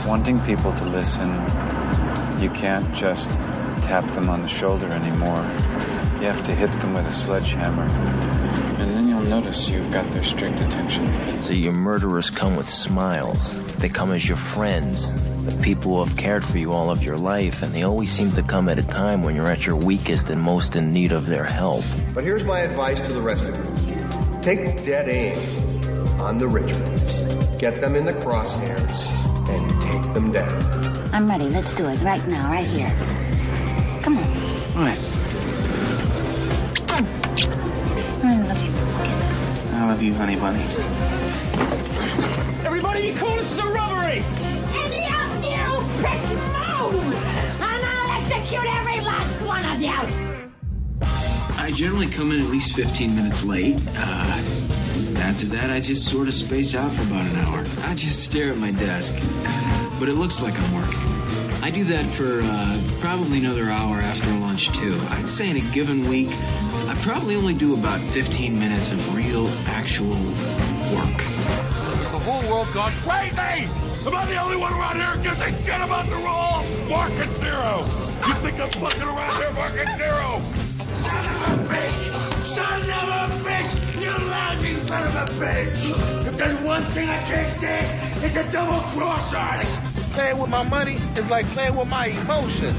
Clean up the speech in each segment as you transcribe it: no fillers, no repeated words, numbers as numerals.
wanting people to listen, you can't just tap them on the shoulder anymore. You have to hit them with a sledgehammer. And then you'll notice you've got their strict attention. So your murderers come with smiles. They come as your friends, the people who have cared for you all of your life, and they always seem to come at a time when you're at your weakest and most in need of their help. But here's my advice to the rest of you. Take dead aim on the rich ones. Get them in the crosshairs and take them down. I'm ready. Let's do it right now, right here. Come on. All right. I love you. I love you, honey bunny. Everybody be cool, it's the robbery! Any of you pricks move! And I'll execute every last one of you! I generally come in at least 15 minutes late. After that, I just sort of space out for about an hour. I just stare at my desk. But it looks like I'm working. I do that for probably another hour after lunch, too. I'd say in a given week, I probably only do about 15 minutes of real, actual work. The whole world gone crazy! Am I the only one around here who gives a shit about the rule? Market zero! You think I'm fucking around here, market zero? Son of a bitch! Son of a bitch! You lousy son of a bitch! If there's one thing I can't stand, it's a double crosser! Playing with my money is like playing with my emotions.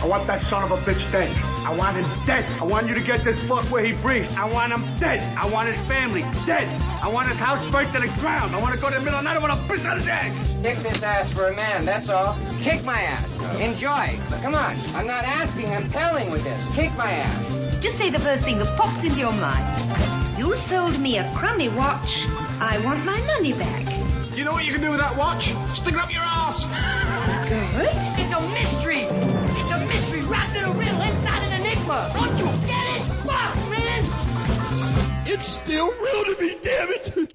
I want that son of a bitch dead. I want him dead. I want you to get this fuck where he breathes. I want him dead. I want his family dead. I want his house burnt to the ground. I want to go to the middle of the night. I want to piss on his ass. Kick this ass for a man, that's all. Kick my ass. Enjoy. Come on. I'm not asking, I'm telling with this. Kick my ass. Just say the first thing that pops into your mind. You sold me a crummy watch. I want my money back. You know what you can do with that watch? Stick it up your ass. Good. It's a mystery. It's a mystery wrapped in a riddle inside an enigma. Don't you get it? Fuck, man. It's still real to me, damn it.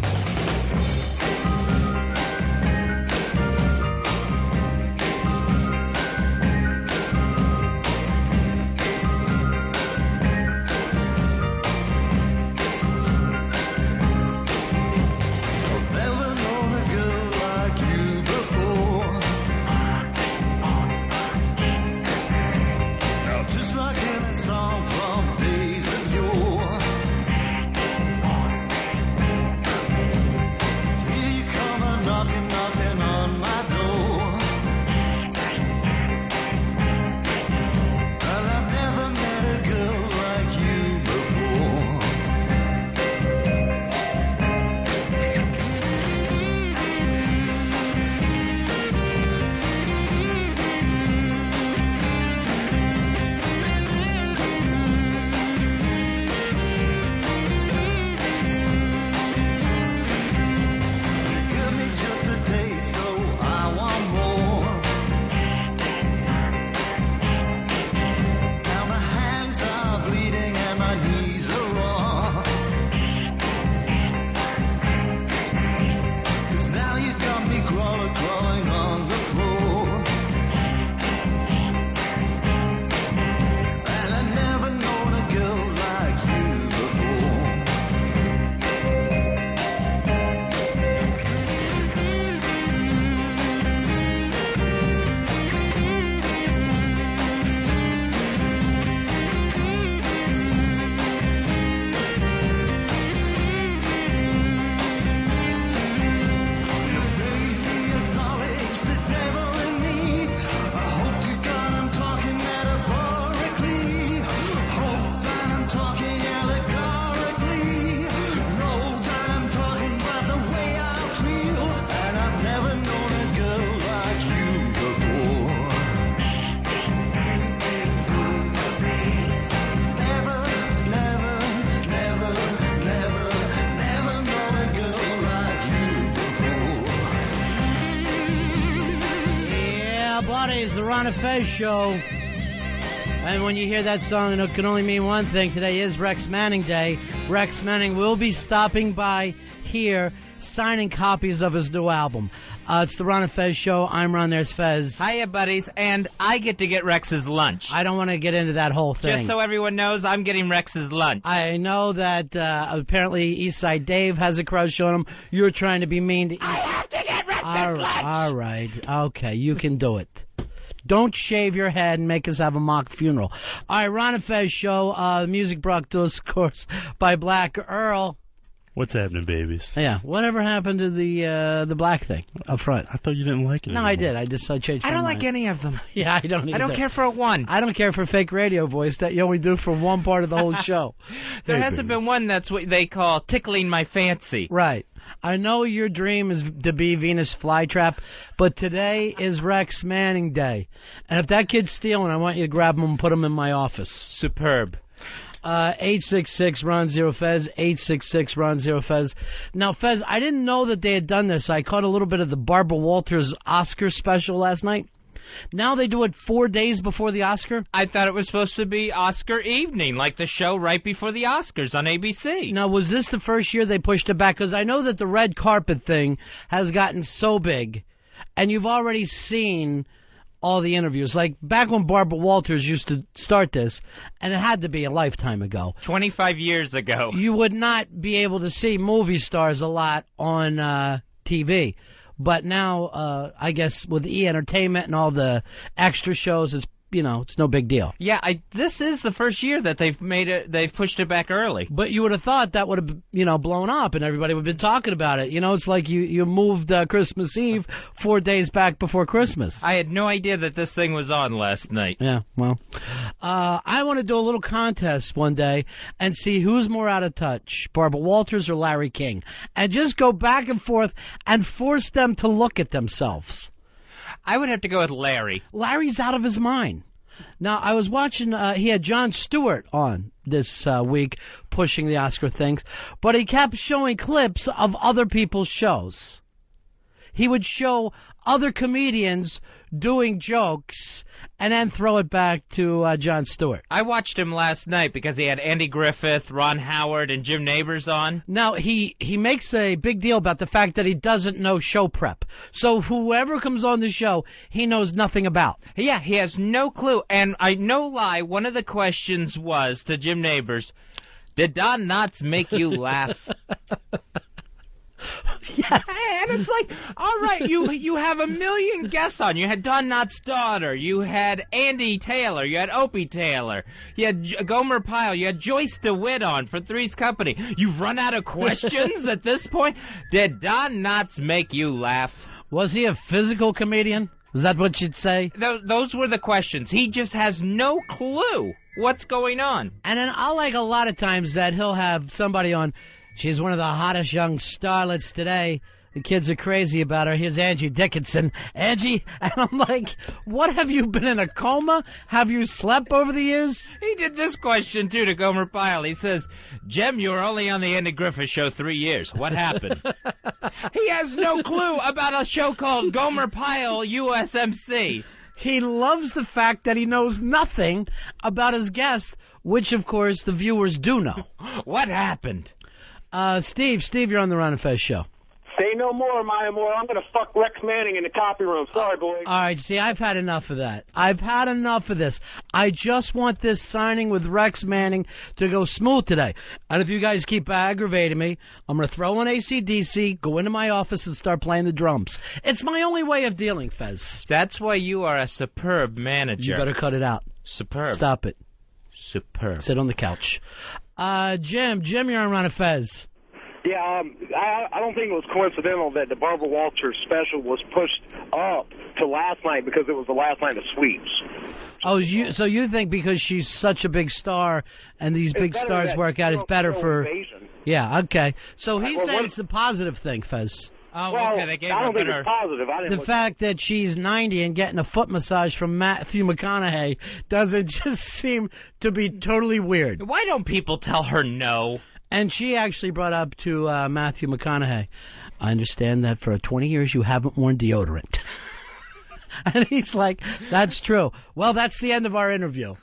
The Ron and Fez show. And when you hear that song, it can only mean one thing. Today is Rex Manning Day. Rex Manning will be stopping by here, signing copies of his new album. It's the Ron and Fez show. I'm Ron, there's Fez. Hiya, buddies. And I get to get Rex's lunch. I don't want to get into that whole thing. Just so everyone knows, I'm getting Rex's lunch. I know that apparently Eastside Dave has a crush on him. You're trying to be mean to I have to get Rex's lunch! All right. Okay, you can do it. Don't shave your head and make us have a mock funeral. All right, Ron and Fez show. Music brought to us, of course, by Black Earl. What's happening, babies? Yeah, whatever happened to the black thing up front? I thought you didn't like it No, anymore. I did. I just changed my I don't mind. like any of them. Yeah, I don't either. I don't care for one. I don't care for fake radio voice that you only do for one part of the whole show. There hasn't been one that's what they call tickling my fancy. Right. I know your dream is to be Venus Flytrap, but today is Rex Manning Day. And if that kid's stealing, I want you to grab him and put him in my office. Superb. 866-RON-0-FEZ, 866-RON-0-FEZ. Now, Fez, I didn't know that they had done this. I caught a little bit of the Barbara Walters Oscar special last night. Now they do it 4 days before the Oscar? I thought it was supposed to be Oscar evening, like the show right before the Oscars on ABC. Now, was this the first year they pushed it back? Because I know that the red carpet thing has gotten so big, and you've already seen all the interviews. Like back when Barbara Walters used to start this, and it had to be a lifetime ago. 25 years ago. You would not be able to see movie stars a lot on TV. But now, I guess with E! Entertainment and all the extra shows, it's no big deal. Yeah, this is the first year that they've pushed it back early. But you would have thought that would have, blown up and everybody would have been talking about it. It's like you moved Christmas Eve 4 days back before Christmas. I had no idea that this thing was on last night. Yeah, well, I want to do a little contest one day and see who's more out of touch, Barbara Walters or Larry King, and just go back and forth and force them to look at themselves. I would have to go with Larry. Larry's out of his mind. Now, I was watching, he had Jon Stewart on this week pushing the Oscar things, but he kept showing clips of other people's shows. He would show other comedians doing jokes and then throw it back to Jon Stewart. I watched him last night because he had Andy Griffith, Ron Howard, and Jim Nabors on. Now, he makes a big deal about the fact that he doesn't know show prep. So whoever comes on the show, he knows nothing about. Yeah, he has no clue. And I no lie, one of the questions was to Jim Nabors, did Don Knotts make you laugh? Yes. And it's like, all right, you have a million guests on. You had Don Knotts' daughter. You had Andy Taylor. You had Opie Taylor. You had Gomer Pyle. You had Joyce DeWitt on for Three's Company. You've run out of questions at this point? Did Don Knotts make you laugh? Was he a physical comedian? Is that what you'd say? Those were the questions. He just has no clue what's going on. And then I like a lot of times that he'll have somebody on. She's one of the hottest young starlets today. The kids are crazy about her. Here's Angie Dickinson. Angie, and I'm like, what, have you been in a coma? Have you slept over the years? He did this question, too, to Gomer Pyle. He says, Jem, you were only on the Andy Griffith Show 3 years. What happened? He has no clue about a show called Gomer Pyle USMC. He loves the fact that he knows nothing about his guests, which, of course, the viewers do know. What happened? Steve, you're on the Ron and Fez show. Say no more, Maya Moore. I'm going to fuck Rex Manning in the copy room. Sorry, boys. All right, see, I've had enough of that. I've had enough of this. I just want this signing with Rex Manning to go smooth today. And if you guys keep aggravating me, I'm going to throw on AC/DC, go into my office, and start playing the drums. It's my only way of dealing, Fez. That's why you are a superb manager. You better cut it out. Superb. Stop it. Superb. Sit on the couch. Jim, you're on Ron and Fez. Yeah, I don't think it was coincidental that the Barbara Walters special was pushed up to last night because it was the last night of sweeps. Oh, so you think because she's such a big star and these big stars work out, it's better for... Yeah, okay. So he said it's the positive thing, Fez. Oh, well, okay, they gave I her don't better... think it's positive. The fact that she's 90 and getting a foot massage from Matthew McConaughey doesn't just seem to be totally weird. Why don't people tell her no? And she actually brought up to Matthew McConaughey, I understand that for 20 years you haven't worn deodorant. And he's like, that's true. Well, that's the end of our interview.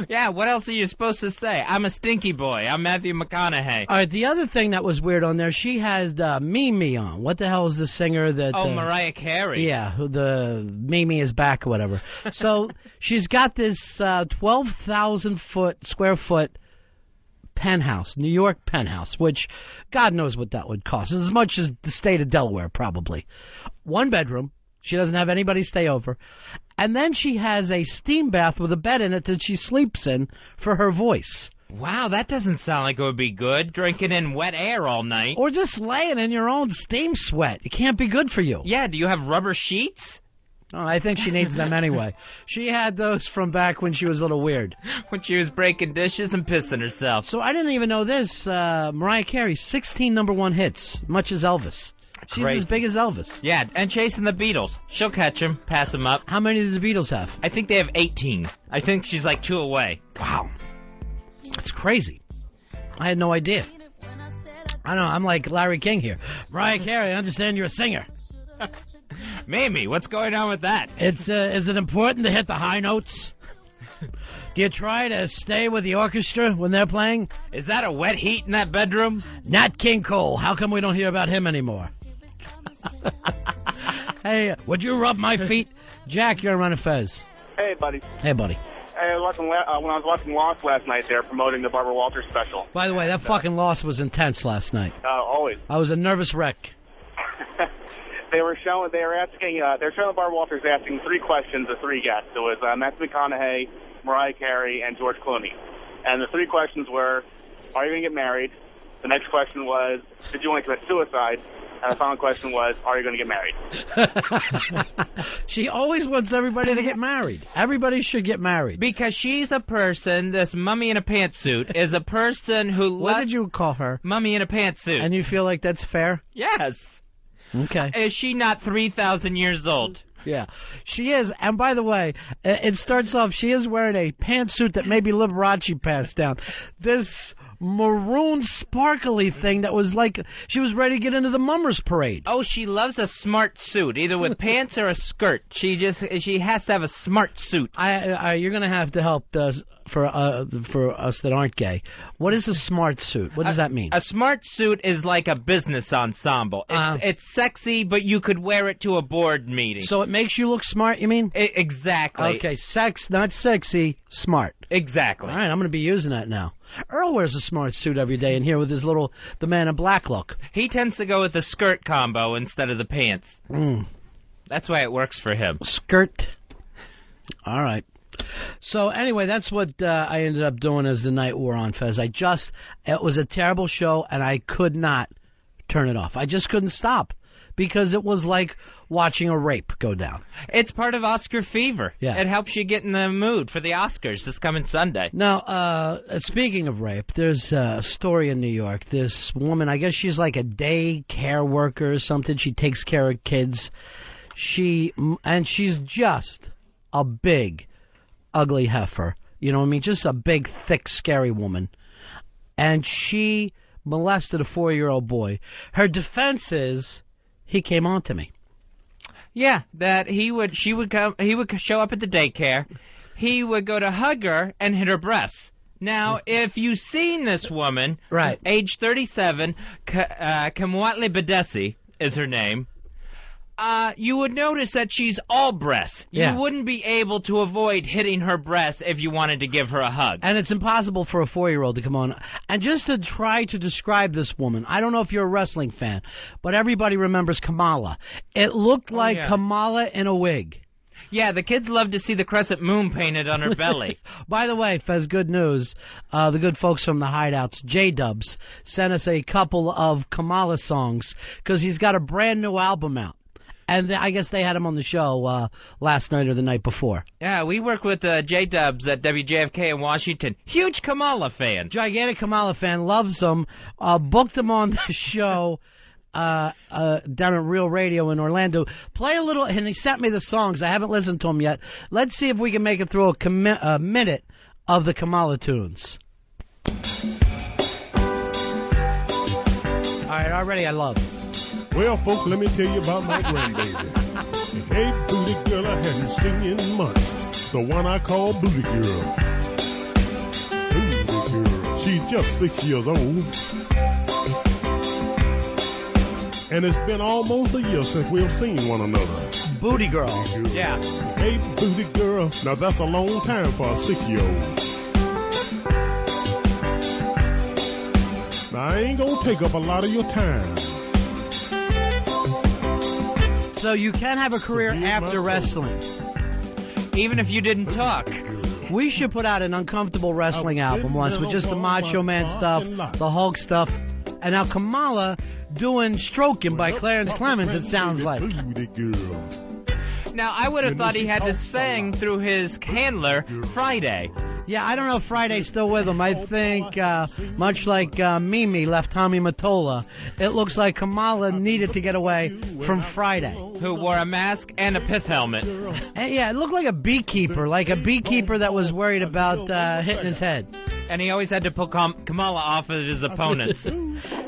Yeah, what else are you supposed to say? I'm a stinky boy. I'm Matthew McConaughey. All right, the other thing that was weird on there, she has Mimi on. What the hell is the singer that... Oh, Mariah Carey. Yeah, the Mimi is back or whatever. So she's got this 12,000 square foot penthouse, New York penthouse, which God knows what that would cost. As much as the state of Delaware, probably. 1 bedroom. She doesn't have anybody stay over. And then she has a steam bath with a bed in it that she sleeps in for her voice. Wow, that doesn't sound like it would be good, drinking in wet air all night. Or just laying in your own steam sweat. It can't be good for you. Yeah, do you have rubber sheets? Oh, I think she needs them anyway. She had those from back when she was a little weird. When she was breaking dishes and pissing herself. So I didn't even know this. Mariah Carey, 16 #1 hits, much as Elvis. She's Crazy. as big as Elvis. Yeah, and chasing the Beatles. She'll catch him, pass him up. How many do the Beatles have? I think they have 18. I think she's like 2 away. Wow. That's crazy. I had no idea. I know, I'm like Larry King here. Mariah Carey, I understand you're a singer. Mamie, what's going on with that? Is it important to hit the high notes? Do you try to stay with the orchestra when they're playing? Is that a wet heat in that bedroom? Nat King Cole. How come we don't hear about him anymore? Hey, would you rub my feet? Jack, you're on Ron and Fez. Hey, buddy. Hey, buddy. Hey, when I was watching Lost last night, they were promoting the Barbara Walters special. By the way, that fucking loss was intense last night. Always. I was a nervous wreck. They were showing Barbara Walters asking 3 questions of 3 guests. It was Matthew McConaughey, Mariah Carey, and George Clooney. And the 3 questions were, are you going to get married? The next question was, did you want to commit suicide? And the final question was, are you going to get married? She always wants everybody to get married. Everybody should get married. Because she's a person, this mummy in a pantsuit, is a person who... What did you call her? Mummy in a pantsuit. And you feel like that's fair? Yes. Okay. Is she not 3,000 years old? Yeah, she is. And by the way, it starts off, she is wearing a pantsuit that maybe Liberace passed down. This maroon sparkly thing that was like she was ready to get into the Mummers Parade. Oh, she loves a smart suit, either with pants or a skirt. She has to have a smart suit. You're going to have to help us for us that aren't gay. What is a smart suit? What does that mean? A smart suit is like a business ensemble. It's sexy, but you could wear it to a board meeting. So it makes you look smart, you mean? Exactly. Okay, sex, not sexy, smart. Exactly. All right, I'm going to be using that now. Earl wears a smart suit every day in here with his the man in black look. He tends to go with the skirt combo instead of the pants. That's why it works for him. Skirt. All right. So anyway, that's what I ended up doing as the night wore on, Fez. It was a terrible show, and I could not turn it off. I just couldn't stop because it was like watching a rape go down. It's part of Oscar fever. Yeah. It helps you get in the mood for the Oscars this coming Sunday. Now, speaking of rape, there's a story in New York. This woman, I guess she's like a day care worker or something. She takes care of kids. She's just a big, ugly heifer. You know what I mean? Just a big, thick, scary woman. And she molested a 4-year-old boy. Her defense is, he came on to me. Yeah, that he would show up at the daycare. He would go to hug her and hit her breasts. Now, if you've seen this woman, right, age 37, Kamwatli Badesi is her name, you would notice that she's all breasts. Yeah. You wouldn't be able to avoid hitting her breasts if you wanted to give her a hug. And it's impossible for a 4-year-old to come on. And just to try to describe this woman, I don't know if you're a wrestling fan, but everybody remembers Kamala. It looked like Kamala in a wig. Yeah, the kids love to see the crescent moon painted on her belly. By the way, Fez, good news. The good folks from the Hideouts, J-Dubs, sent us a couple of Kamala songs because he's got a brand new album out. And I guess they had him on the show last night or the night before. Yeah, we work with J-Dubs at WJFK in Washington. Huge Kamala fan. Gigantic Kamala fan. Loves him. Booked him on the show down at Real Radio in Orlando. Play a little, and he sent me the songs. I haven't listened to them yet. Let's see if we can make it through a minute of the Kamala tunes. All right, already I love it. Well, folks, let me tell you about my grandbaby. Hey, booty girl, I haven't seen in months. The one I call Booty Girl. Booty Girl. She's just 6 years old. And it's been almost a year since we've seen one another. Booty Girl. Yeah. Hey, Booty Girl. Now, that's a long time for a 6-year-old. I ain't gonna take up a lot of your time. So you can have a career after wrestling. Even if you didn't talk. We should put out an Uncomfortable Wrestling album once with just the Macho Man stuff, the Hulk stuff, and now Kamala doing Stroking by Clarence Clemens, it sounds like. Now, I would have thought he had to sing through his handler, Friday. Yeah, I don't know if Friday's still with him. I think, much like Mimi left Tommy Mottola, it looks like Kamala needed to get away from Friday. Who wore a mask and a pith helmet. And yeah, it looked like a beekeeper that was worried about hitting his head. And he always had to put Kamala off of his opponents.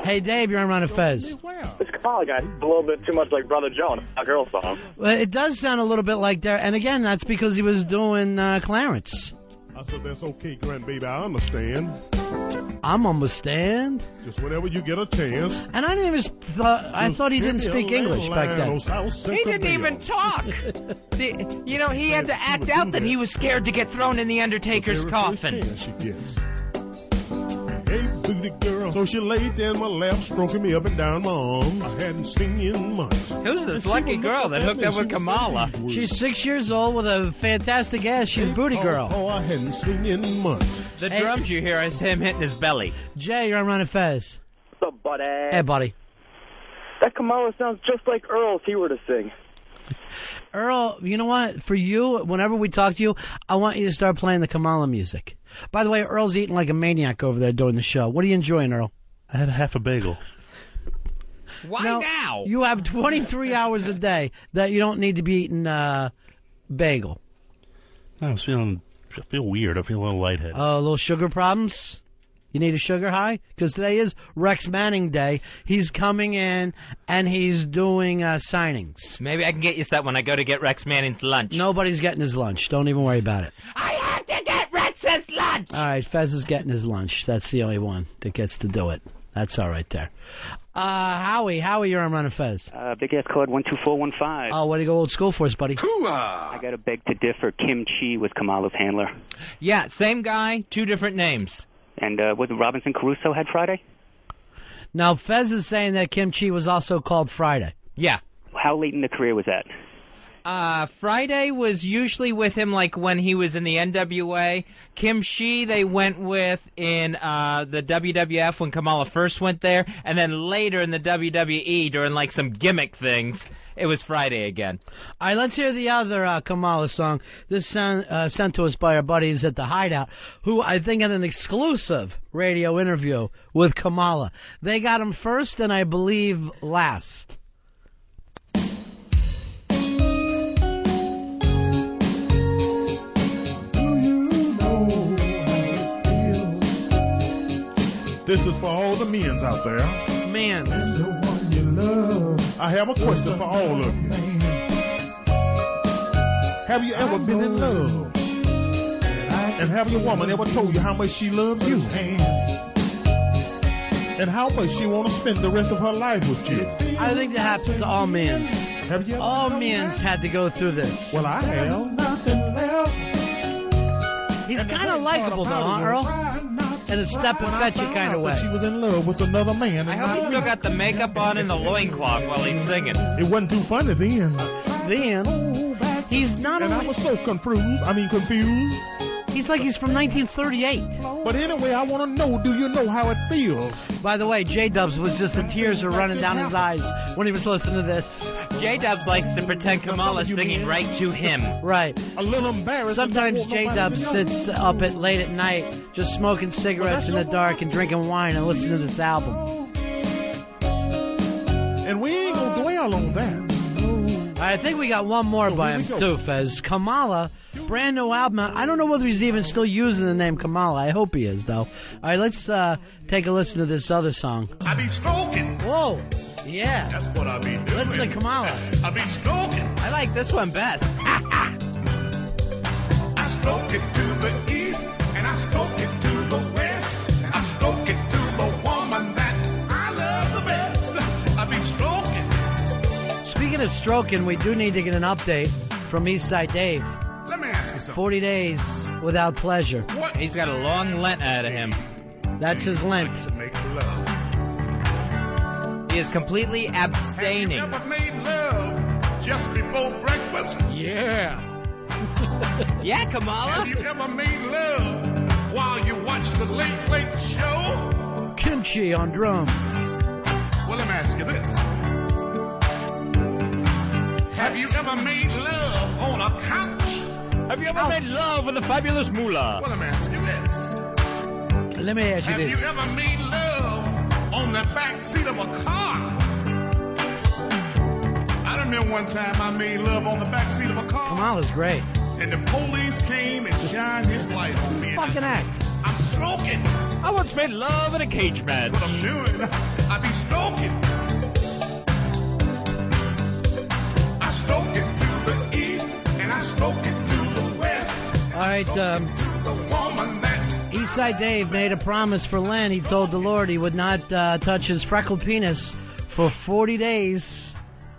Hey, Dave, you're on Ron and Fez. This Kamala guy is a little bit too much like Brother Joe in a girl song. Well, it does sound a little bit like there, and again, that's because he was doing Clarence. I said, that's okay, grandbaby, I understand. I'm understand. Just whenever you get a chance. And I didn't even I thought he didn't speak English back then. He didn't even talk. He had to act out that he was scared to get thrown in the Undertaker's coffin. Hey, booty girl. So she laid there in my lap, stroking me up and down my arms. I hadn't seen you in months. Who's this lucky girl that hooked up with Kamala? She's 6 years old with a fantastic ass. She's booty girl. Oh, I hadn't seen you in months. The drums you hear is him hitting his belly. Jay, you're on Ron and Fez. What's up, buddy? Hey, buddy. That Kamala sounds just like Earl if he were to sing. Earl, you know what? For you, whenever we talk to you, I want you to start playing the Kamala music. By the way, Earl's eating like a maniac over there during the show. What are you enjoying, Earl? I had half a bagel. Why now? You have 23 hours a day that you don't need to be eating bagel. I feel weird. I feel a little lightheaded. A little sugar problems? You need a sugar high? Because today is Rex Manning Day. He's coming in, and he's doing signings. Maybe I can get you set when I go to get Rex Manning's lunch. Nobody's getting his lunch. Don't even worry about it. I have to get Rex's lunch! All right, Fez is getting his lunch. That's the only one that gets to do it. That's all right there. Howie, you're on Ron and Fez. Big ass code 12415. Oh, way to go old school for us, buddy. I got to beg to differ. Kim Chi was Kamala's handler. Yeah, same guy, two different names. And was it Robinson Crusoe had Friday? Now, Fez is saying that Kim Chi was also called Friday. Yeah. How late in the career was that? Friday was usually with him like when he was in the NWA. Kim Chi they went with in the WWF when Kamala first went there, and then later in the WWE during like some gimmick things. It was Friday again. All right, let's hear the other Kamala song. This sent to us by our buddies at the Hideout, who I think had an exclusive radio interview with Kamala. They got him first and I believe last. This is for all the men's out there. Men's. The one you love. I have a question for all of you. Have you ever been in love? And have your woman ever told you how much she loves you? And how much she want to spend the rest of her life with you? I think that happens to all men's. Have you? All men's had to go through this. Well, I have. Nothing left. He's kind of likable, though, huh, Earl? In a step and fetch it kind of way. She was in love with another man. I hope he's still got the makeup on and the loincloth while he's singing. It wasn't too funny then. He's not. And I was so confused. He's like he's from 1938. But anyway, I want to know, do you know how it feels? By the way, J-Dubs was just the tears were running down his eyes when he was listening to this. J-Dubs likes to pretend Kamala's singing right to him. Right. A little embarrassed. Sometimes J-Dubs sits up late at night just smoking cigarettes in the dark and drinking wine and listening to this album. And we ain't going to dwell on that. I think we got one more by him, too, Fez. Kamala, brand new album. I don't know whether he's even still using the name Kamala. I hope he is, though. All right, let's take a listen to this other song. I be stroking. Whoa. Yeah. That's what I be doing. Listen to Kamala. I be stroking. I like this one best. I stroke it to the east, and I stroke it to the west. I stroke it to the woman that I love the best. I be stroking. Speaking of stroking, we do need to get an update from Eastside Dave. Let me ask you something. 40 days without pleasure. What? He's got a long Lent out of him. That's his Lent. To make love. He is completely abstaining. Have you ever made love just before breakfast? Yeah. Yeah, Kamala. Have you ever made love while you watch the Late Late Show? Kimchi on drums. Well, let me ask you this. Have you ever made love on a couch? Have you ever made love with a fabulous moolah? Well, let me ask you this. Let me ask you Have this. you ever made love on the back seat of a car? I remember one time I made love on the back seat of a car. Kamala's great. And the police came and shined his light on me. Fucking act. I'm stroking. I once made love in a cage match. What I'm doing, I be stroking. I stroke it to the east, and I stroke it to the west. All right, Eastside Dave made a promise for Len. He told the Lord he would not touch his freckled penis for 40 days.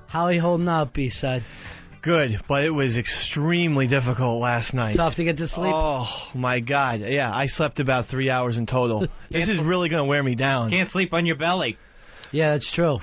How he holding up, Eastside? Good, but it was extremely difficult last night. Tough to get to sleep? Oh, my God. Yeah, I slept about 3 hours in total. This is really going to wear me down. Can't sleep on your belly. Yeah, that's true.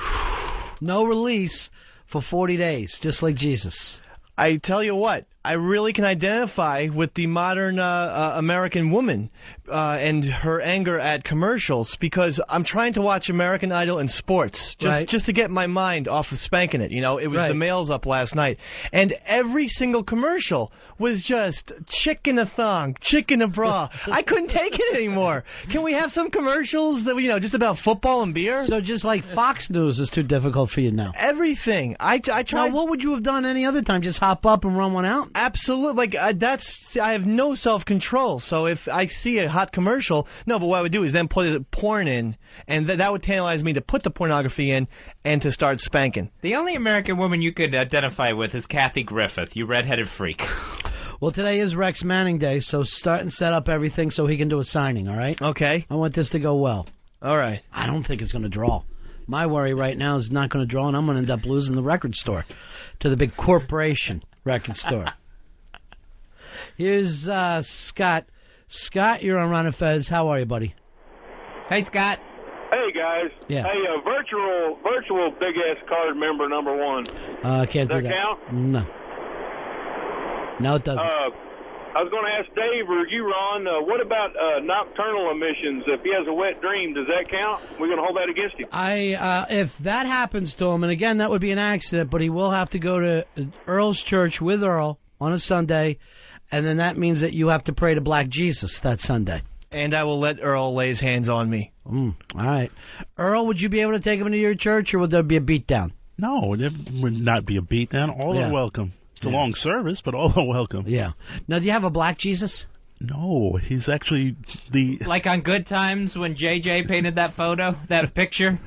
No release for 40 days, just like Jesus. I tell you what, I really can identify with the modern American woman and her anger at commercials, because I'm trying to watch American Idol and sports just to get my mind off of spanking it. You know, it was the males up last night, and every single commercial was just chick in a thong, chick in a bra. I couldn't take it anymore. Can we have some commercials that just about football and beer? So just like Fox News is too difficult for you now. Everything. I tried. Now, what would you have done any other time? Just hop up and run one out? Absolutely. I have no self-control. So if I see a hot commercial, but what I would do is then put porn in, and that would tantalize me to put the pornography in and to start spanking. The only American woman you could identify with is Kathy Griffith, you redheaded freak. Well, today is Rex Manning Day, so start and set up everything so he can do a signing, all right? Okay. I want this to go well. All right. I don't think it's going to draw. My worry right now is not going to draw, and I'm going to end up losing the record store to the big corporation record store. Here's Scott. Scott, you're on Ron and Fez. How are you, buddy? Hey, Scott. Hey, guys. Yeah. Hey, virtual big-ass card member number one. Can't do that. Does that count? No. No, it doesn't. I was going to ask Dave or you, Ron, what about nocturnal emissions? If he has a wet dream, does that count? We're going to hold that against him. If that happens to him, and again, that would be an accident, but he will have to go to Earl's church with Earl on a Sunday, and then that means that you have to pray to Black Jesus that Sunday. And I will let Earl lay his hands on me. All right. Earl, would you be able to take him into your church, or would there be a beatdown? No, there would not be a beatdown. All are welcome. It's a long service, but all are welcome. Yeah. Now, do you have a Black Jesus? No, he's actually the... Like on Good Times when JJ painted that photo, that picture?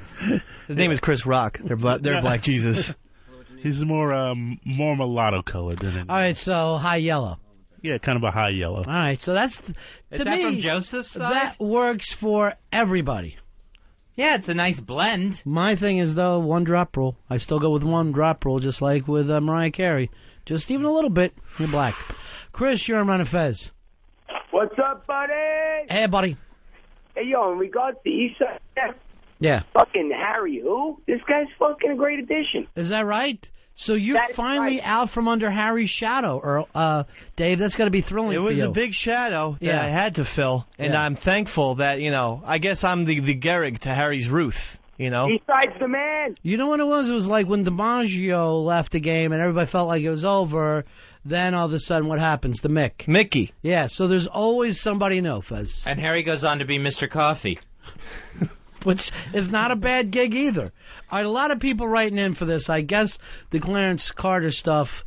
His name is Chris Rock. They're Black Jesus. He's more mulatto colored than anything. All right, so high yellow. Yeah, kind of a high yellow. All right, so that's... Is that from Joseph's side? That works for everybody. Yeah, it's a nice blend. My thing is, though, one drop rule. I still go with one drop rule, just like with Mariah Carey. Just even a little bit, you're black. Chris, you're on Ron and Fez. What's up, buddy? Hey, buddy. Hey, yo, in regards to Eastside, Yeah. fucking Harry, who? This guy's fucking a great addition. Is that right? So you're finally out from under Harry's shadow, Earl. Dave, that's got to be thrilling for you. It was a big shadow that I had to fill, and I'm thankful that, I guess I'm the Gehrig to Harry's Ruth, Eastside's the man. You know what it was? It was like when DiMaggio left the game and everybody felt like it was over. Then all of a sudden, what happens? The Mickey. Yeah, so there's always somebody new, Fez. And Harry goes on to be Mr. Coffee. Which is not a bad gig either. All right, a lot of people writing in for this. I guess the Clarence Carter stuff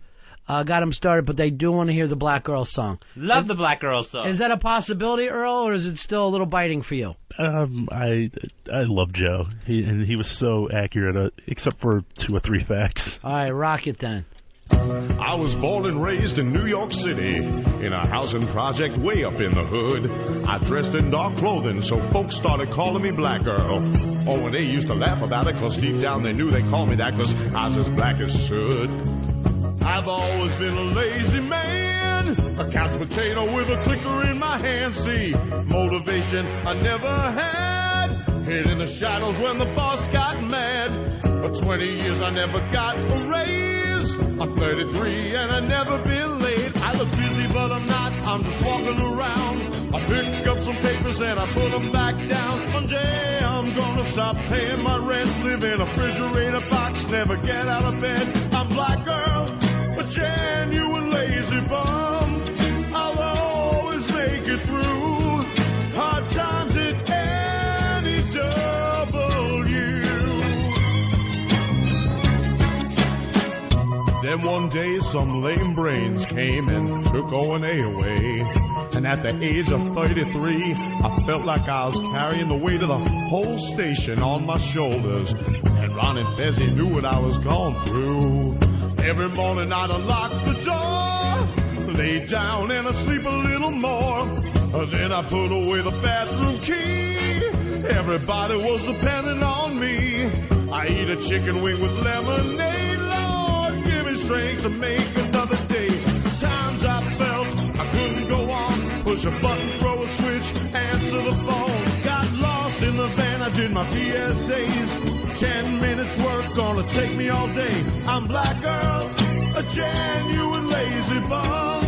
got them started, but they do want to hear the Black Girl song. Love the Black Girl song. Is that a possibility, Earl, or is it still a little biting for you? I love Joe. He was so accurate, except for 2 or 3 facts. All right, rock it then. I was born and raised in New York City, in a housing project way up in the hood. I dressed in dark clothing, so folks started calling me Black Girl. Oh, and they used to laugh about it, cause deep down they knew they called me that, cause I was as black as soot. I've always been a lazy man, a couch potato with a clicker in my hand. See, motivation I never had. Waited in the shadows when the boss got mad. For 20 years I never got a raise. I'm 33 and I never been late. I look busy but I'm not, I'm just walking around. I pick up some papers and I put them back down. One day I'm gonna stop paying my rent. Live in a refrigerator box, never get out of bed. I'm Black Girl, a genuine lazy bum. I'll always make it through hard times at any W. Then one day some lame brains came and took O&A away. And at the age of 33, I felt like I was carrying the weight of the whole station on my shoulders. And Ron and Fez knew what I was going through. Every morning I'd unlock the door, lay down and I'd sleep a little more. Then I put away the bathroom key. Everybody was depending on me. I eat a chicken wing with lemonade. Lord, give me strength to make another day. The times I felt I couldn't go on. Push a button, throw a switch, answer the phone. Got lost in the van, I did my PSAs. 10 minutes work, gonna take me all day. I'm Black Girl, a genuine lazy bum.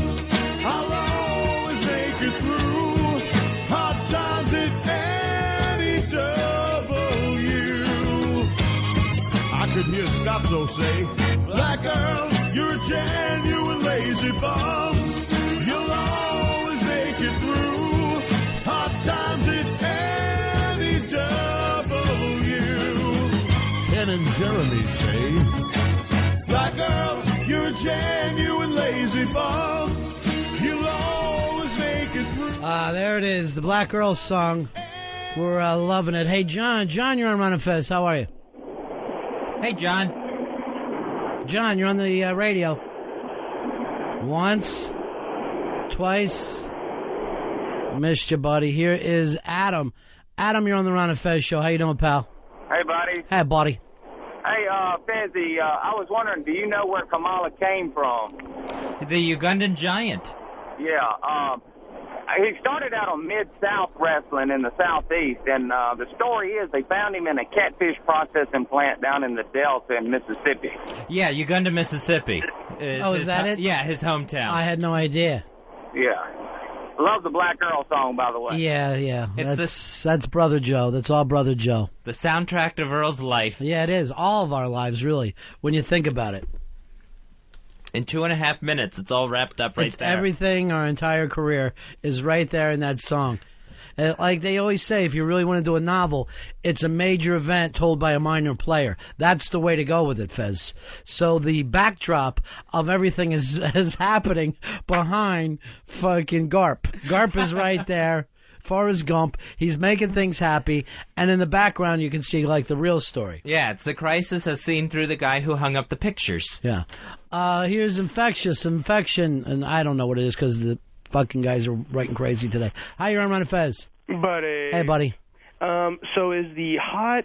I'll always make it through hard times at any W. I could hear Scotzo say, Black Girl, you're a genuine lazy bum. You'll always make it through hard times at any W. Ken and Jeremy say, Black Girl, you're a genuine lazy bum. You'll always make it through. There it is, the Black Girl song. We're loving it. Hey, John, you're on Ron and Fez. How are you? Hey, John. John, you're on the radio. Once, twice. Missed you, buddy. Here is Adam. Adam, you're on the Ron and Fez show. How you doing, pal? Hey, buddy. Hey, buddy. Hey, Fezzy, I was wondering, do you know where Kamala came from? The Ugandan giant. Yeah, he started out on Mid-South Wrestling in the Southeast, and the story is they found him in a catfish processing plant down in the Delta in Mississippi. Yeah, Uganda, Mississippi. Is that it? Yeah, his hometown. I had no idea. Yeah. Love the Black Girl song, by the way. Yeah. That's Brother Joe. That's all Brother Joe. The soundtrack of Earl's life. Yeah, it is. All of our lives, really, when you think about it. In 2.5 minutes, it's all wrapped up right there. Everything, our entire career, is right there in that song. Like they always say, if you really want to do a novel, it's a major event told by a minor player. That's the way to go with it, Fez. So the backdrop of everything is happening behind fucking Garp. Garp is right there. Forrest Gump. He's making things happy, and in the background you can see like the real story. Yeah, it's the crisis as seen through the guy who hung up the pictures. Yeah. Here's Infection, and I don't know what it is because the fucking guys are writing crazy today. Hi, you're on Ron and Fez. Buddy. Hey, buddy. So is the hot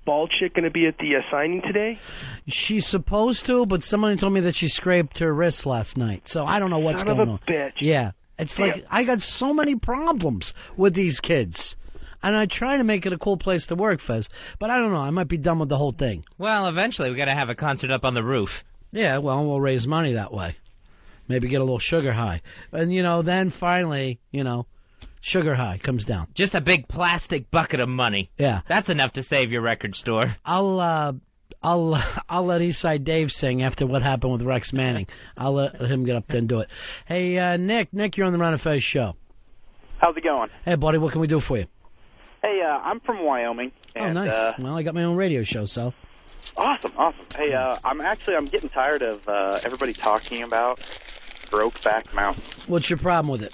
bald chick going to be at the signing today? She's supposed to, but someone told me that she scraped her wrist last night, so I don't know what's going on. Son of a bitch. Yeah. It's like, I got so many problems with these kids. And I try to make it a cool place to work, Fez. But I don't know. I might be done with the whole thing. Well, eventually we got to have a concert up on the roof. Yeah, well, we'll raise money that way. Maybe get a little sugar high. And, then finally, sugar high comes down. Just a big plastic bucket of money. Yeah. That's enough to save your record store. I'll let Eastside Dave sing after what happened with Rex Manning. I'll let him get up there and do it. Hey, Nick, you're on the Ron and Fez show. How's it going? Hey, buddy, what can we do for you? Hey, I'm from Wyoming. And, oh, nice. Well, I got my own radio show, so. Awesome. Hey, I'm getting tired of everybody talking about Brokeback Mountain. What's your problem with it?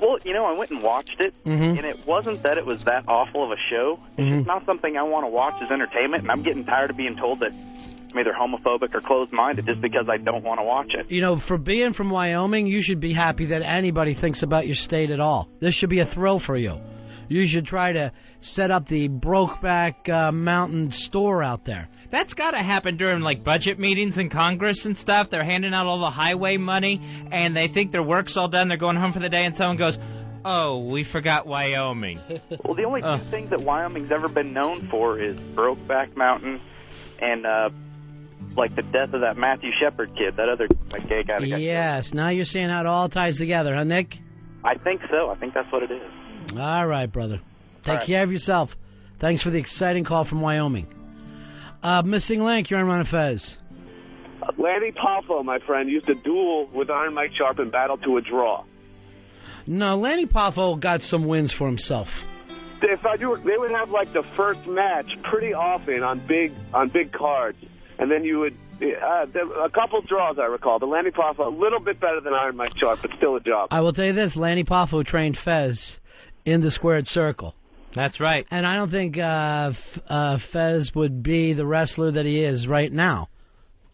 Well, I went and watched it, and it wasn't that it was that awful of a show. It's just not something I want to watch as entertainment, and I'm getting tired of being told that I'm either homophobic or closed-minded just because I don't want to watch it. For being from Wyoming, you should be happy that anybody thinks about your state at all. This should be a thrill for you. You should try to set up the Brokeback Mountain store out there. That's got to happen during, budget meetings in Congress and stuff. They're handing out all the highway money, and they think their work's all done. They're going home for the day, and someone goes, Oh, we forgot Wyoming. Well, the only two things that Wyoming's ever been known for is Brokeback Mountain and, like, the death of that Matthew Shepard kid, that other gay guy that got Yes, now you're seeing how it all ties together, huh, Nick? I think so. I think that's what it is. All right, brother. Take All right. care of yourself. Thanks for the exciting call from Wyoming. Missing Link, you're on Ron and Fez. Lanny Poffo, my friend, used to duel with Iron Mike Sharp and battle to a draw. No, Lanny Poffo got some wins for himself. They would have like the first match pretty often on big cards, and then you would a couple draws. I recall the Lanny Poffo a little bit better than Iron Mike Sharp, but still a job. I will tell you this: Lanny Poffo trained Fez in the squared circle. That's right. And I don't think Fez would be the wrestler that he is right now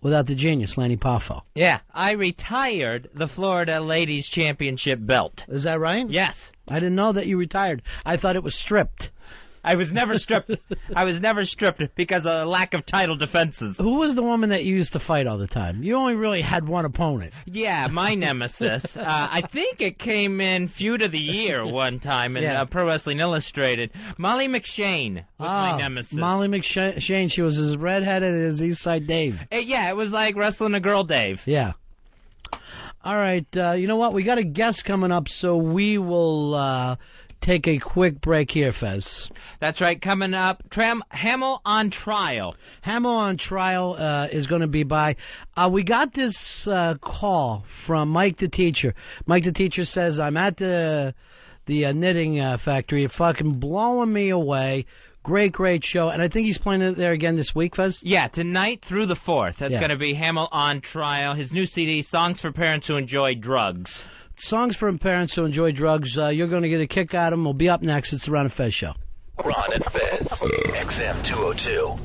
without the genius, Lanny Poffo. Yeah, I retired the Florida Ladies Championship belt. Is that right? Yes. I didn't know that you retired. I thought it was stripped. I was never stripped. I was never stripped because of lack of title defenses. Who was the woman that you used to fight all the time? You only really had one opponent. Yeah, my nemesis. I think it came in Feud of the Year one time in Pro Wrestling Illustrated. Molly McShane was my nemesis. Molly McShane, she was as redheaded as Eastside Dave. Yeah, it was like wrestling a girl Dave. Yeah. All right, you know what? We got a guest coming up, so we will take a quick break here, Fez. That's right. Coming up, Hamill on Trial. Hamill on Trial is going to be by. We got this call from Mike the Teacher. Mike the Teacher says, I'm at the knitting factory. It's fucking blowing me away. Great show. And I think he's playing it there again this week, Fez? Yeah, tonight through the 4th. That's going to be Hamill on Trial. His new CD, Songs for Parents Who Enjoy Drugs. Songs for parents who enjoy drugs. You're going to get a kick out of them. We'll be up next. It's the Ron and Fez Show. Ron and Fez, XM 202.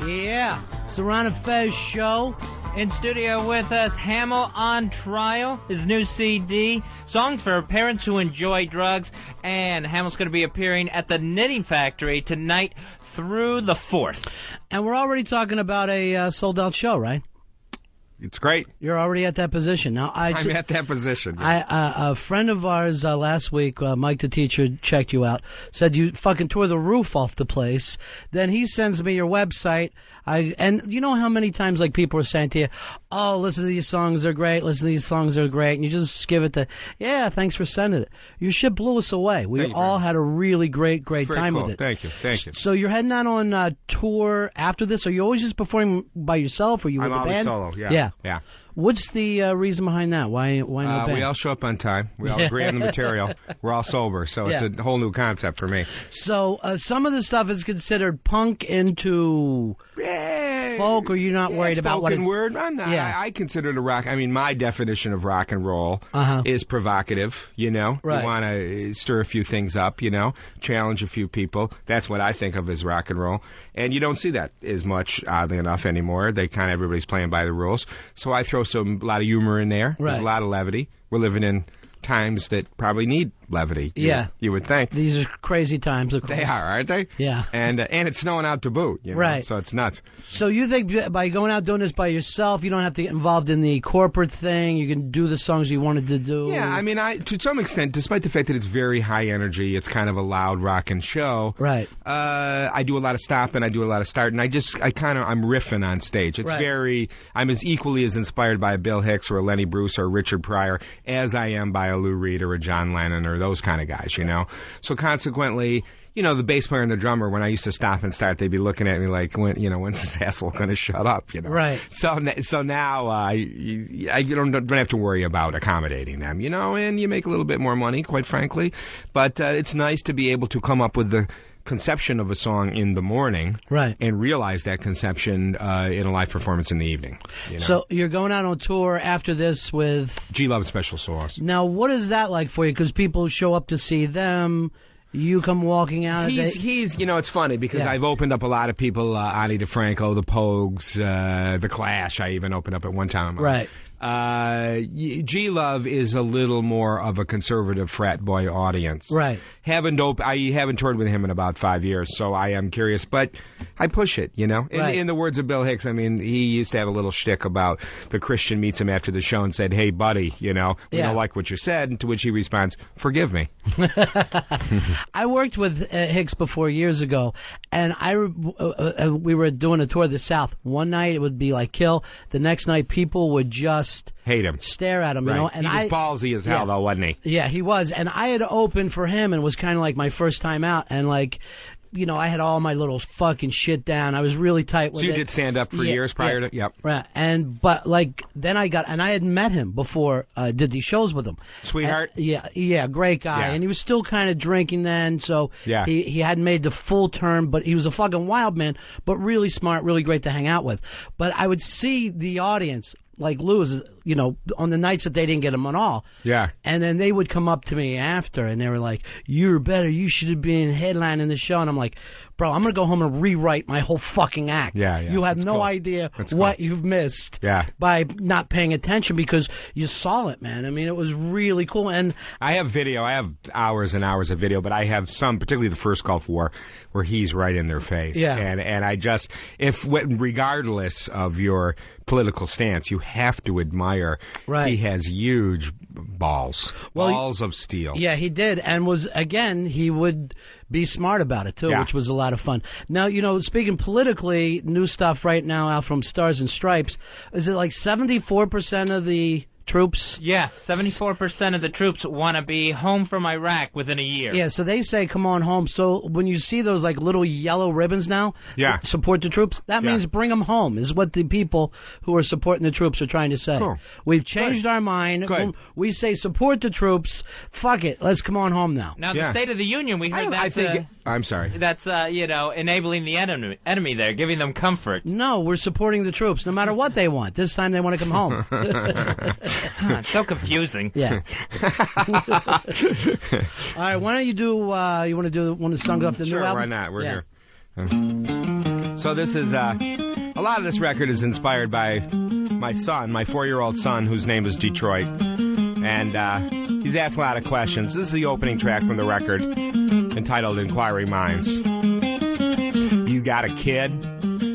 Yeah, it's the Ron and Fez Show. In studio with us, Hamill on Trial, his new CD, Songs for Parents Who Enjoy Drugs, and Hamill's going to be appearing at the Knitting Factory tonight through the 4th. And we're already talking about a sold-out show, right? It's great. You're already at that position. Now, I'm at that position. Yeah. A friend of ours last week, Mike the Teacher, checked you out, said you fucking tore the roof off the place. Then he sends me your website. And you know how many times like people are saying to you, oh, listen to these songs, they're great, listen to these songs, they're great, and you just give it the, yeah, thanks for sending it. Your shit blew us away. We all had a really great time cool. with it. Thank you. So you're heading out on tour after this? Are you always just performing by yourself, or you with the band? I'm always solo, yeah. What's the reason behind that? Why no band? We all show up on time. We all agree on the material. We're all sober, so it's a whole new concept for me. So some of the stuff is considered punk into folk, or you're not worried about what it's... word? I'm not. I consider it a rock. I mean, my definition of rock and roll is provocative, you know? Right. You want to stir a few things up, you know? Challenge a few people. That's what I think of as rock and roll. And you don't see that as much, oddly enough, anymore. Everybody's playing by the rules. So I throw a lot of humor in there. Right. There's a lot of levity. We're living in times that probably need levity. You would think. These are crazy times, of course. They are, aren't they? Yeah. And it's snowing out to boot, you know? Right. So it's nuts. So you think by going out doing this by yourself, you don't have to get involved in the corporate thing? You can do the songs you wanted to do? Yeah, I mean, to some extent, despite the fact that it's very high energy, it's kind of a loud rockin' show. Right. I do a lot of stopping, I do a lot of starting. I'm riffing on stage. It's I'm as equally as inspired by a Bill Hicks or a Lenny Bruce or a Richard Pryor as I am by a Lou Reed or a John Lennon or those kind of guys, you know? So consequently, you know, the bass player and the drummer, when I used to stop and start, they'd be looking at me like, when's this asshole going to shut up, you know? Right. So now you don't have to worry about accommodating them, you know, and you make a little bit more money, quite frankly. But it's nice to be able to come up with the conception of a song in the morning, right, and realize that conception in a live performance in the evening. You know? So you're going out on tour after this with G-Love Special Sauce. Now, what is that like for you? Because people show up to see them. You come walking out. He's it's funny because I've opened up a lot of people, Ani DeFranco, the Pogues, the Clash. I even opened up at one time. Right. G-Love is a little more of a conservative frat boy audience. Right. I haven't toured with him in about 5 years, so I am curious. But I push it, In the words of Bill Hicks, I mean, he used to have a little shtick about the Christian meets him after the show and said, "Hey, buddy, we don't like what you said," and to which he responds, "Forgive me." I worked with Hicks before years ago, and we were doing a tour of the South. One night it would be like kill. The next night people would just hate him, stare at him, right. And he was ballsy as hell, though, wasn't he? Yeah, he was. And I had opened for him, and it was kind of like my first time out, and I had all my little fucking shit down. I was really tight with it. So you did stand up for years prior to... Yep. Right. Then I had met him before, did these shows with him. Sweetheart? Yeah, great guy. Yeah. And he was still kind of drinking then, so yeah. he hadn't made the full turn, but he was a fucking wild man, but really smart, really great to hang out with. But I would see the audience, like Lou's, on the nights that they didn't get him at all. Yeah. And then they would come up to me after, and they were like, "You're better. You should have been headlining the show." And I'm like, "Bro, I'm going to go home and rewrite my whole fucking act. Yeah. You have no idea what you've missed by not paying attention because you saw it, man. I mean, it was really cool." And I have video. I have hours and hours of video, but I have some, particularly the first Gulf War, where he's right in their face. Yeah. And I just, regardless of your political stance, you have to admire. Right. He has huge balls. Balls of steel. Yeah, he did. And he would be smart about it, too, which was a lot of fun. Now, speaking politically, new stuff right now out from Stars and Stripes. Is it like 74% of the troops? Yeah, 74% of the troops want to be home from Iraq within a year. Yeah, so they say come on home. So when you see those like little yellow ribbons now, support the troops, that means bring them home, is what the people who are supporting the troops are trying to say. Cool. We've changed our mind. Good. We say support the troops. Fuck it. Let's come on home now. Now, the State of the Union, we heard I'm sorry. That's, enabling the enemy there, giving them comfort. No, we're supporting the troops no matter what they want. This time they want to come home. It's so confusing. Yeah. All right, why don't you do, you want to do one of the songs off the new album? Sure, why not? We're here. So this is, a lot of this record is inspired by my son, my 4-year-old son, whose name is Detroit. And he's asked a lot of questions. This is the opening track from the record, entitled Inquiring Minds. You got a kid?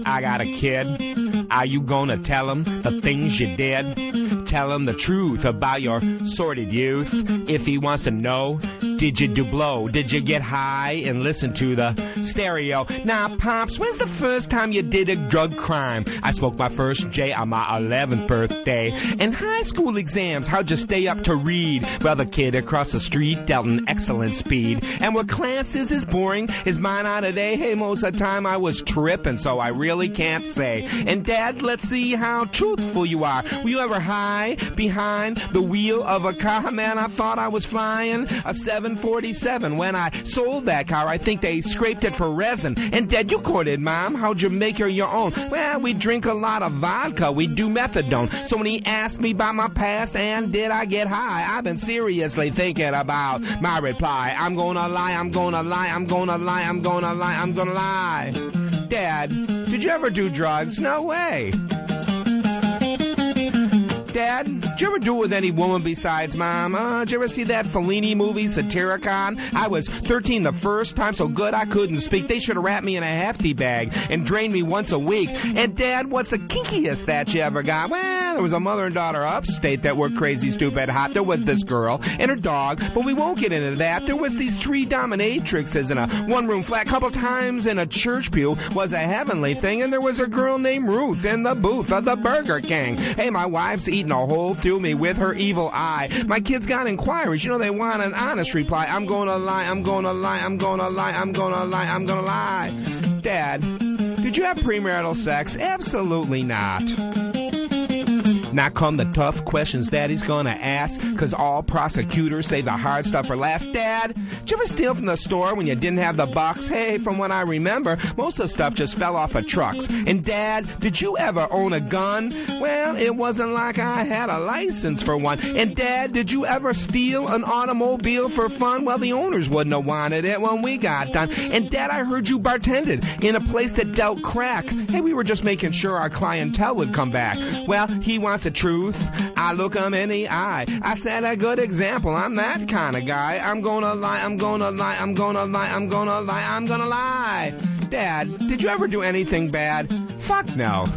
I got a kid. Are you gonna tell him the things you did? Tell him the truth about your sordid youth. If he wants to know, did you do blow? Did you get high and listen to the stereo? Now, Pops, when's the first time you did a drug crime? I smoked my first J on my 11th birthday. And high school exams, how'd you stay up to read? Well, the kid across the street dealt an excellent speed. And what classes is boring is mine on today. Hey, most of the time I was tripping, so I really can't say. And Dad, let's see how truthful you are. Were you ever high behind the wheel of a car? Man, I thought I was flying a 747 when I sold that car. I think they scraped it for resin. And Dad, you courted Mom. How'd you make her your own? Well, we drink a lot of vodka. We do methadone. So when he asked me about my past and did I get high, I've been seriously thinking about my reply. I'm gonna lie, I'm gonna lie, I'm gonna lie, I'm gonna lie, I'm gonna lie. Dad, did you ever do drugs? No way. Dad, did you ever do it with any woman besides Mom? Did you ever see that Fellini movie, Satyricon? I was 13 the first time, so good I couldn't speak. They should have wrapped me in a hefty bag and drained me once a week. And Dad, what's the kinkiest that you ever got? Well, there was a mother and daughter upstate that were crazy, stupid, hot. There was this girl and her dog, but we won't get into that. There was these 3 dominatrixes in a one-room flat. Couple times in a church pew was a heavenly thing, and there was a girl named Ruth in the booth of the Burger King. Hey, my wife's eating a hole through me with her evil eye. My kids got inquiries. They want an honest reply. I'm gonna lie, I'm gonna lie, I'm gonna lie, I'm gonna lie, I'm gonna lie. Dad, did you have premarital sex? Absolutely not. Now come the tough questions Daddy's gonna ask, cause all prosecutors say the hard stuff for last. Dad, did you ever steal from the store when you didn't have the bucks? Hey, from what I remember, most of the stuff just fell off of trucks. And Dad, did you ever own a gun? Well, it wasn't like I had a license for one. And Dad, did you ever steal an automobile for fun? Well, the owners wouldn't have wanted it when we got done. And Dad, I heard you bartended in a place that dealt crack. Hey, we were just making sure our clientele would come back. Well, he wants what's the truth? I look 'em in the eye. I set a good example. I'm that kind of guy. I'm gonna lie, I'm gonna lie, I'm gonna lie, I'm gonna lie, I'm gonna lie. Dad, did you ever do anything bad? Fuck no.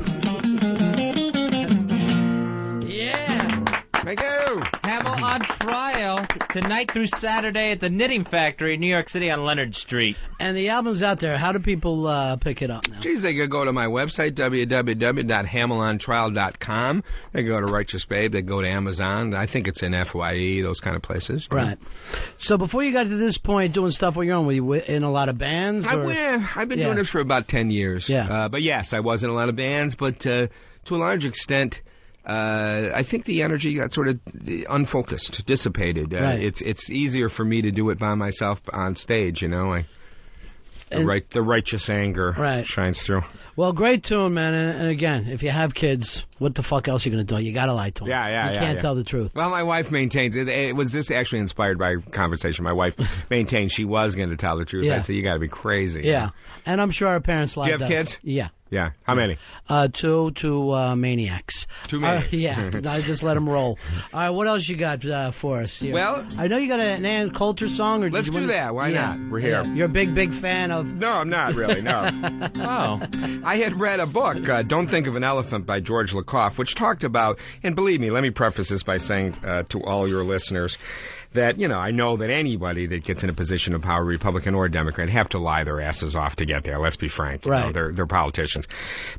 Yeah. Thank you. Hamill on trial tonight through Saturday at the Knitting Factory in New York City on Leonard Street. And the album's out there. How do people pick it up now? Geez, they could go to my website, www.hamillontrial.com. They can go to Righteous Babe. They can go to Amazon. I think it's in FYE, those kind of places. Right. So before you got to this point doing stuff on your own, were you in a lot of bands? Or? I've been doing this for about 10 years. Yeah. But yes, I was in a lot of bands, but to a large extent, I think the energy got sort of unfocused, dissipated. Right. It's easier for me to do it by myself on stage, you know. The righteous anger shines through. Well, great tune, man. And again, if you have kids, what the fuck else are you going to do? You got to lie to them. Yeah, You can't tell the truth. Well, my wife maintains it. It was just actually inspired by a conversation. My wife maintained she was going to tell the truth. Yeah. I said, you got to be crazy. Yeah. And I'm sure our parents lied to us. Do you have kids? Yeah. Yeah. How many? Two maniacs. 2 maniacs. Yeah. I just let them roll. All right. What else you got for us here? Well, I know you got an Ann Coulter song. Or let's do that. Why not? We're here. Yeah. You're a big fan of... No, I'm not really. No. Oh. I had read a book, Don't Think of an Elephant by George Lakoff, which talked about, and believe me, let me preface this by saying to all your listeners that, you know, I know that anybody that gets in a position of power, Republican or Democrat, have to lie their asses off to get there. Let's be frank. You know, they're politicians.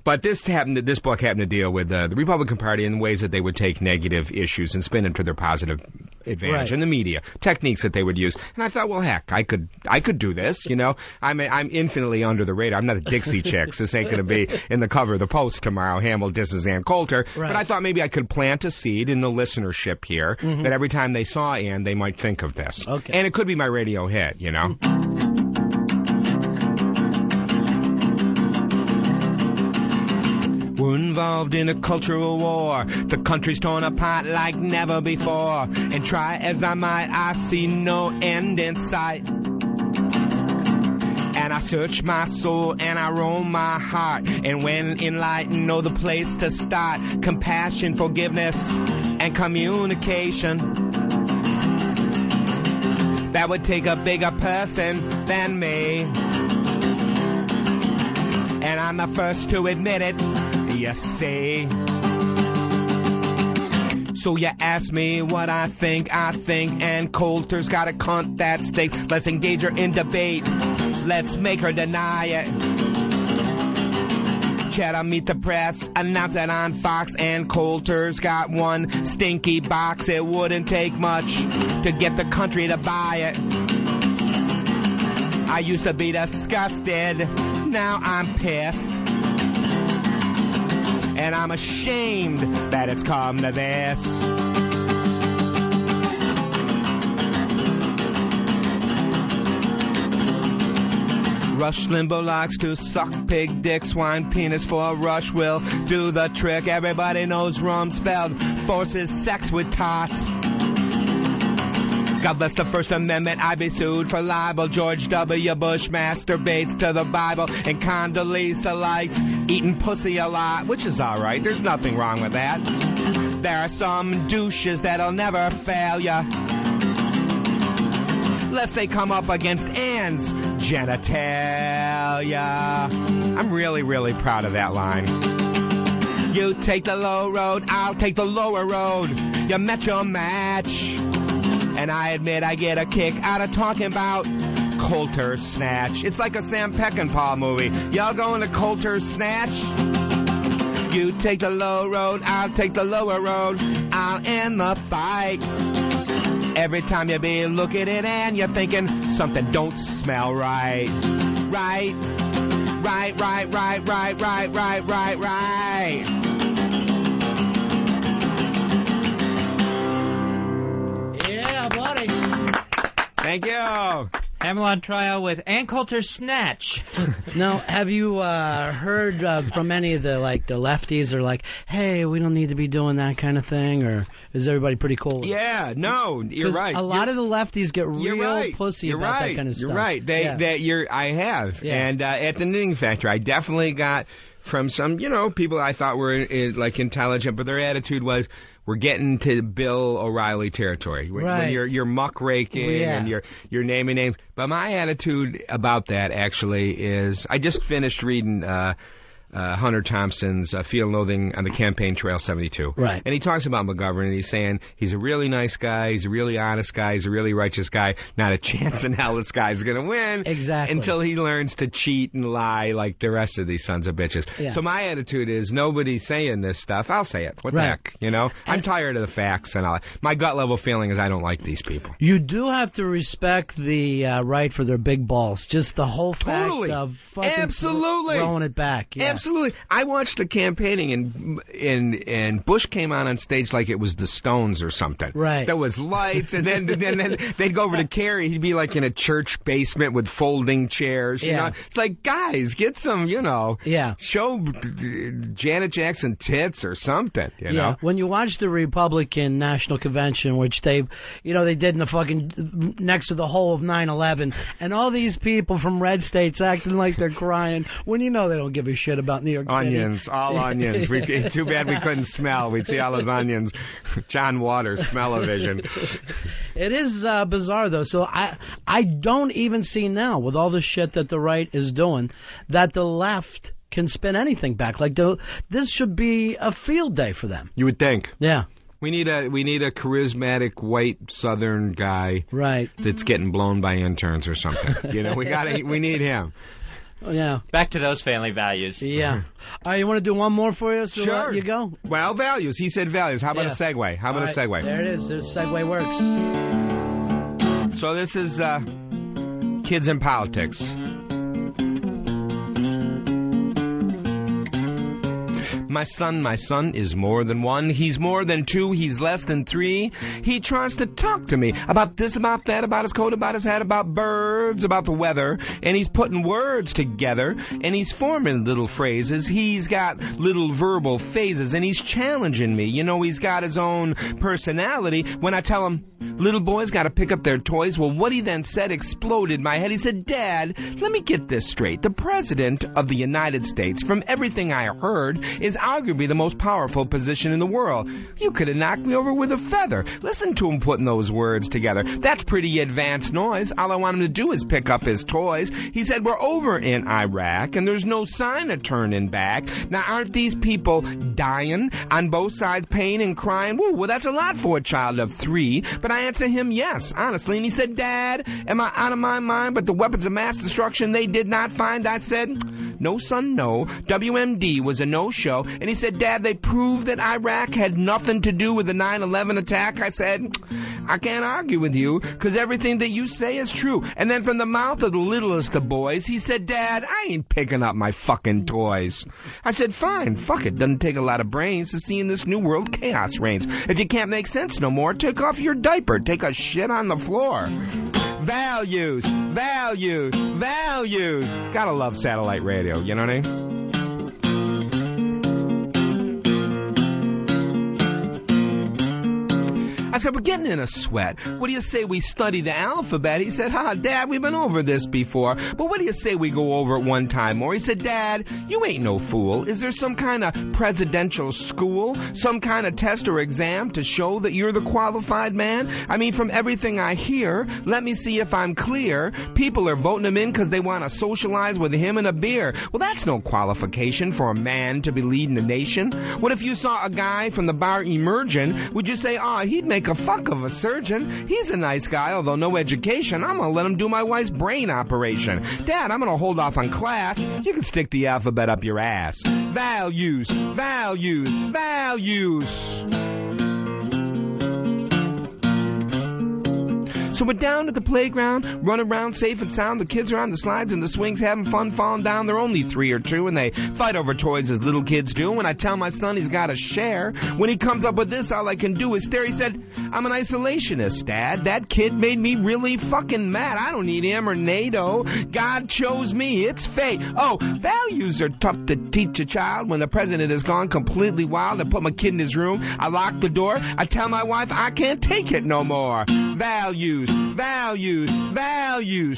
But this book happened to deal with the Republican Party in ways that they would take negative issues and spin them to their positive advantage, and the media techniques that they would use. And I thought, well, heck, I could do this. You know, I'm infinitely under the radar. I'm not a Dixie Chicks. This ain't going to be in the cover of the Post tomorrow. Hamill disses Ann Coulter. But I thought maybe I could plant a seed in the listenership here that every time they saw Ann, they might think of this. Okay. And it could be my radio hit, you know. We're involved in a cultural war. The country's torn apart like never before. And try as I might, I see no end in sight. And I search my soul and I roam my heart. And when enlightened, know the place to start. Compassion, forgiveness, and communication. That would take a bigger person than me. And I'm the first to admit it, you see. So you ask me what I think, and Coulter's got a cunt that stinks. Let's engage her in debate. Let's make her deny it. Cheddar Meet the Press, announce it on Fox, and Coulter's got one stinky box. It wouldn't take much to get the country to buy it. I used to be disgusted, now I'm pissed. And I'm ashamed that it's come to this. Rush Limbaugh likes to suck pig dick, swine penis for a rush will do the trick. Everybody knows Rumsfeld forces sex with tots. God bless the First Amendment, I'd be sued for libel. George W. Bush masturbates to the Bible, and Condoleezza likes eating pussy a lot, which is alright, there's nothing wrong with that. There are some douches that'll never fail ya, lest they come up against Ann's genitalia. I'm really, really proud of that line. You take the low road, I'll take the lower road. You met your match. And I admit I get a kick out of talking about Coulter's Snatch. It's like a Sam Peckinpah movie. Y'all going to Coulter's Snatch? You take the low road, I'll take the lower road. I'll end the fight. Every time you be looking at it and you're thinking something don't smell right. Right. Right, right, right, right, right, right, right, right. Yeah, buddy. Thank you. Hamill on trial with Ann Coulter's Snatch. Now, have you heard from any of the lefties are like, hey, we don't need to be doing that kind of thing, or is everybody pretty cool? Yeah, no, you're right. A lot of the lefties get real pussy about that kind of stuff. You're right. I have. Yeah. And at the Knitting Factory, I definitely got from some, people I thought were like intelligent, but their attitude was, we're getting to Bill O'Reilly territory. When you're muckraking and you're naming names. But my attitude about that actually is, I just finished reading Hunter Thompson's Fear and Loathing on the Campaign Trail 72. Right. And he talks about McGovern, and he's saying he's a really nice guy, he's a really honest guy, he's a really righteous guy. Not a chance in hell this guy's going to win. Exactly. Until he learns to cheat and lie like the rest of these sons of bitches. Yeah. So my attitude is, nobody's saying this stuff. I'll say it. What the heck? I'm tired of the facts and all. My gut level feeling is I don't like these people. You do have to respect the right for their big balls. Just the whole fact of fucking throwing it back. Yeah. Absolutely. I watched the campaigning, and Bush came on stage like it was the Stones or something. Right. There was lights, and then they'd go over to Kerry. He'd be like in a church basement with folding chairs. You know? It's like, guys, get some, show Janet Jackson tits or something. You know. When you watch the Republican National Convention, which they did in the fucking next to the whole of 9/11, and all these people from red states acting like they're crying when they don't give a shit about New York City. Onions, all onions. Too bad we couldn't smell. We'd see all those onions. John Waters, smell-o-vision. It is bizarre, though. So I don't even see now, with all the shit that the right is doing, that the left can spin anything back. Like, this should be a field day for them. You would think. Yeah. We need a charismatic white Southern guy, right? That's getting blown by interns or something. We need him. Oh, yeah. Back to those family values. Yeah. All right, you want to do one more for you? So sure. You go. Well, values. He said values. How about a segue? How about a segue? There it is. The segue works. So this is kids in politics. My son is more than one. He's more than two. He's less than three. He tries to talk to me about this, about that, about his coat, about his hat, about birds, about the weather. And he's putting words together, and he's forming little phrases. He's got little verbal phases, and he's challenging me. He's got his own personality. When I tell him, little boys got to pick up their toys, well, what he then said exploded my head. He said, Dad, let me get this straight. The President of the United States, from everything I heard, is arguably the most powerful position in the world. You could have knocked me over with a feather. Listen to him putting those words together. That's pretty advanced noise. All I want him to do is pick up his toys. He said, we're over in Iraq, and there's no sign of turning back. Now, aren't these people dying on both sides, pain and crying? Woo, well, that's a lot for a child of 3. But I answer him, yes, honestly. And he said, Dad, am I out of my mind? But the weapons of mass destruction they did not find? I said, no, son, no. WMD was a no-show. And he said, Dad, they proved that Iraq had nothing to do with the 9/11 attack. I said, I can't argue with you, because everything that you say is true. And then from the mouth of the littlest of boys, he said, Dad, I ain't picking up my fucking toys. I said, fine, fuck it. Doesn't take a lot of brains to see in this new world chaos reigns. If you can't make sense no more, take off your diaper. Take a shit on the floor. Values, values, values. Gotta love satellite radio, you know what I mean? I said, we're getting in a sweat. What do you say we study the alphabet? He said, Dad, we've been over this before. But what do you say we go over it one time more? He said, Dad, you ain't no fool. Is there some kind of presidential school, some kind of test or exam to show that you're the qualified man? I mean, from everything I hear, let me see if I'm clear. People are voting him in because they want to socialize with him and a beer. Well, that's no qualification for a man to be leading the nation. What if you saw a guy from the bar emerging? Would you say, he'd make a fuck of a surgeon? He's a nice guy, although no education. I'm gonna let him do my wife's brain operation. Dad, I'm gonna hold off on class. You can stick the alphabet up your ass. Values, values, values. So we're down at the playground, running around safe and sound. The kids are on the slides and the swings having fun falling down. They're only 3 or 2, and they fight over toys as little kids do. When I tell my son he's got to share, when he comes up with this, all I can do is stare. He said, I'm an isolationist, Dad. That kid made me really fucking mad. I don't need him or NATO. God chose me. It's fate. Oh, values are tough to teach a child. When the president has gone completely wild, I put my kid in his room. I lock the door. I tell my wife I can't take it no more. Values, values, values.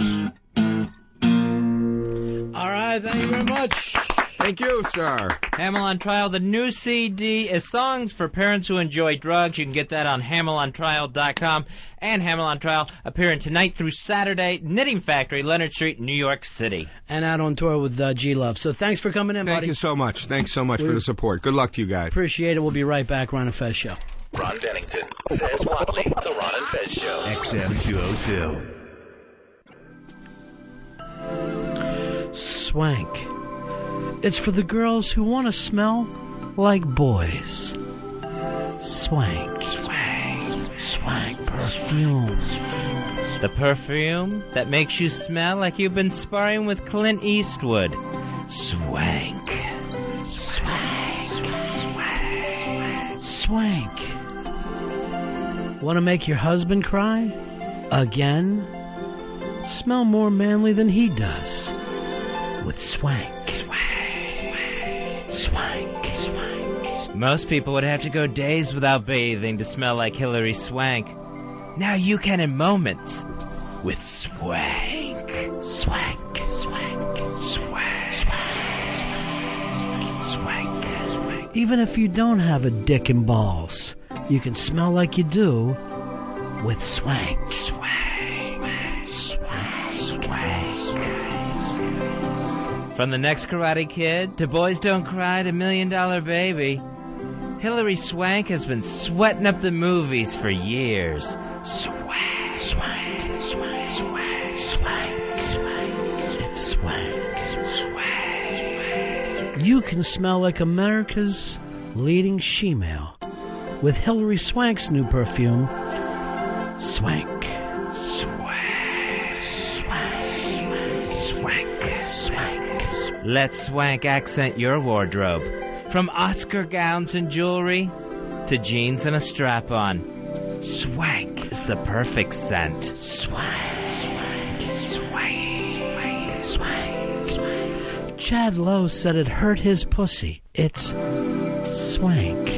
All right, thank you very much. Thank you, sir. Hamel on Trial, the new CD is Songs for Parents Who Enjoy Drugs. You can get that on HamelOnTrial.com. And Hamel on Trial appearing tonight through Saturday, Knitting Factory, Leonard Street, New York City. And out on tour with G-Love. So thanks for coming in, buddy. Thank you so much. Thanks so much for the support. Good luck to you guys. Appreciate it. We'll be right back. Ron and Fez Show. Ron Bennington, Fez Whatley, The Ron and Fez Show. XM 202. Swank. It's for the girls who want to smell like boys. Swank. Swank. Swank perfume. The perfume that makes you smell like you've been sparring with Clint Eastwood. Swank. Swank. Swank. Swank. Want to make your husband cry? Again? Smell more manly than he does. With Swank. Swank. Swank. Most people would have to go days without bathing to smell like Hillary Swank. Now you can in moments with Swank. Swank. Swank. Swank. Swank. Swank. Even if you don't have a dick and balls, you can smell like you do with Swank. Swank. From the next Karate Kid to Boys Don't Cry to $1 Million Baby, Hillary Swank has been sweating up the movies for years. Swank, swank, swank, swank, swank, swank. It's swank, swank. You can smell like America's leading she-male with Hillary Swank's new perfume, Swank. Let Swank accent your wardrobe. From Oscar gowns and jewelry to jeans and a strap-on. Swank is the perfect scent. Swank, swank, swank, swank, swank. Chad Lowe said it hurt his pussy. It's Swank.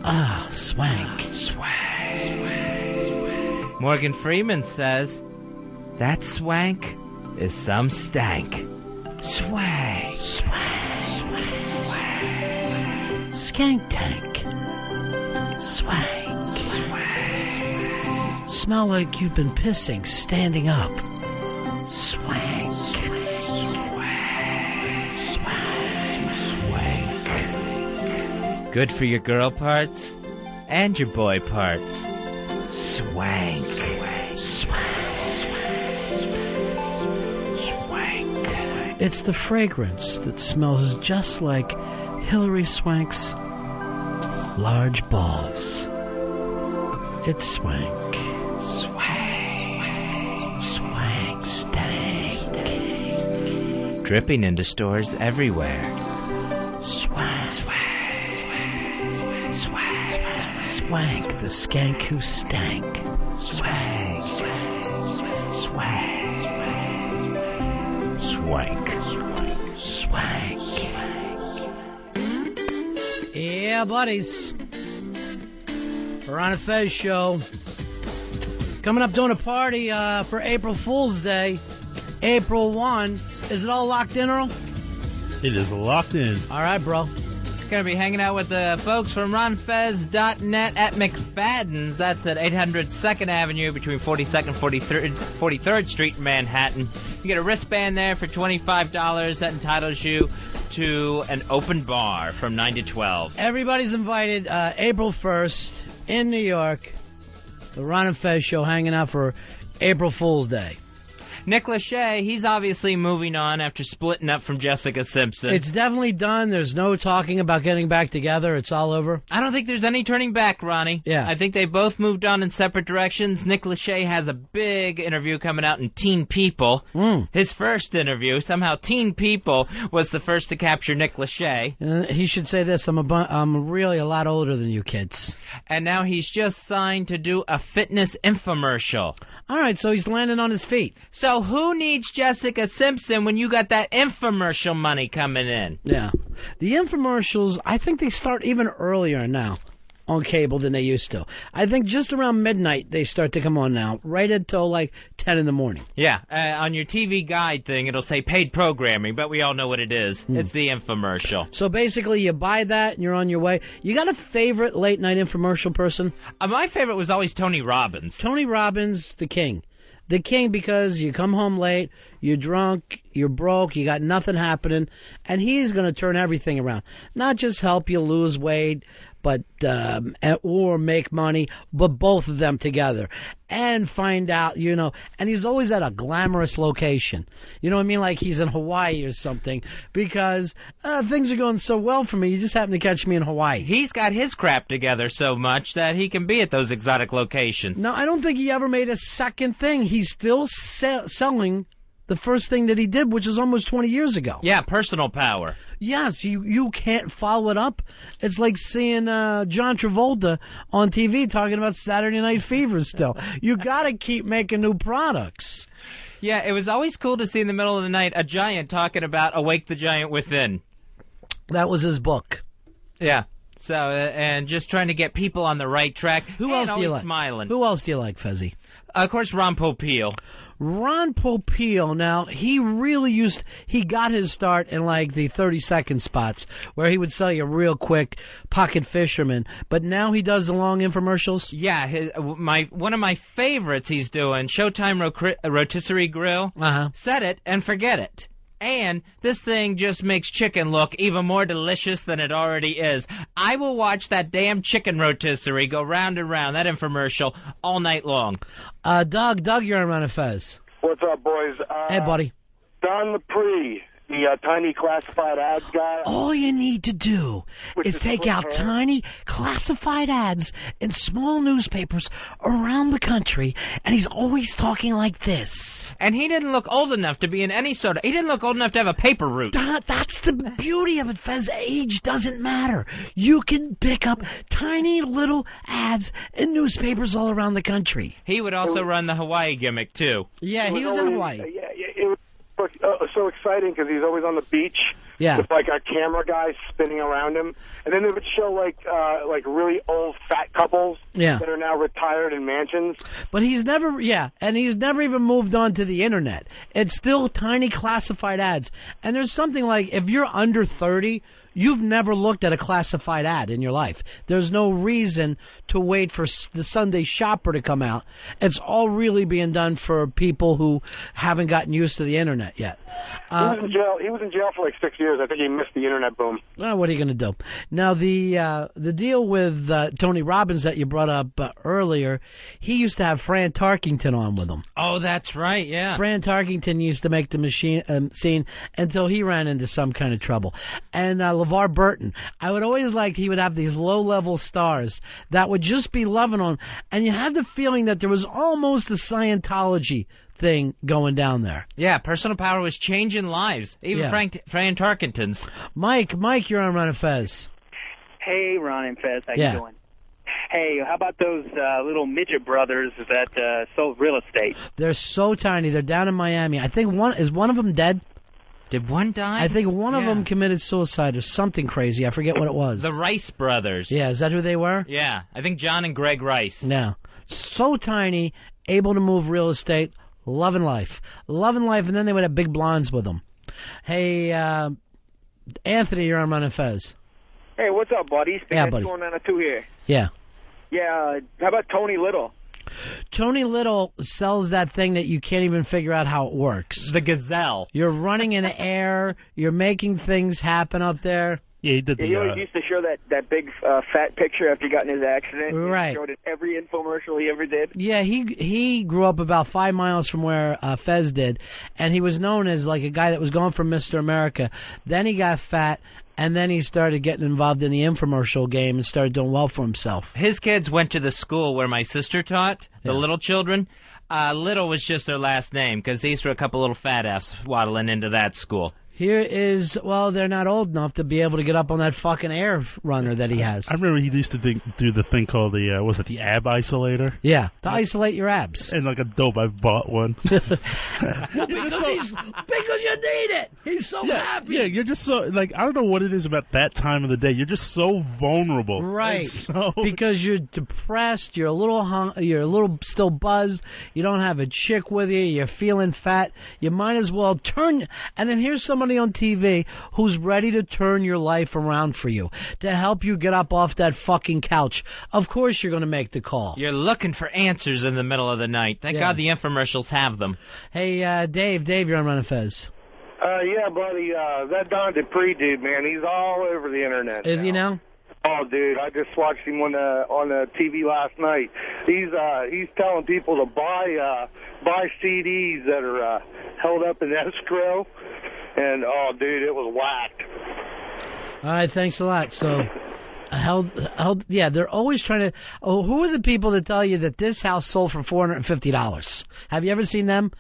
Ah, Swank. Swank. Morgan Freeman says, that swank is some stank. Swank. Swank. Swank. Skank tank. Swank. Swank. Smell like you've been pissing standing up. Swank. Swank. Good for your girl parts and your boy parts. Swank. It's the fragrance that smells just like Hillary Swank's large balls. It's Swank. Swank. Swank stank. Dripping into stores everywhere. Swank. Swank, the skank who stank. Swank. Swank. Swank. Yeah, buddies. Ron and Fez Show. Coming up doing a party for April Fool's Day. April 1. Is it all locked in, Earl? It is locked in. All right, bro. Going to be hanging out with the folks from RonFez.net at McFadden's. That's at 800 2nd Avenue between 42nd and 43rd Street in Manhattan. You get a wristband there for $25. That entitles you to an open bar from 9 to 12. Everybody's invited April 1st in New York. The Ron and Fez Show hanging out for April Fool's Day. Nick Lachey, he's obviously moving on after splitting up from Jessica Simpson. It's definitely done. There's no talking about getting back together. It's all over. I don't think there's any turning back, Ronnie. Yeah. I think they both moved on in separate directions. Nick Lachey has a big interview coming out in Teen People. His first interview, somehow Teen People was the first to capture Nick Lachey. He should say this, I'm really a lot older than you kids. And now he's just signed to do a fitness infomercial. All right, so he's landing on his feet. So who needs Jessica Simpson when you got that infomercial money coming in? Yeah. The infomercials, I think they start even earlier now. on cable than they used to. I think just around midnight they start to come on now, right until like 10 in the morning. Yeah, on your TV guide thing, it'll say paid programming, but we all know what it is. It's the infomercial. So basically, you buy that and you're on your way. You got a favorite late night infomercial person? My favorite was always Tony Robbins. Tony Robbins, the king. The king, because you come home late, you're drunk, you're broke, you got nothing happening, and he's going to turn everything around. Not just help you lose weight, but or make money, but both of them together. And find out, and he's always at a glamorous location. You know what I mean? Like he's in Hawaii or something, because things are going so well for me, you just happen to catch me in Hawaii. He's got his crap together so much that he can be at those exotic locations. No, I don't think he ever made a second thing. He's still selling the first thing that he did, which was almost 20 years ago. Yeah, personal power. Yes, you can't follow it up. It's like seeing John Travolta on TV talking about Saturday Night Fever still. You got to keep making new products. Yeah, it was always cool to see in the middle of the night a giant talking about Awake the Giant Within. That was his book. Yeah. So, and just trying to get people on the right track. Who else do you like? Smiling. Who else do you like, Fezzy? Of course, Ron Popeil. Ron Popeil, now, he really he got his start in like the 30-second spots where he would sell you real quick, pocket fisherman, but now he does the long infomercials? Yeah, one of my favorites he's doing, Showtime Rotisserie Grill. Set it and forget it. And this thing just makes chicken look even more delicious than it already is. I will watch that damn chicken rotisserie go round and round, that infomercial, all night long. Doug, you're on Ron and Fez. What's up, boys? Hey, buddy. Don Lepre, the tiny classified ads guy. All you need to do is take out tiny classified ads in small newspapers around the country, and he's always talking like this. And he didn't look old enough to be in any soda. He didn't look old enough to have a paper route. That's the beauty of it, Fez. Age doesn't matter. You can pick up tiny little ads in newspapers all around the country. He would also run the Hawaii gimmick, too. Yeah, he was in Hawaii. It was so exciting because he's always on the beach with like a camera guy spinning around him, and then they would show like really old fat couples that are now retired in mansions. But he's never even moved on to the internet. It's still tiny classified ads, and there's something like if you're under 30. You've never looked at a classified ad in your life. There's no reason to wait for the Sunday Shopper to come out. It's all really being done for people who haven't gotten used to the internet yet. He was in jail for like 6 years. I think he missed the internet boom. What are you going to do? Now, the deal with Tony Robbins that you brought up earlier, he used to have Fran Tarkington on with him. Oh, that's right, yeah. Fran Tarkington used to make the scene until he ran into some kind of trouble. And LeVar Burton, I would always like he would have these low-level stars that would just be loving on, and you had the feeling that there was almost a Scientology thing going down there. Yeah, personal power was changing lives. Even Fran Tarkington's. Mike, you're on Ron and Fez. Hey, Ron and Fez, how you doing? Hey, how about those little midget brothers that sold real estate? They're so tiny. They're down in Miami. I think one of them dead. Did one die? I think one of them committed suicide or something crazy. I forget what it was. The Rice brothers. Yeah, is that who they were? Yeah, I think John and Greg Rice. No. So tiny, able to move real estate, loving life, and then they would have big blondes with them. Hey, Anthony, you're on Ron and Fez. Hey, what's up, buddies? Yeah, buddy. 492 here. Yeah. Yeah, how about Tony Little? Tony Little sells that thing that you can't even figure out how it works. The Gazelle. You're running in air. You're making things happen up there. Yeah, he did. He always used to show that big fat picture after he got in his accident. Right. He showed it every infomercial he ever did. Yeah, he grew up about 5 miles from where Fez did, and he was known as like a guy that was going for Mr. America. Then he got fat, and then he started getting involved in the infomercial game and started doing well for himself. His kids went to the school where my sister taught, the little children. Little was just their last name because these were a couple little fat F's waddling into that school. Here is, well, they're not old enough to be able to get up on that fucking air runner that he has. I remember he used to do the thing called the ab isolator? Yeah, to isolate your abs. And like a dope, I bought one. because you need it. He's so happy. Yeah, you're just so, like, I don't know what it is about that time of the day. You're just so vulnerable. Right. Because you're depressed, you're a little still buzzed, you don't have a chick with you, you're feeling fat, you might as well turn, and then here's somebody on TV who's ready to turn your life around for you, to help you get up off that fucking couch. Of course you're going to make the call. You're looking for answers in the middle of the night. Thank God the infomercials have them. Hey, Dave, you're on Ron and Fez. Yeah, buddy, that Don Dupree dude, man, he's all over the internet. Is he now? Oh, dude, I just watched him on the TV last night. He's telling people to buy CDs that are held up in escrow. And, oh, dude, it was whacked. All right, thanks a lot. So, they're always trying to... Oh, who are the people that tell you that this house sold for $450? Have you ever seen them?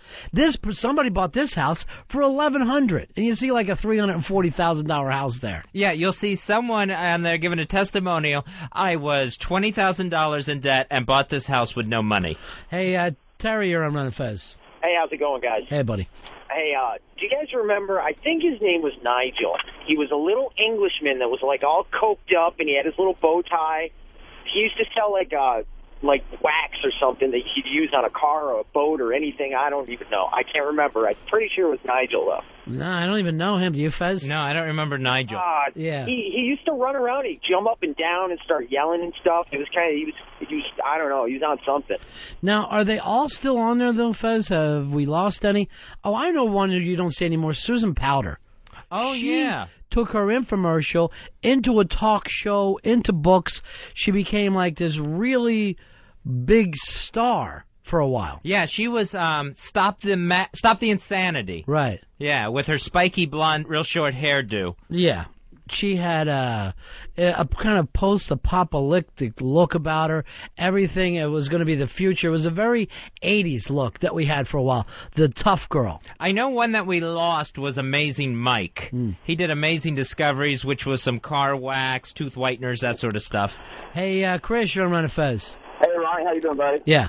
Somebody bought this house for $1,100, and you see like a $340,000 house there. Yeah, you'll see someone on there giving a testimonial. I was $20,000 in debt and bought this house with no money. Hey, Terry, you're on Ron and Fez. Hey, how's it going, guys? Hey, buddy. Hey, do you guys remember, I think his name was Nigel. He was a little Englishman that was, like, all coked up, and he had his little bow tie. He used to sell, like wax or something that he'd use on a car or a boat or anything. I don't even know. I can't remember. I'm pretty sure it was Nigel, though. No, I don't even know him. Do you, Fez? No, I don't remember Nigel. Yeah. He used to run around. He'd jump up and down and start yelling and stuff. It was kind of, he was, I don't know, he was on something. Now, are they all still on there, though, Fez? Have we lost any? Oh, I know one who you don't see anymore, Susan Powder. Oh, she took her infomercial into a talk show, into books. She became like this really big star for a while. Yeah, she was Stop the Insanity. Right. Yeah, with her spiky blonde, real short hairdo. Yeah. She had a kind of post-apocalyptic look about her. Everything, it was going to be the future. It was a very 80s look that we had for a while. The tough girl. I know one that we lost was Amazing Mike. He did Amazing Discoveries, which was some car wax, tooth whiteners, that sort of stuff. Hey, Chris, you're on Ron and Fez. Hey, Ronnie, how you doing, buddy? Yeah.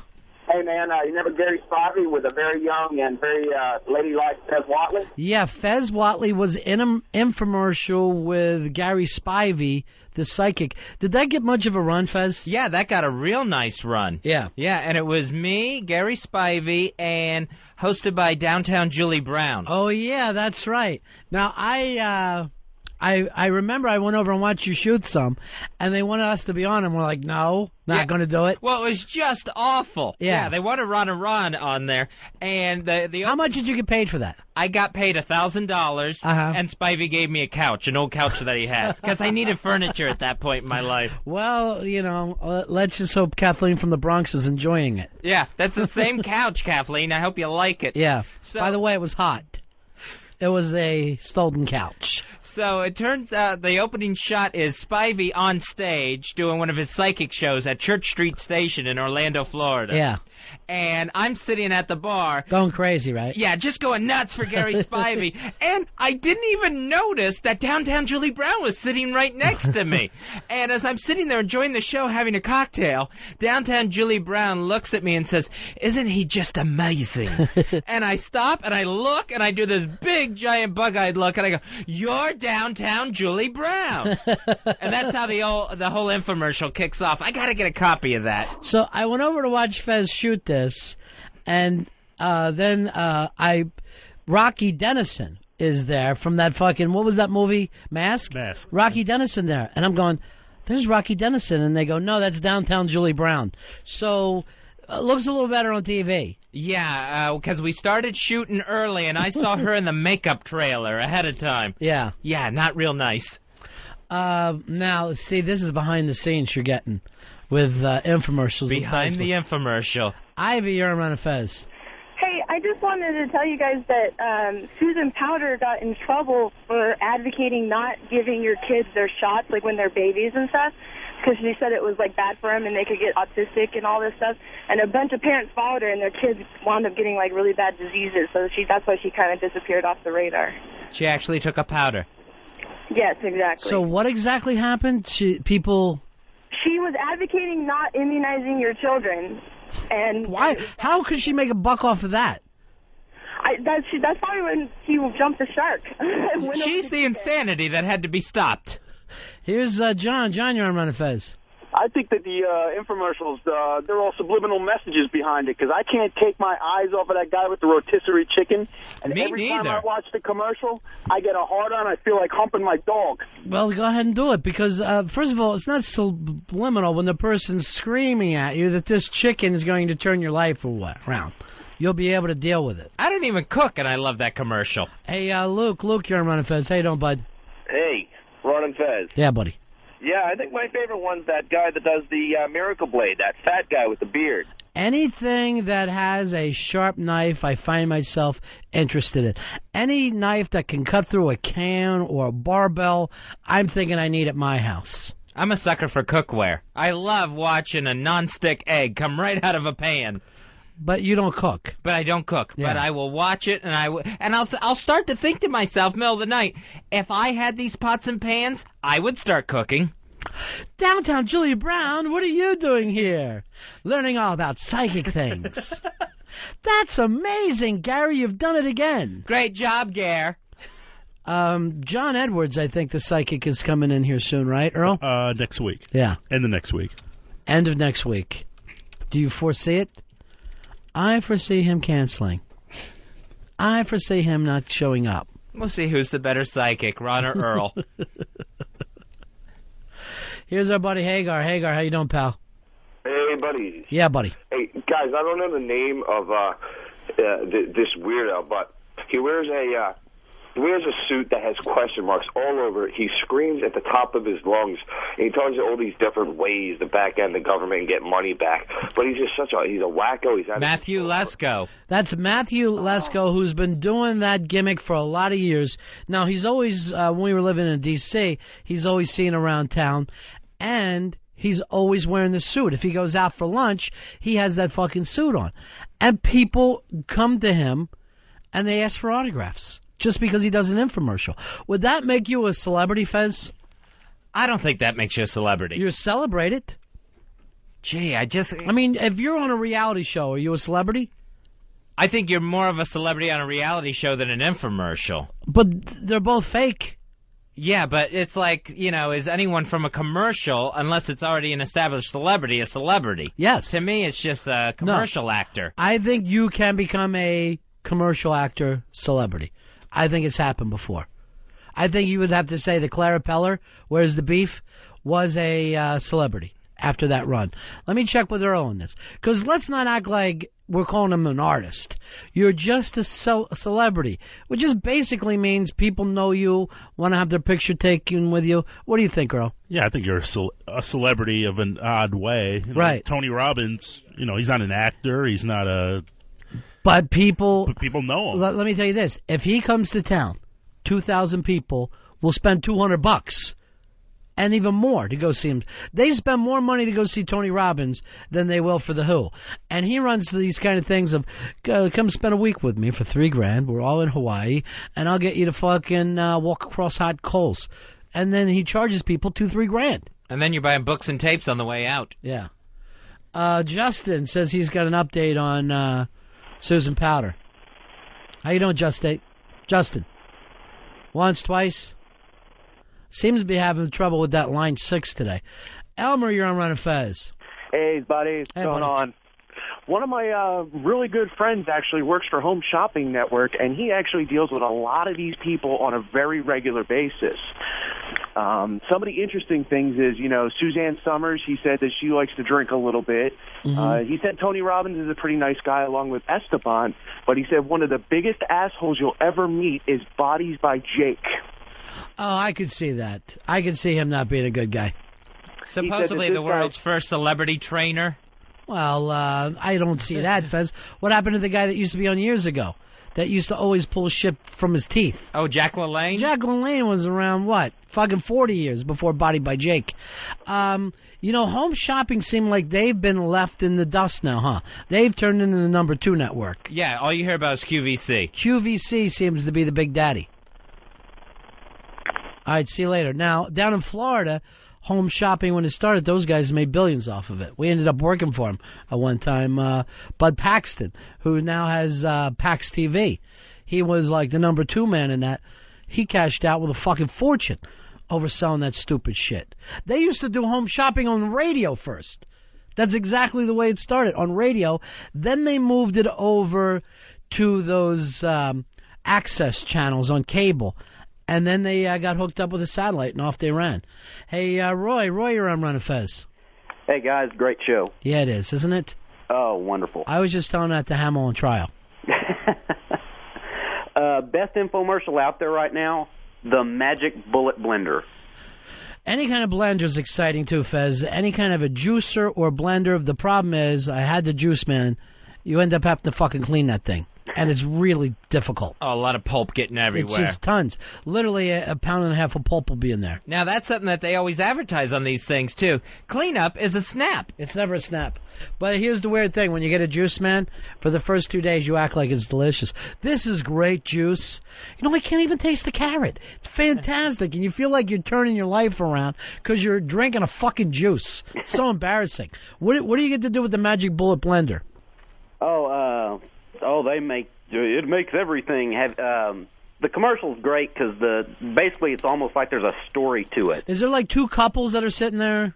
Hey, man, you remember Gary Spivey with a very young and very ladylike Fez Whatley? Yeah, Fez Whatley was in an infomercial with Gary Spivey, the psychic. Did that get much of a run, Fez? Yeah, that got a real nice run. Yeah. Yeah, and it was me, Gary Spivey, and hosted by Downtown Julie Brown. Oh, yeah, that's right. Now, I remember I went over and watched you shoot some, and they wanted us to be on, and we're like, no, not going to do it. Well, it was just awful. Yeah. They wanted Ron and Ron on there, and how much did you get paid for that? I got paid $1,000, and Spivey gave me a couch, an old couch that he had, because I needed furniture at that point in my life. Well, you know, let's just hope Kathleen from the Bronx is enjoying it. Yeah, that's the same couch, Kathleen. I hope you like it. Yeah. By the way, it was hot. It was a stolen couch. So it turns out the opening shot is Spivey on stage doing one of his psychic shows at Church Street Station in Orlando, Florida. Yeah. And I'm sitting at the bar. Going crazy, right? Yeah, just going nuts for Gary Spivey. And I didn't even notice that Downtown Julie Brown was sitting right next to me. And as I'm sitting there enjoying the show, having a cocktail, Downtown Julie Brown looks at me and says, "Isn't he just amazing?" And I stop and I look and I do this big, giant, bug-eyed look and I go, "You're Downtown Julie Brown." And that's how the whole infomercial kicks off. I got to get a copy of that. So I went over to watch Fez shoot this, and then Rocky Dennison is there from that fucking, what was that movie? Mask? Rocky Dennison there. And I'm going, there's Rocky Dennison. And they go, no, that's Downtown Julie Brown. So looks a little better on TV. Yeah, because we started shooting early, and I saw her in the makeup trailer ahead of time. Yeah. Yeah, not real nice. Now, see, this is behind the scenes you're getting with infomercials. Behind the infomercial. Ivy, you're on Ron and Fez. Hey, I just wanted to tell you guys that Susan Powder got in trouble for advocating not giving your kids their shots, like when they're babies and stuff, because she said it was like bad for him and they could get autistic and all this stuff. And a bunch of parents followed her and their kids wound up getting like really bad diseases. So that's why she kind of disappeared off the radar. She actually took a powder. Yes, exactly. So what exactly happened? She was advocating not immunizing your children. And why? How could she make a buck off of that? That's probably when he jumped the shark. She's the insanity that had to be stopped. Here's John. John, you're on Ron and Fez. I think that the infomercials, they're all subliminal messages behind it, because I can't take my eyes off of that guy with the rotisserie chicken. And Me every neither. time I watch the commercial, I get a hard-on. I feel like humping my dog. Well, go ahead and do it, because, first of all, it's not subliminal when the person's screaming at you that this chicken is going to turn your life around. You'll be able to deal with it. I don't even cook, and I love that commercial. Hey, Luke, you're on Ron and Fez. How you doing, bud? Hey, Ron and Fez. Yeah, buddy. Yeah, I think my favorite one's that guy that does the Miracle Blade, that fat guy with the beard. Anything that has a sharp knife, I find myself interested in. Any knife that can cut through a can or a barbell, I'm thinking I need at my house. I'm a sucker for cookware. I love watching a nonstick egg come right out of a pan. But you don't cook. But I don't cook. Yeah. But I will watch it, and I'll start to think to myself, middle of the night, if I had these pots and pans, I would start cooking. Downtown Julia Brown, what are you doing here? Learning all about psychic things. That's amazing, Gary. You've done it again. Great job, Gare. John Edwards, I think the psychic is coming in here soon, right, Earl? Next week. Yeah. End of next week. End of next week. Do you foresee it? I foresee him canceling. I foresee him not showing up. We'll see who's the better psychic, Ron or Earl. Here's our buddy Hagar. Hagar, how you doing, pal? Hey, buddy. Yeah, buddy. Hey, guys, I don't know the name of this weirdo, but he wears a suit that has question marks all over it. He screams at the top of his lungs, and he tells you all these different ways to back end the government and get money back. But he's just he's a wacko. He's Matthew Lesko. That's Matthew Lesko, who's been doing that gimmick for a lot of years. Now, he's always, when we were living in D.C., he's always seen around town, and he's always wearing the suit. If he goes out for lunch, he has that fucking suit on. And people come to him, and they ask for autographs. Just because he does an infomercial. Would that make you a celebrity, Fez? I don't think that makes you a celebrity. You're celebrated. Gee, I mean, if you're on a reality show, are you a celebrity? I think you're more of a celebrity on a reality show than an infomercial. But they're both fake. Yeah, but it's like, is anyone from a commercial, unless it's already an established celebrity, a celebrity? Yes. To me, it's just a commercial actor. I think you can become a commercial actor celebrity. I think it's happened before. I think you would have to say that Clara Peller, Where's the Beef, was a celebrity after that run. Let me check with Earl on this. Because let's not act like we're calling him an artist. You're just a celebrity, which just basically means people know you, want to have their picture taken with you. What do you think, Earl? Yeah, I think you're a celebrity of an odd way. Right. Tony Robbins, he's not an actor. He's not a... But people know him. Let me tell you this. If he comes to town, 2,000 people will spend $200 and even more to go see him. They spend more money to go see Tony Robbins than they will for The Who. And he runs these kind of things of, come spend a week with me for $3,000. We're all in Hawaii, and I'll get you to fucking walk across hot coals. And then he charges people $2,000-3,000. And then you're buying books and tapes on the way out. Yeah. Justin says he's got an update on Susan Powder. How you doing, Justin? Once, twice. Seems to be having trouble with that line 6 today. Elmer, you're on Ron and Fez. Hey, buddy. What's going on? One of my really good friends actually works for Home Shopping Network, and he actually deals with a lot of these people on a very regular basis. Some of the interesting things is, Suzanne Summers, he said that she likes to drink a little bit. Mm-hmm. He said Tony Robbins is a pretty nice guy along with Esteban, but he said one of the biggest assholes you'll ever meet is Bodies by Jake. Oh, I could see that. I could see him not being a good guy. Supposedly the world's first celebrity trainer. Well, I don't see that, Fez. What happened to the guy that used to be on years ago? that used to always pull shit from his teeth. Oh, Jack LaLanne? Jack LaLanne was around, what, fucking 40 years before Body by Jake. Home shopping seemed like they've been left in the dust now, huh? They've turned into the number 2 network. Yeah, all you hear about is QVC. QVC seems to be the big daddy. All right, see you later. Now, down in Florida, home shopping, when it started, those guys made billions off of it. We ended up working for him at one time. Bud Paxton, who now has Pax TV. He was like the number 2 man in that. He cashed out with a fucking fortune over selling that stupid shit. They used to do home shopping on radio first. That's exactly the way it started, on radio. Then they moved it over to those access channels on cable. And then they got hooked up with a satellite, and off they ran. Hey, Roy, you're on Ron and Fez. Hey, guys, great show. Yeah, it is, isn't it? Oh, wonderful. I was just telling that to Hamill on trial. Best infomercial out there right now, the Magic Bullet Blender. Any kind of blender is exciting, too, Fez. Any kind of a juicer or blender. The problem is, I had the juice, man. You end up having to fucking clean that thing. And it's really difficult. Oh, a lot of pulp getting everywhere. It's just tons. Literally a pound and a half of pulp will be in there. Now, that's something that they always advertise on these things, too. Cleanup is a snap. It's never a snap. But here's the weird thing. When you get a juice, man, for the first 2 days, you act like it's delicious. This is great juice. I can't even taste the carrot. It's fantastic. And you feel like you're turning your life around because you're drinking a fucking juice. It's so embarrassing. What do you get to do with the Magic Bullet Blender? It makes everything. The commercial's great because basically it's almost like there's a story to it. Is there like 2 couples that are sitting there?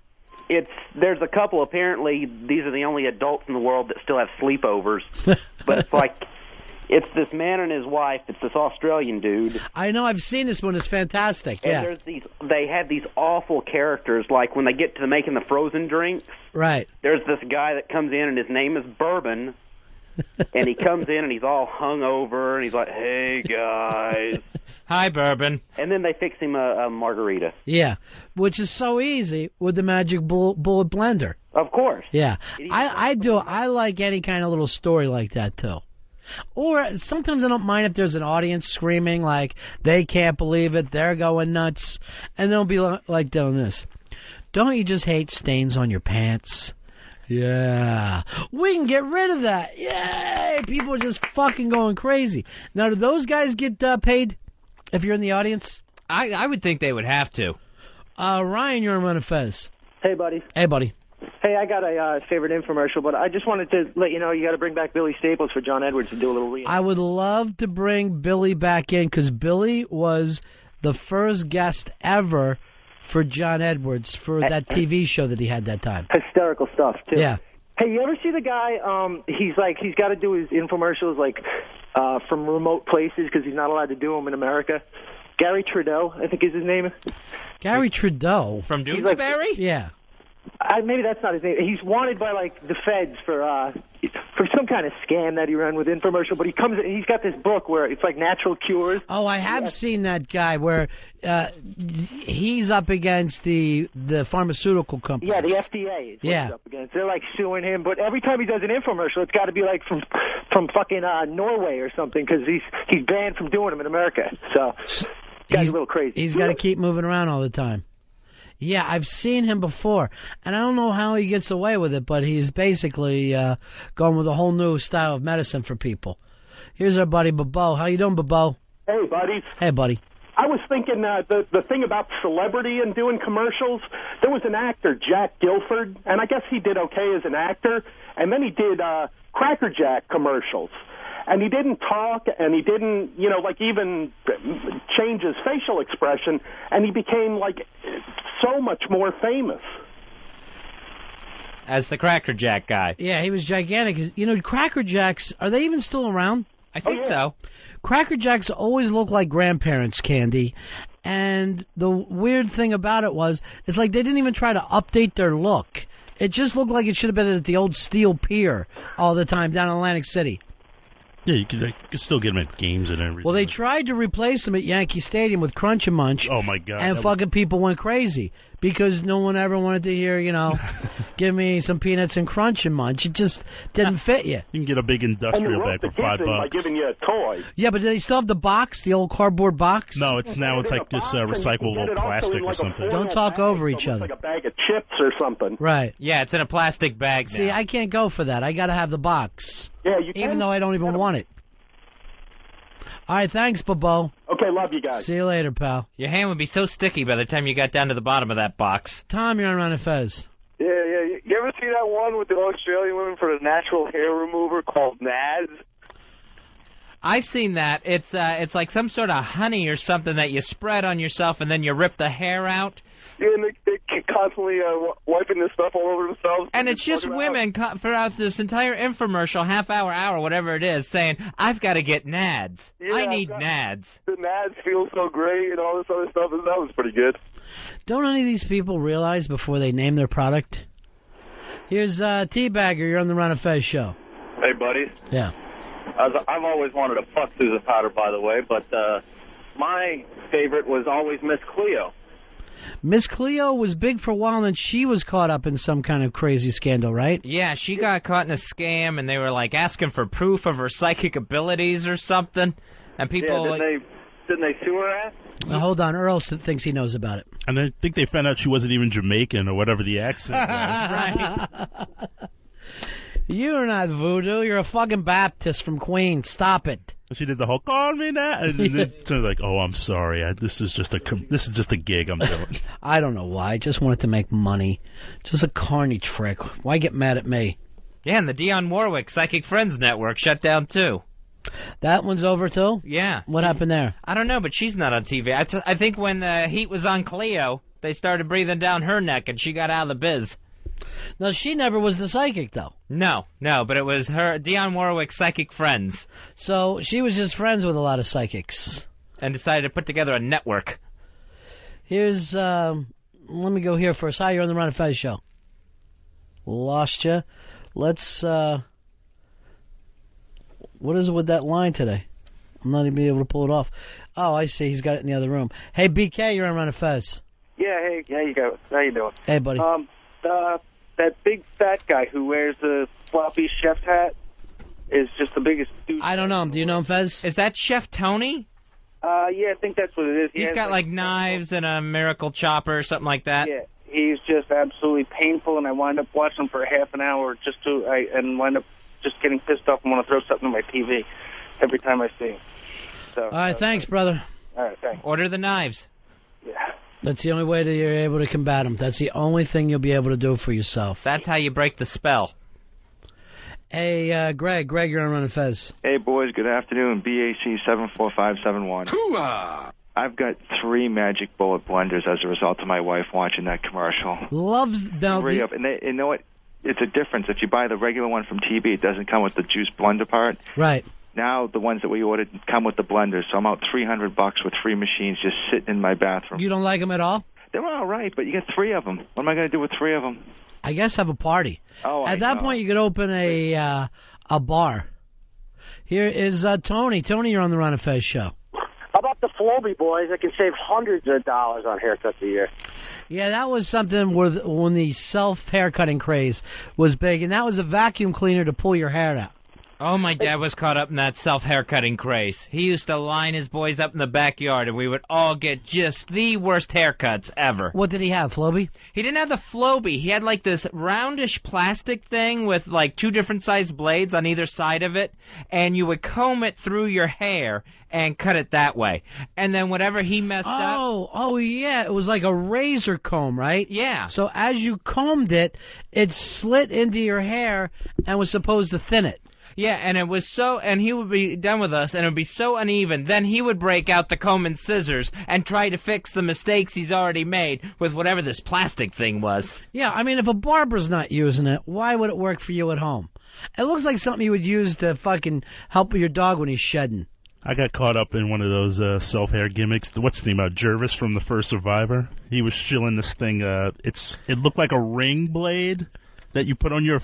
There's a couple. Apparently, these are the only adults in the world that still have sleepovers. But it's like it's this man and his wife. It's this Australian dude. I know. I've seen this one. It's fantastic. And Yeah. They have these awful characters. Like when they get to making the frozen drinks. Right. There's this guy that comes in and his name is Bourbon. And he comes in and he's all hungover and he's like, "Hey guys, hi Bourbon." And then they fix him a margarita. Yeah, which is so easy with the Magic Bullet Blender. Of course. Yeah, I do. I like any kind of little story like that too. Or sometimes I don't mind if there's an audience screaming like they can't believe it, they're going nuts, and they'll be like doing this. Don't you just hate stains on your pants? Yeah, we can get rid of that. Yay! People are just fucking going crazy. Now, do those guys get paid if you're in the audience? I would think they would have to. Ryan, you're on Ron and Fez. Hey, buddy. Hey, buddy. Hey, I got a favorite infomercial, but I just wanted to let you know you got to bring back Billy Staples for John Edwards to do a little reading. I would love to bring Billy back in because Billy was the first guest ever for John Edwards for that TV show that he had that time. Hysterical stuff, too. Yeah. Hey, you ever see the guy, he's got to do his infomercials, from remote places because he's not allowed to do them in America? Gary Trudeau, I think is his name. Gary Trudeau? From Dewberry? Yeah. Maybe that's not his name. He's wanted by the feds for some kind of scam that he ran with infomercial. But he's got this book where it's like natural cures. Oh, I have seen that guy where he's up against the pharmaceutical company. Yeah, the FDA. Is what he's up against. They're suing him. But every time he does an infomercial, it's got to be from fucking Norway or something because he's banned from doing them in America. So he's a little crazy. He's got to keep moving around all the time. Yeah, I've seen him before, and I don't know how he gets away with it, but he's basically going with a whole new style of medicine for people. Here's our buddy, Bobo. How you doing, Bobo? Hey, buddy. Hey, buddy. I was thinking the thing about celebrity and doing commercials, there was an actor, Jack Gilford, and I guess he did okay as an actor, and then he did Cracker Jack commercials. And he didn't talk, and he didn't, even change his facial expression, and he became, so much more famous. As the Cracker Jack guy. Yeah, he was gigantic. Cracker Jacks, are they even still around? I think so. Cracker Jacks always look like grandparents' candy, and the weird thing about it was, it's like they didn't even try to update their look. It just looked like it should have been at the old Steel Pier all the time down in Atlantic City. Yeah, you could still get them at games and everything. Well, they tried to replace them at Yankee Stadium with Crunch and Munch. Oh, my God. And fucking people went crazy because no one ever wanted to hear, give me some peanuts and crunch and munch. It just didn't fit you. You can get a big industrial bag for $5 by giving you a toy. Yeah, but do they still have the box, the old cardboard box? No, it's like this recyclable plastic or something. Don't talk over each other. Like a bag of chips or something. Right. Yeah, it's in a plastic bag now. See, I can't go for that. I got to have the box. Yeah, you can. Even though I don't even want it. All right, thanks, Bobo. Okay, love you guys. See you later, pal. Your hand would be so sticky by the time you got down to the bottom of that box. Tom, you're on Ron and Fez. Yeah. You ever see that one with the Australian women for the natural hair remover called Nads? I've seen that. It's like some sort of honey or something that you spread on yourself and then you rip the hair out. Yeah, and they constantly wiping this stuff all over themselves. And it's just women throughout this entire infomercial, half hour, whatever it is, saying, I've got to get Nads. Yeah, I need Nads. The Nads feel so great and all this other stuff. That was pretty good. Don't any of these people realize before they name their product? Here's Teabagger. You're on the Ron and Fez show. Hey, buddy. Yeah. I've always wanted to fuck Susan Powder, by the way, but my favorite was always Miss Cleo. Miss Cleo was big for a while, and she was caught up in some kind of crazy scandal, right? Yeah, she got caught in a scam, and they were, asking for proof of her psychic abilities or something. And people... Yeah, didn't they sue her ass? Now, hold on, Earl thinks he knows about it. And I think they found out she wasn't even Jamaican or whatever the accent was. Right. You're not voodoo. You're a fucking Baptist from Queens. Stop it. She did the whole "call me now," and then like, "Oh, I'm sorry. This is just a gig I'm doing." I don't know why. I just wanted to make money. Just a carny trick. Why get mad at me? Yeah, and the Dionne Warwick Psychic Friends Network shut down too. That one's over too? Yeah. What happened there? I don't know, but she's not on TV. I think when the heat was on Cleo, they started breathing down her neck, and she got out of the biz. No, she never was the psychic, though. No, but it was her, Dionne Warwick Psychic Friends. So she was just friends with a lot of psychics. And decided to put together a network. Here's, let me go here first. Hi, you're on the Ron and Fez show. Lost you. Let's, what is it with that line today? I'm not even able to pull it off. Oh, I see. He's got it in the other room. Hey, BK, you're on Ron and Fez. Yeah, hey, how you go? How you doing? Hey, buddy. That big fat guy who wears the floppy chef's hat is just the biggest dude. I don't know him. Do you know him, Fez? Is that Chef Tony? Yeah, I think that's what it is. He's got like knives and a miracle chopper or something like that. Yeah, he's just absolutely painful, and I wind up watching him for half an hour and wind up just getting pissed off and want to throw something on my TV every time I see him. So, all right, thanks, brother. All right, thanks. Order the knives. Yeah. That's the only way that you're able to combat them. That's the only thing you'll be able to do for yourself. That's how you break the spell. Hey, Greg, you're on Ron and Fez. Hey, boys, good afternoon. BAC 74571. Hooah! I've got 3 magic bullet blenders as a result of my wife watching that commercial. Loves... Now, and you know what? It's a difference. If you buy the regular one from TB, it doesn't come with the juice blender part. Right. Now the ones that we ordered come with the blenders, so I'm out $300 with 3 machines just sitting in my bathroom. You don't like them at all? They're all right, but you get 3 of them. What am I going to do with 3 of them? I guess have a party. Oh, at that point, you could open a bar. Here is Tony. Tony, you're on the Ron and Fez show. How about the Floby boys? I can save hundreds of dollars on haircuts a year. Yeah, that was something when the self-haircutting craze was big, and that was a vacuum cleaner to pull your hair out. Oh, my dad was caught up in that self-haircutting craze. He used to line his boys up in the backyard, and we would all get just the worst haircuts ever. What did he have, Floby? He didn't have the Floby. He had, like, this roundish plastic thing with, like, 2 different sized blades on either side of it, and you would comb it through your hair and cut it that way. And then whatever he messed up... Oh, yeah. It was like a razor comb, right? Yeah. So as you combed it, it slit into your hair and was supposed to thin it. Yeah, and it was and he would be done with us, and it would be so uneven. Then he would break out the comb and scissors and try to fix the mistakes he's already made with whatever this plastic thing was. Yeah, I mean, if a barber's not using it, why would it work for you at home? It looks like something you would use to fucking help with your dog when he's shedding. I got caught up in one of those self-hair gimmicks. What's the name? Jervis from The First Survivor. He was shilling this thing. It looked like a ring blade that you put on your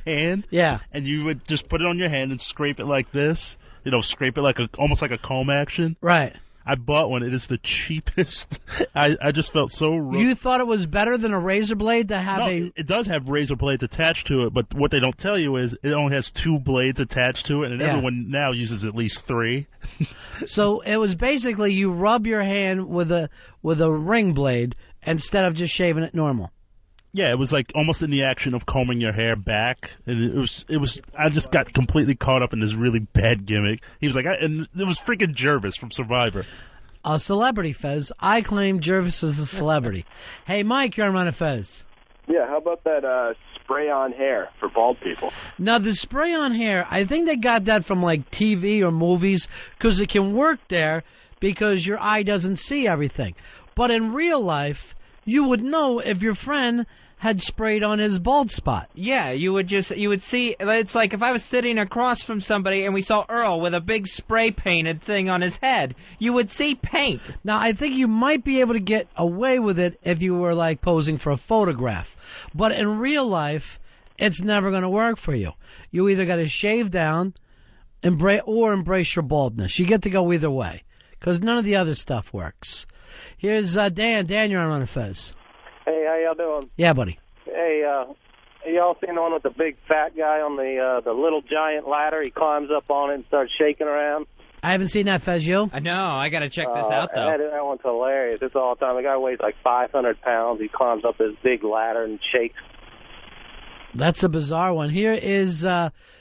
hand. Yeah. And you would just put it on your hand and scrape it like this. You know, scrape it almost like a comb action. Right. I bought one. It is the cheapest. I just felt so... You thought it was better than a razor blade to have It does have razor blades attached to it, but what they don't tell you is it only has 2 blades attached to it, and everyone now uses at least 3. So it was basically you rub your hand with a ring blade instead of just shaving it normal. Yeah, it was like almost in the action of combing your hair back. And it was. I just got completely caught up in this really bad gimmick. He was like, and it was freaking Jervis from Survivor. A celebrity, Fez. I claim Jervis is a celebrity. Hey, Mike, you're on Ron and Fez. Yeah, how about that spray-on hair for bald people? Now, the spray-on hair, I think they got that from, like, TV or movies because it can work there because your eye doesn't see everything. But in real life, you would know if your friend had sprayed on his bald spot. Yeah, you would see, it's like if I was sitting across from somebody and we saw Earl with a big spray painted thing on his head, you would see paint. Now, I think you might be able to get away with it if you were, like, posing for a photograph. But in real life, it's never going to work for you. You either got to shave down or embrace your baldness. You get to go either way because none of the other stuff works. Here's Dan. Dan, you're on Ron and Fez. Hey, how y'all doing? Yeah, buddy. Hey, y'all seen the one with the big fat guy on the little giant ladder? He climbs up on it and starts shaking around. I haven't seen that, Fez. You? I know. I got to check this out, though. That one's hilarious. It's all the time. The guy weighs like 500 pounds. He climbs up this big ladder and shakes. That's a bizarre one. Here is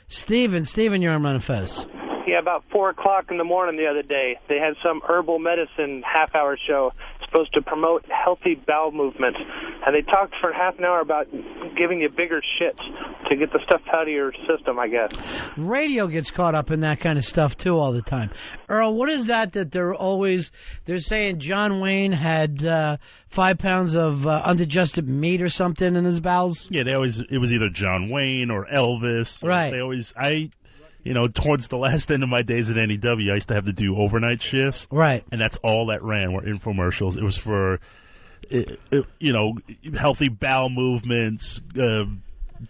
Steven. Steven, you're on Ron and Fez. Yeah, about 4 o'clock in the morning the other day, they had some herbal medicine half-hour show supposed to promote healthy bowel movements. And they talked for half an hour about giving you bigger shits to get the stuff out of your system, I guess. Radio gets caught up in that kind of stuff, too, all the time. Earl, what is that they're saying John Wayne had 5 pounds of undigested meat or something in his bowels? Yeah, it was either John Wayne or Elvis. Right. They always, towards the last end of my days at NEW, I used to have to do overnight shifts. Right. And that's all that ran were infomercials. It was for, healthy bowel movements,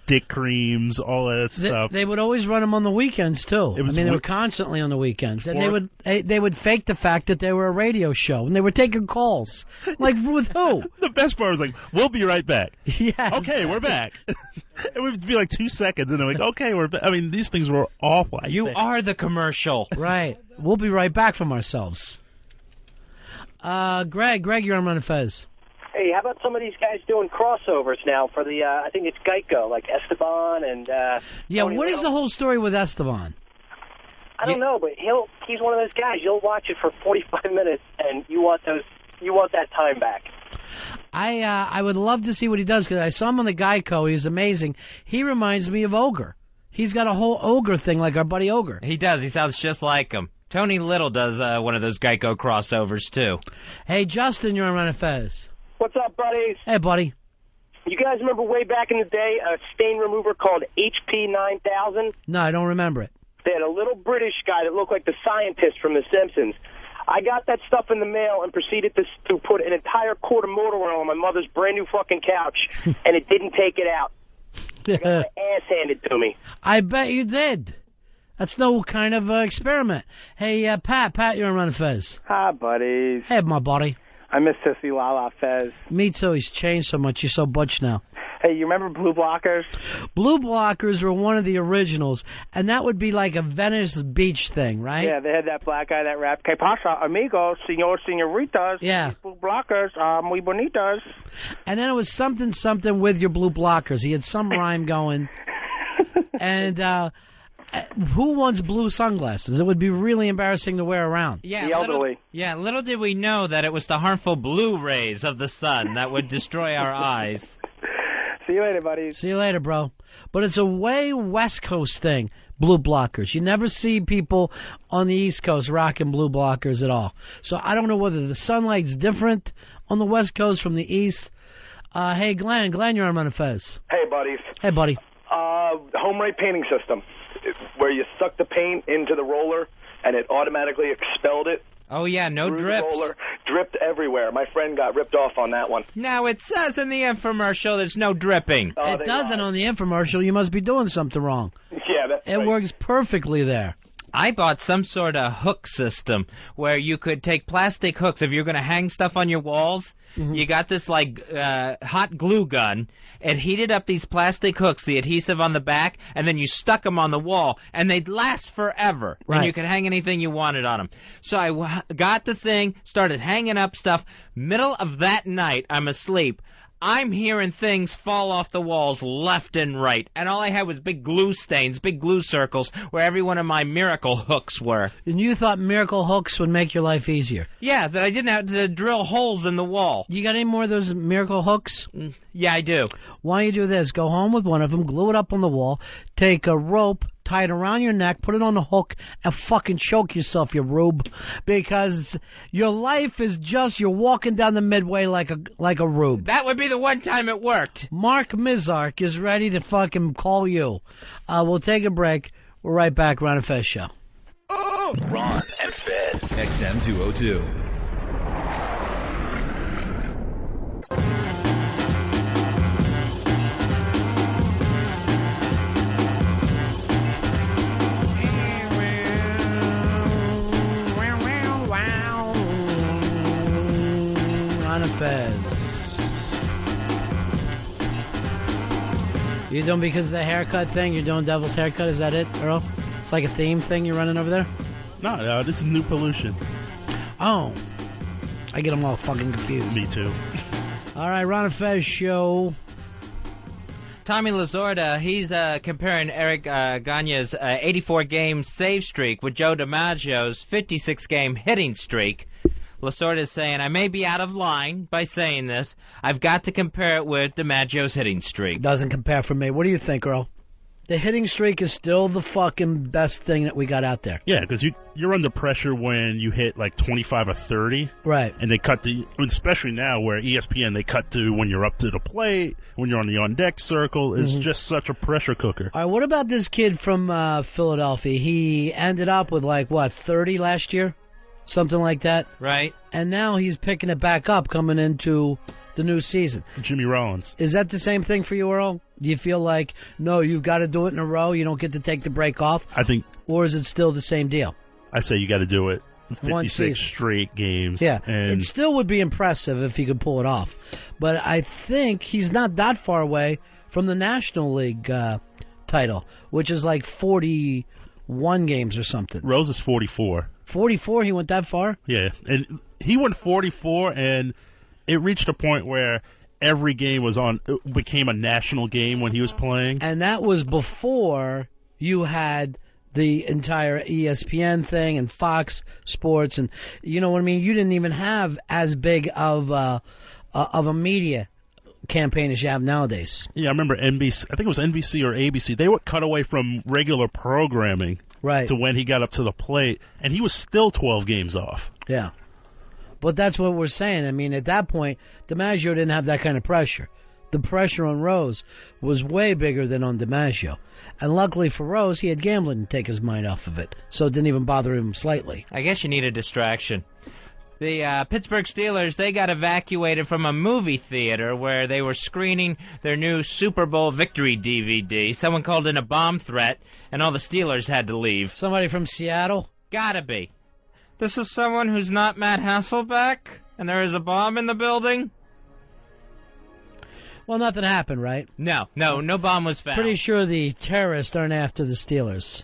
dick creams, all that stuff. They would always run them on the weekends, too. They were constantly on the weekends. And they would fake the fact that they were a radio show, and they were taking calls. Like, with who? The best part was like, we'll be right back. Yes. Okay, we're back. It would be like 2 seconds, and they're like, okay, we're back. I mean, these things were awful. You are the commercial. Right. We'll be right back from ourselves. Greg, you're on Ron and Fez. Hey, how about some of these guys doing crossovers now for the, I think it's Geico, like Esteban and... yeah, what is the whole story with Esteban? I don't know, but he's one of those guys. You'll watch it for 45 minutes, and you want that time back. I would love to see what he does, because I saw him on the Geico. He's amazing. He reminds me of Ogre. He's got a whole Ogre thing like our buddy Ogre. He does. He sounds just like him. Tony Little does one of those Geico crossovers, too. Hey, Justin, you're on Ron and Fez. What's up, buddies? Hey, buddy. You guys remember way back in the day a stain remover called HP 9000? No, I don't remember it. They had a little British guy that looked like the scientist from The Simpsons. I got that stuff in the mail and proceeded to put an entire quart of motor oil on my mother's brand new fucking couch, and it didn't take it out. I got my ass handed to me. I bet you did. That's no kind of experiment. Hey, Pat, you're on Ron and Fez. Hi, buddies. Hey, my buddy. I miss Sissy Lala Fez. Me too. He's changed so much. You're so butch now. Hey, you remember Blue Blockers? Blue Blockers were one of the originals, and that would be like a Venice Beach thing, right? Yeah, they had that black guy that rapped, "Que pasa, amigos, senoritas, yeah. Blue Blockers, muy bonitas." And then it was something with your Blue Blockers. He had some rhyme going. And who wants blue sunglasses? It would be really embarrassing to wear around. Yeah, the elderly. Little did we know that it was the harmful blue rays of the sun that would destroy our eyes. See you later, buddies. See you later, bro. But it's a way West Coast thing, blue blockers. You never see people on the East Coast rocking blue blockers at all. So I don't know whether the sunlight's different on the West Coast from the East. Hey, Glenn, you're on Ron and Fez. Hey, buddies. Hey, buddy. Home rate painting system, where you suck the paint into the roller and it automatically expelled it. Oh, yeah, no drips. Roller, dripped everywhere. My friend got ripped off on that one. Now, it says in the infomercial there's no dripping. Oh, it doesn't on the infomercial. You must be doing something wrong. Yeah, that's It right. works perfectly there. I bought some sort of hook system where you could take plastic hooks. If you're going to hang stuff on your walls, you got this, hot glue gun. It heated up these plastic hooks, the adhesive on the back, and then you stuck them on the wall, and they'd last forever. Right. And you could hang anything you wanted on them. So I got the thing, started hanging up stuff. Middle of that night, I'm asleep. I'm hearing things fall off the walls left and right, and all I had was big glue stains, big glue circles, where every one of my miracle hooks were. And you thought miracle hooks would make your life easier? Yeah, that I didn't have to drill holes in the wall. You got any more of those miracle hooks? Yeah, I do. Why don't you do this? Go home with one of them, glue it up on the wall, take a rope, tie it around your neck, put it on the hook, and fucking choke yourself, you rube. Because your life is just, you're walking down the midway like a rube. That would be the one time it worked. Mark Mizark is ready to fucking call you. We'll take a break. We're right back. Ron and Fez Show. Ron and Fez. XM 202. Fez. You doing because of the haircut thing? You're doing Devil's Haircut? Is that it, Earl? It's like a theme thing you're running over there? No, this is New Pollution. Oh. I get them all fucking confused. Me too. All right, Ron and Fez Show. Tommy Lasorda, he's comparing Eric Gagne's 84-game save streak with Joe DiMaggio's 56-game hitting streak. Lasorda is saying, I may be out of line by saying this. I've got to compare it with DiMaggio's hitting streak. Doesn't compare for me. What do you think, Earl? The hitting streak is still the fucking best thing that we got out there. Yeah, because you're under pressure when you hit like 25 or 30. Right. And they cut especially now where ESPN, they cut to when you're up to the plate, when you're on the on-deck circle. It's just such a pressure cooker. All right, what about this kid from Philadelphia? He ended up with 30 last year? Something like that. Right. And now he's picking it back up coming into the new season. Jimmy Rollins. Is that the same thing for you, Earl? Do you feel like, no, you've got to do it in a row, you don't get to take the break off? I think. Or is it still the same deal? I say you got to do it 56 straight games. Yeah, and it still would be impressive if he could pull it off. But I think he's not that far away from the National League title, which is like 41 games or something. Rose is 44. 44, he went that far? Yeah, and he went 44, and it reached a point where every game became a national game when he was playing. And that was before you had the entire ESPN thing and Fox Sports, and you know what I mean? You didn't even have as big of a media campaign as you have nowadays. Yeah, I remember NBC, I think it was NBC or ABC, they would cut away from regular programming. Right. To when he got up to the plate, and he was still 12 games off. Yeah. But that's what we're saying. I mean, at that point, DiMaggio didn't have that kind of pressure. The pressure on Rose was way bigger than on DiMaggio. And luckily for Rose, he had gambling to take his mind off of it, so it didn't even bother him slightly. I guess you need a distraction. The Pittsburgh Steelers, they got evacuated from a movie theater where they were screening their new Super Bowl victory DVD. Someone called in a bomb threat, and all the Steelers had to leave. Somebody from Seattle? Gotta be. This is someone who's not Matt Hasselbeck, and there is a bomb in the building? Well, nothing happened, right? No bomb was found. Pretty sure the terrorists aren't after the Steelers.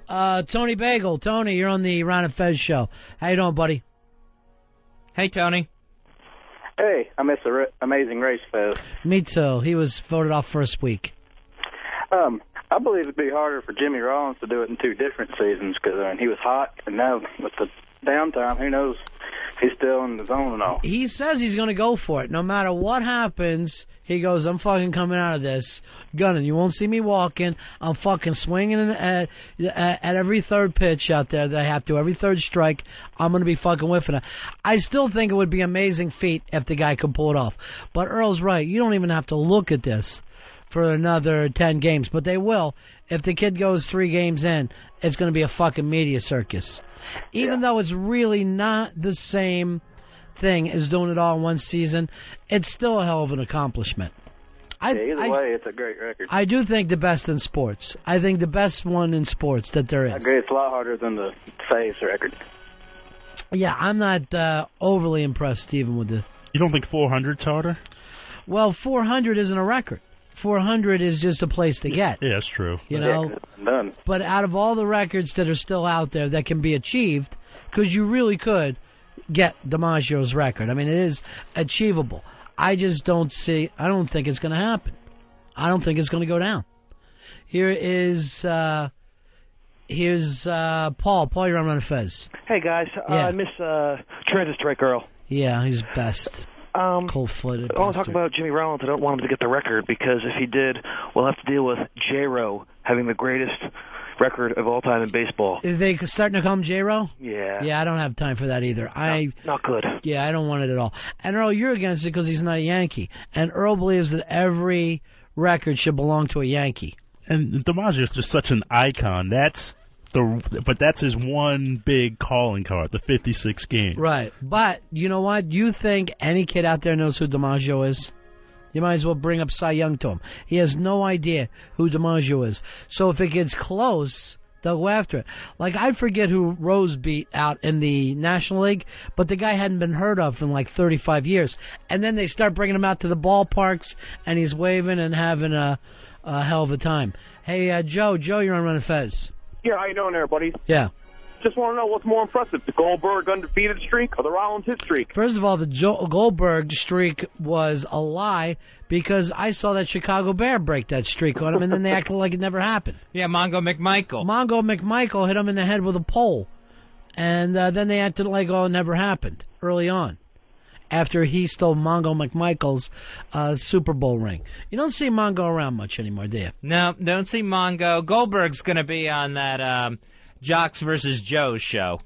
Tony Bagel. Tony, you're on the Ron and Fez show. How you doing, buddy? Hey, Tony. Hey, I missed the Amazing Race, Fez. Me too. He was voted off first week. I believe it'd be harder for Jimmy Rollins to do it in two different seasons because he was hot, and now with the downtime, who knows? He's still in the zone and all. He says he's going to go for it. No matter what happens, he goes, I'm fucking coming out of this. Gunning. You won't see me walking. I'm fucking swinging at every third pitch out there that I have to. Every third strike, I'm going to be fucking whiffing it. I still think it would be an amazing feat if the guy could pull it off. But Earl's right. You don't even have to look at this for another 10 games. But they will. If the kid goes 3 games in, it's going to be a fucking media circus. Even though it's really not the same thing as doing it all in one season, it's still a hell of an accomplishment. Either way, it's a great record. I do think the best in sports. I think the best one in sports that there is. I agree. It's a lot harder than the Fez record. Yeah, I'm not overly impressed, Stephen, with the... You don't think 400's harder? Well, 400 isn't a record. 400 is just a place to get. Yeah, that's true. You know? None. But out of all the records that are still out there that can be achieved, because you really could get DiMaggio's record. I mean, it is achievable. I just don't think it's going to happen. I don't think it's going to go down. Here's Paul. Paul, you're on Ron and Fez. Hey, guys. I miss Transit Strike Earl. Yeah, he's best. Cold-footed. I want to talk about Jimmy Rollins. I don't want him to get the record because if he did, we'll have to deal with J-Ro having the greatest record of all time in baseball. Are they starting to call him J-Ro? Yeah. Yeah, I don't have time for that either. Not good. Yeah, I don't want it at all. And Earl, you're against it because he's not a Yankee. And Earl believes that every record should belong to a Yankee. And DiMaggio is just such an icon. But that's his one big calling card, the 56 game. Right. But you know what? You think any kid out there knows who DiMaggio is? You might as well bring up Cy Young to him. He has no idea who DiMaggio is. So if it gets close, they'll go after it. Like, I forget who Rose beat out in the National League, but the guy hadn't been heard of in like 35 years. And then they start bringing him out to the ballparks, and he's waving and having a hell of a time. Hey, Joe, you're on Ron and Fez. Yeah, how you doing there, buddy? Yeah. Just want to know what's more impressive, the Goldberg undefeated streak or the Rollins hit streak? First of all, the Goldberg streak was a lie because I saw that Chicago Bear break that streak on him, and then they acted like it never happened. Yeah, Mongo McMichael. Mongo McMichael hit him in the head with a pole, and then they acted like it never happened early on after he stole Mongo McMichael's Super Bowl ring. You don't see Mongo around much anymore, do you? No, don't see Mongo. Goldberg's going to be on that... Jocks versus Joe show.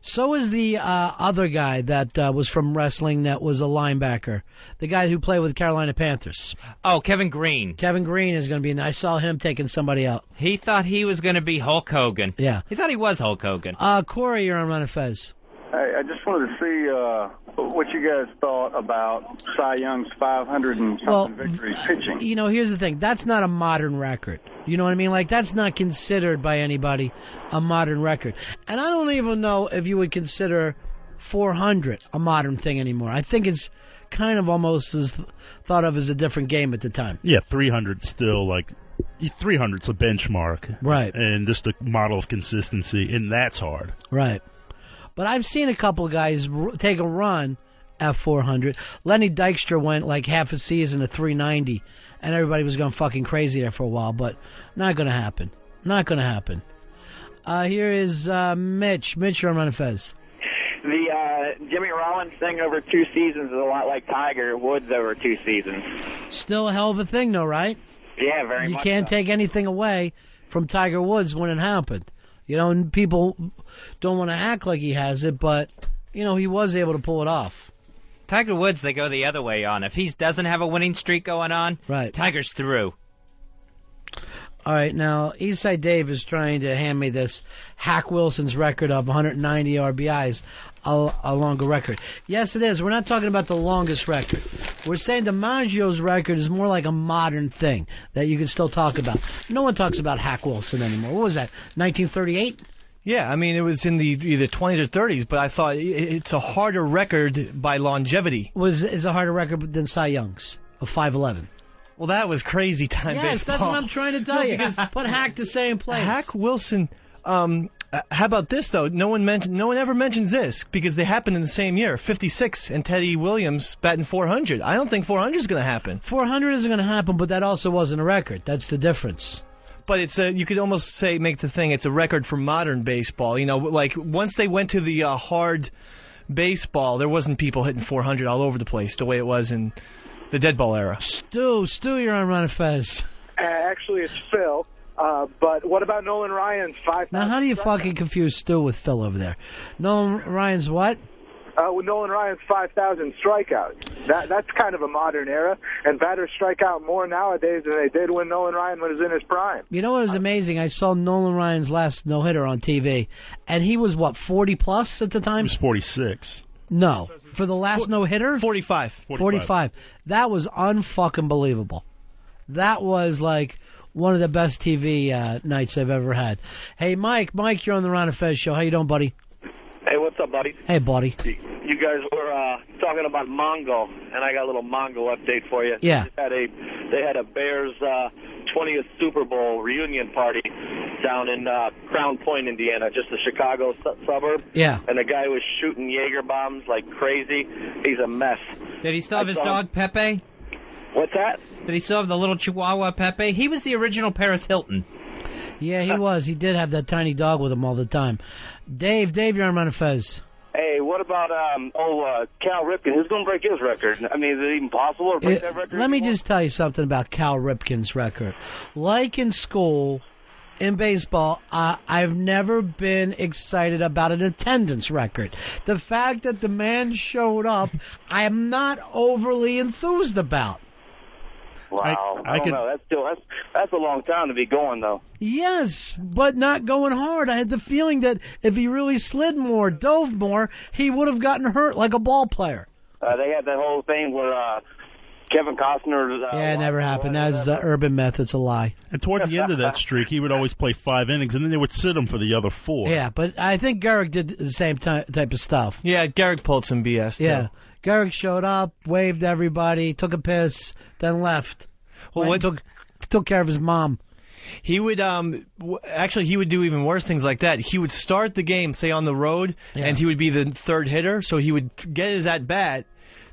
So is the other guy that was from wrestling that was a linebacker. The guy who played with Carolina Panthers. Oh, Kevin Green. Kevin Green is going to be... I saw him taking somebody out. He thought he was going to be Hulk Hogan. Yeah. He thought he was Hulk Hogan. Corey, you're on Ron and Fez. Hey, I just wanted to see what you guys thought about Cy Young's 500 and something victories pitching. You know, here's the thing. That's not a modern record. You know what I mean? Like, that's not considered by anybody a modern record. And I don't even know if you would consider 400 a modern thing anymore. I think it's kind of almost thought of as a different game at the time. Yeah, 300's still like... 300's a benchmark. Right. And just a model of consistency, and that's hard. Right. But I've seen a couple of guys take a run at 400. Lenny Dykstra went like half a season at 390, and everybody was going fucking crazy there for a while, but not going to happen. Not going to happen. Here is Mitch. Mitch, you're on Ron and Fez. The Jimmy Rollins thing over 2 seasons is a lot like Tiger Woods over 2 seasons. Still a hell of a thing, though, right? Yeah, very much. You can't take anything away from Tiger Woods when it happened. You know, and people don't want to act like he has it, but, you know, he was able to pull it off. Tiger Woods, they go the other way on. If he doesn't have a winning streak going on, right, Tiger's through. All right, now, Eastside Dave is trying to hand me this Hack Wilson's record of 190 RBIs, a longer record. Yes, it is. We're not talking about the longest record. We're saying DiMaggio's record is more like a modern thing that you can still talk about. No one talks about Hack Wilson anymore. What was that, 1938? Yeah, I mean, it was in the either 20s or 30s, but I thought it's a harder record by longevity. Is a harder record than Cy Young's of 5'11"? Well, that was crazy time baseball. Yes, that's what I'm trying to tell you. Put Hack the same place. Hack Wilson. How about this though? No one ever mentions this because they happened in the same year. 56 and Teddy Williams batting 400. I don't think 400 is going to happen. 400 isn't going to happen, but that also wasn't a record. That's the difference. But it's you could almost make the thing. It's a record for modern baseball. You know, like once they went to the hard baseball, there wasn't people hitting 400 all over the place the way it was in the dead ball era. Stu, you're on Ron and Fez. Actually, it's Phil. But what about Nolan Ryan's 5,000? Now, how do you fucking confuse Stu with Phil over there? Nolan Ryan's what? With Nolan Ryan's 5,000 strikeouts. That's kind of a modern era, and batters strike out more nowadays than they did when Nolan Ryan was in his prime. You know what was amazing? I saw Nolan Ryan's last no-hitter on TV, and he was, 40-plus at the time? He was 46. No. For the last no-hitter? 45. 45. That was unfucking believable. That was like one of the best TV nights I've ever had. Hey, Mike, you're on the Ron and Fez show. How you doing, buddy? Hey, what's up, buddy? Hey, buddy. You guys were talking about Mongo, and I got a little Mongo update for you. Yeah. They had a Bears 20th Super Bowl reunion party down in Crown Point, Indiana, just a Chicago suburb. Yeah. And the guy was shooting Jaeger bombs like crazy. He's a mess. Did he still have his dog, Pepe? What's that? Did he still have the little Chihuahua, Pepe? He was the original Paris Hilton. Yeah, he was. He did have that tiny dog with him all the time. Dave, you're on Ron and Fez. Hey, what about Cal Ripken? Who's going to break his record? I mean, is it even possible to break that record? Let me just tell you something about Cal Ripken's record. Like in school, in baseball, I've never been excited about an attendance record. The fact that the man showed up, I am not overly enthused about. Wow, I don't know. That's a long time to be going, though. Yes, but not going hard. I had the feeling that if he really slid more, dove more, he would have gotten hurt like a ball player. They had that whole thing where Kevin Costner... yeah, it never happened. That was urban myth. It's a lie. And towards the end of that streak, he would always play 5 innings, and then they would sit him for the other 4. Yeah, but I think Gehrig did the same type of stuff. Yeah, Gehrig pulled some BS, too. Yeah. Gehrig showed up, waved to everybody, took a piss, then left. Well, took care of his mom. He would actually he would do even worse things like that. He would start the game, say on the road, and he would be the third hitter. So he would get his at bat,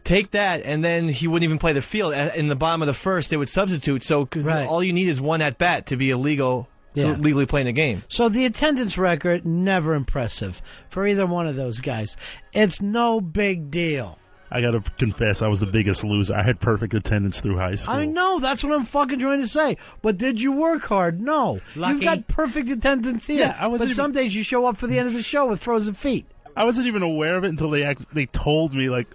take that, and then he wouldn't even play the field. In the bottom of the first, they would substitute. So cause all you need is one at bat to be illegal. To legally playing the game. So the attendance record, never impressive for either one of those guys. It's no big deal. I got to confess, I was the biggest loser. I had perfect attendance through high school. I know. That's what I'm fucking trying to say. But did you work hard? No. Lucky. You've got perfect attendance here. Yeah, but some days you show up for the end of the show with frozen feet. I wasn't even aware of it until they told me, like,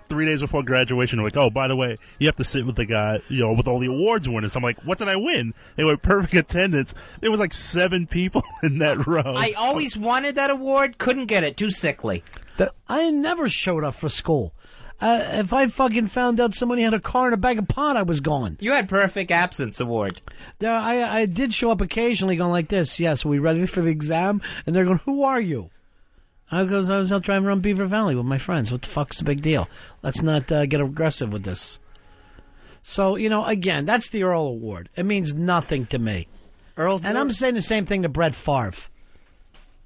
3 days before graduation, like, oh, by the way, you have to sit with the guy, with all the awards winners. I'm like, what did I win? They were perfect attendance. There was like 7 people in that row. I always wanted that award, couldn't get it, too sickly. I never showed up for school. If I fucking found out somebody had a car and a bag of pot, I was gone. You had perfect absence award. I did show up occasionally going like this, yes, are we ready for the exam? And they're going, who are you? I was out driving around Beaver Valley with my friends. What the fuck's the big deal? Let's not get aggressive with this. So, again, that's the Earl Award. It means nothing to me. And I'm saying the same thing to Brett Favre.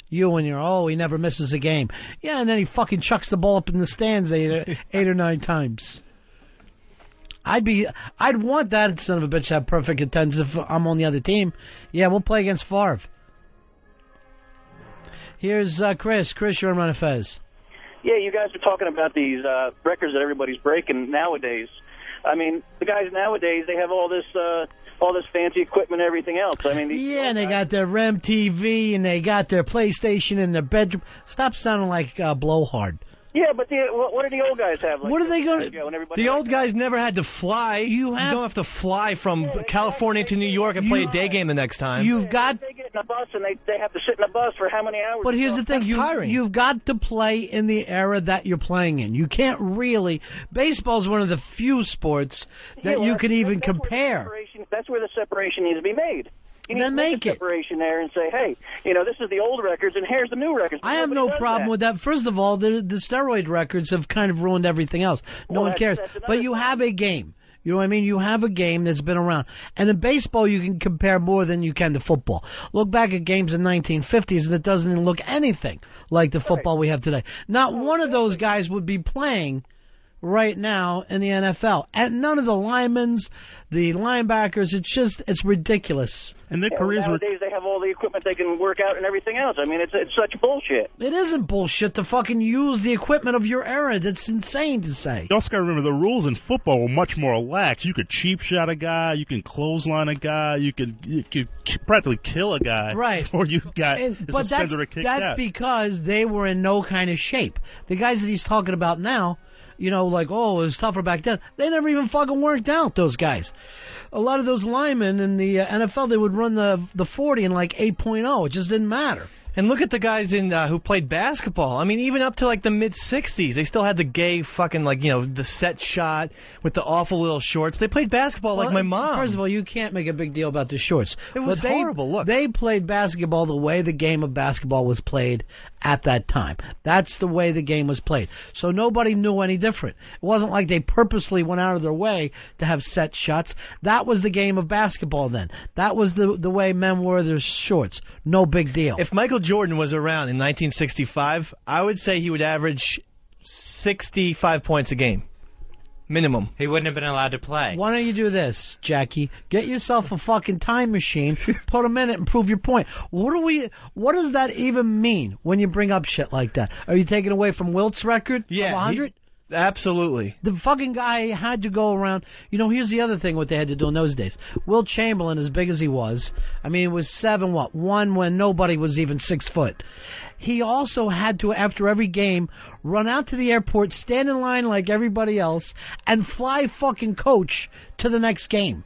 You and your, he never misses a game. Yeah, and then he fucking chucks the ball up in the stands 8 or 9 times. I'd want that son of a bitch to have perfect attendance if I'm on the other team. Yeah, we'll play against Favre. Here's Chris. Chris, you're on Ron and Fez. Yeah, you guys are talking about these records that everybody's breaking nowadays. I mean, the guys nowadays, they have all this fancy equipment and everything else. I mean, and they got their REM TV and they got their PlayStation in their bedroom. Stop sounding like blowhard. Yeah, but what do the old guys have? Like, what are they going to... The old guys never had to fly. You don't have to fly from California to New York and play a day game the next time. They get in a bus and they have to sit in a bus for how many hours? But here's the thing. You've got to play in the era that you're playing in. You can't really... Baseball's one of the few sports that you can even compare. That's where the separation needs to be made. You need to make a separation there and say, hey, this is the old records and here's the new records. I have no problem with that. First of all, the steroid records have kind of ruined everything else. No one cares. But you have a game. You know what I mean? You have a game that's been around. And in baseball, you can compare more than you can to football. Look back at games in the 1950s, and it doesn't look anything like the football we have today. Not one of those guys would be playing right now in the NFL. And none of the linemen, the linebackers, it's ridiculous. And their careers nowadays they have all the equipment they can work out and everything else. I mean, it's such bullshit. It isn't bullshit to fucking use the equipment of your era. That's insane to say. You also got to remember the rules in football were much more lax. You could cheap shot a guy, you can clothesline a guy, you could practically kill a guy. Right. Before you got suspended or kicked out. That's because they were in no kind of shape. The guys that he's talking about now, it was tougher back then. They never even fucking worked out, those guys. A lot of those linemen in the NFL, they would run the 40 in like 8.0. It just didn't matter. And look at the guys in who played basketball. I mean, even up to like the mid-'60s, they still had the gay fucking, like, you know, the set shot with the awful little shorts. They played basketball like my mom. First of all, you can't make a big deal about the shorts. It was horrible. Look, they played basketball the way the game of basketball was played at that time. That's the way the game was played. So nobody knew any different. It wasn't like they purposely went out of their way to have set shots. That was the game of basketball then. That was the way men wore their shorts. No big deal. If Michael Jordan was around in 1965, I would say he would average 65 points a game. Minimum. He wouldn't have been allowed to play. Why don't you do this, Jackie? Get yourself a fucking time machine, put him in it, and prove your point. What does that even mean when you bring up shit like that? Are you taking away from Wilt's record of 100? Absolutely. The fucking guy had to go around. You know, here's the other thing what they had to do in those days. Wilt Chamberlain, as big as he was, I mean, it was 7'1" when nobody was even 6 foot. He also had to, after every game, run out to the airport, stand in line like everybody else, and fly fucking coach to the next game.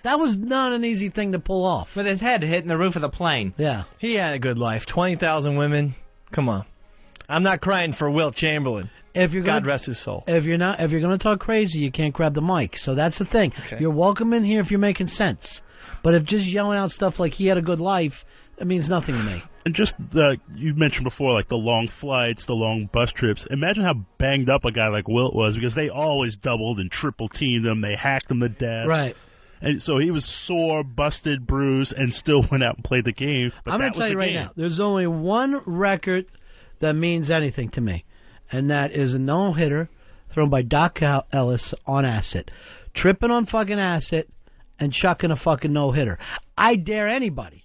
That was not an easy thing to pull off. With his head hitting the roof of the plane. Yeah. He had a good life. 20,000 women. Come on. I'm not crying for Wilt Chamberlain. God rest his soul. If you're going to talk crazy, you can't grab the mic. So that's the thing. Okay. You're welcome in here if you're making sense. But if just yelling out stuff like he had a good life, it means nothing to me. And just you mentioned before, like the long flights, the long bus trips. Imagine how banged up a guy like Wilt was, because they always doubled and triple teamed him. They hacked him to death. Right. And so he was sore, busted, bruised, and still went out and played the game. But I'm going to tell you right now, there's only one record that means anything to me, and that is a no-hitter thrown by Doc Ellis on acid. Tripping on fucking acid and chucking a fucking no-hitter. I dare anybody.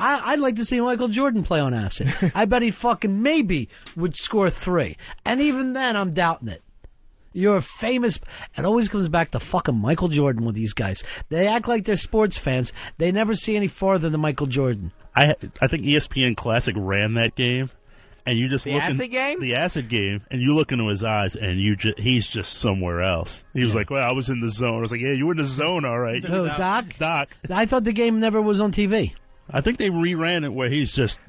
I'd like to see Michael Jordan play on acid. I bet he fucking maybe would score 3. And even then, I'm doubting it. You're famous. It always comes back to fucking Michael Jordan with these guys. They act like they're sports fans. They never see any farther than Michael Jordan. I think ESPN Classic ran that game. And you just the acid game? The acid game, and you look into his eyes, and he's just somewhere else. He was like, well, I was in the zone. I was like, yeah, you were in the zone, all right. Who, Doc? Doc. I thought the game never was on TV. I think they reran it where he's just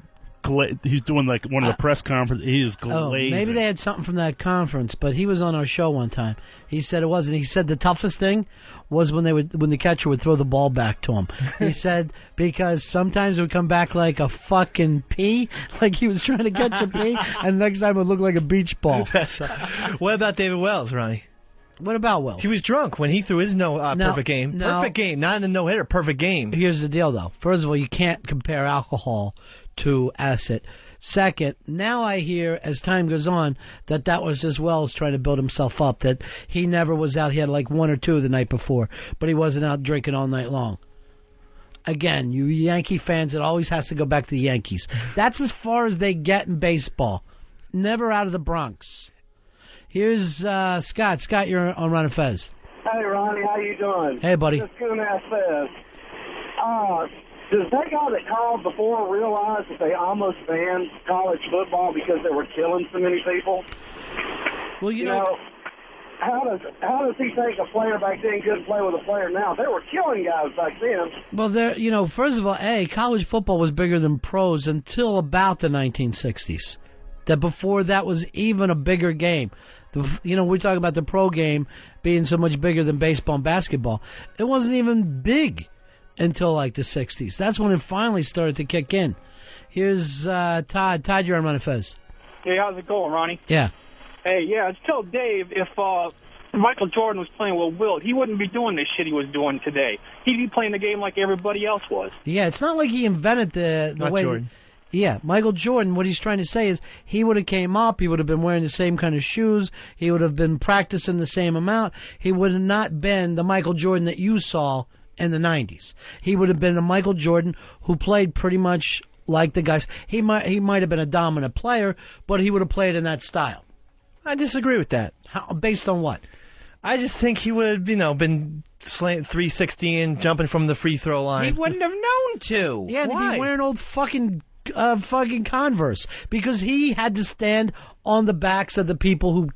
he's doing like one of the press conferences. He is glazing. Maybe they had something from that conference, but he was on our show one time. He said it wasn't. He said the toughest thing was when the catcher would throw the ball back to him. He said because sometimes it would come back like a fucking pea, like he was trying to catch a pea, and the next time it would look like a beach ball. What about David Wells, Ronnie? What about Wells? He was drunk when he threw his perfect game. Perfect game, not in the no-hitter, perfect game. Here's the deal, though. First of all, you can't compare alcohol to acid. Second, now I hear, as time goes on, that was just Wells trying to build himself up, that he never was out. He had like 1 or 2 the night before, but he wasn't out drinking all night long. Again, you Yankee fans, it always has to go back to the Yankees. That's as far as they get in baseball. Never out of the Bronx. Here's Scott. Scott, you're on Ron and Fez. Hey, Ronnie, how you doing? Hey, buddy. Just going to ask Fez. Does that guy that called before realize that they almost banned college football because they were killing so many people? Well, you know how does he think a player back then couldn't play with a player now? They were killing guys back then. Well, first of all, college football was bigger than pros until about the 1960s. That before that was even a bigger game. We're talking about the pro game being so much bigger than baseball and basketball. It wasn't even big until like the 60s. That's when it finally started to kick in. Here's Todd. Todd, you're on Ron and Fez. Hey, how's it going, Ronnie? Yeah. Hey, just tell Dave if Michael Jordan was playing with Wilt, he wouldn't be doing this shit he was doing today. He'd be playing the game like everybody else was. Yeah, it's not like he invented the Not way... Jordan. Yeah, Michael Jordan, what he's trying to say is he would have came up, he would have been wearing the same kind of shoes, he would have been practicing the same amount, he would have not been the Michael Jordan that you saw in the 90s. He would have been a Michael Jordan who played pretty much like the guys. He might have been a dominant player, but he would have played in that style. I disagree with that. Based on what? I just think he would have, been slant 360 and jumping from the free throw line. He wouldn't have known to. Yeah, and he'd be wearing old fucking Converse, because he had to stand on the backs of the people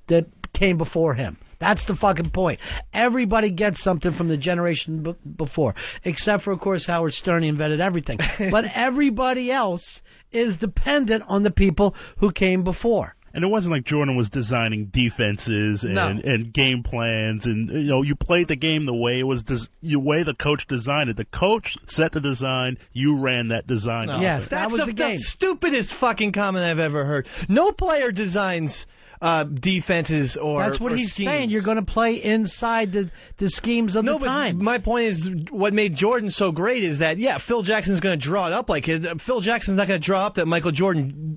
that came before him. That's the fucking point. Everybody gets something from the generation before, except for, of course, Howard Stern invented everything. But everybody else is dependent on the people who came before. And it wasn't like Jordan was designing defenses and game plans, and you played the game the way it was, the way the coach designed it. The coach set the design, you ran that design. No. Yes, that was the game. The stupidest fucking comment I've ever heard. No player designs defenses or That's what he's schemes. saying. You're going to play inside the schemes of the time. But my point is, what made Jordan so great is that, Phil Jackson's going to draw it up like it. Phil Jackson's not going to draw up that Michael Jordan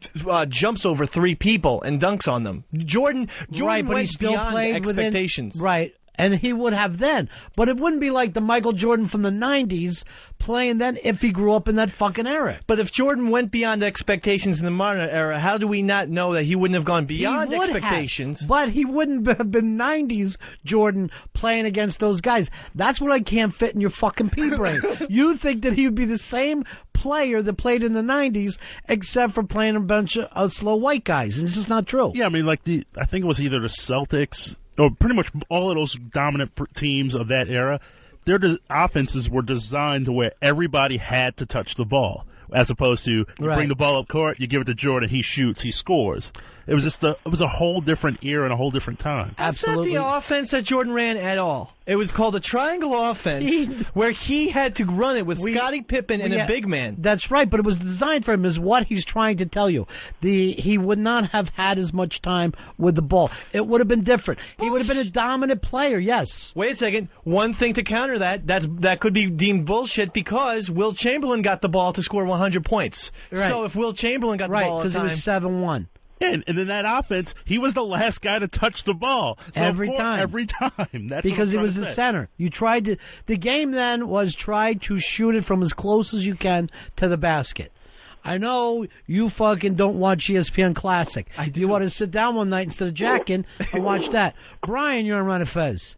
jumps over 3 people and dunks on them. Jordan right, but went he still beyond played expectations. Right. And he would have then. But it wouldn't be like the Michael Jordan from the 90s playing then if he grew up in that fucking era. But if Jordan went beyond expectations in the modern era, how do we not know that he wouldn't have gone beyond expectations? But he wouldn't have been 90s Jordan playing against those guys. That's what I can't fit in your fucking pea brain. You think that he would be the same player that played in the 90s except for playing a bunch of slow white guys. And it's just not true. Yeah, I mean, I think it was either the Celtics or pretty much all of those dominant teams of that era, their offenses were designed to where everybody had to touch the ball, as opposed to you bring the ball up court, you give it to Jordan, he shoots, he scores. It was just it was a whole different era and a whole different time. Absolutely. That's not the offense that Jordan ran at all. It was called a triangle offense where he had to run it with Scottie Pippen and a big man. That's right, but it was designed for him is what he's trying to tell you. He would not have had as much time with the ball. It would have been different. He would have been a dominant player, yes. Wait a second. One thing to counter that could be deemed bullshit because Will Chamberlain got the ball to score 100 points. Right. So if Will Chamberlain got the ball because it was 7-1. And in that offense, he was the last guy to touch the ball. So every time. That's because he was the center. You tried to. The game then was try to shoot it from as close as you can to the basket. I know you fucking don't watch ESPN Classic. You want to sit down one night instead of jacking and watch that. Brian, you're on Ron and Fez.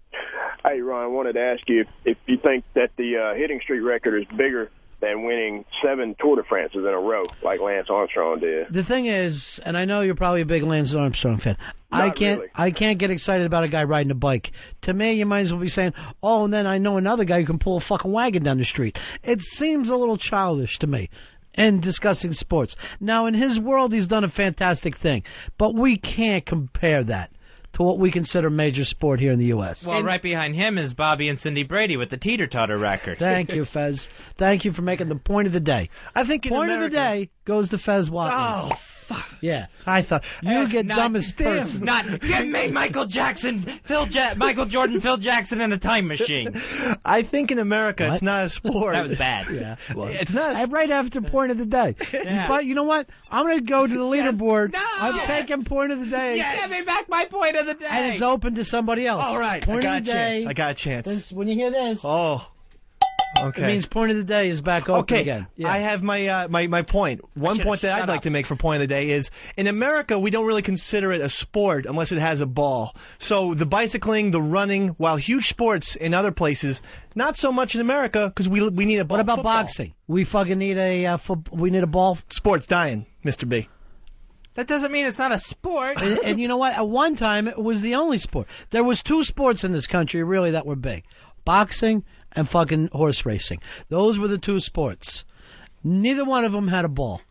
Hey, Ron, I wanted to ask you if you think that the hitting streak record is bigger than winning 7 Tour de France's in a row like Lance Armstrong did. The thing is, and I know you're probably a big Lance Armstrong fan, I can't get excited about a guy riding a bike. To me, you might as well be saying, oh, and then I know another guy who can pull a fucking wagon down the street. It seems a little childish to me in discussing sports. Now, in his world, he's done a fantastic thing, but we can't compare that to what we consider major sport here in the U.S. Well, right behind him is Bobby and Cindy Brady with the teeter-totter record. Thank you, Fez. Thank you for making the point of the day. I think point of the day goes to Fez Watley. Oh, fuck. Yeah. I thought you get dumbest person. Give me Michael Jackson, Michael Jordan, Phil Jackson, and a time machine. I think in America it's not a sport. That was bad. Yeah. It's not. Right after point of the day. Yeah. But you know what? I'm going to go to the leaderboard. No. I'm taking point of the day. Give me back my point of the day. And it's open to somebody else. All right. Point of the day. I got a chance. When you hear this. Oh. Okay. It means point of the day is back open again. Yeah. I have my point. One point that I'd like to make for point of the day is, in America, we don't really consider it a sport unless it has a ball. So the bicycling, the running, while huge sports in other places, not so much in America because we need a ball. What about football. boxing? We fucking need we need a ball. Sports dying, Mr. B. That doesn't mean it's not a sport. And you know what? At one time, it was the only sport. There was 2 sports in this country, really, that were big. Boxing and fucking horse racing. Those were the 2 sports. Neither one of them had a ball.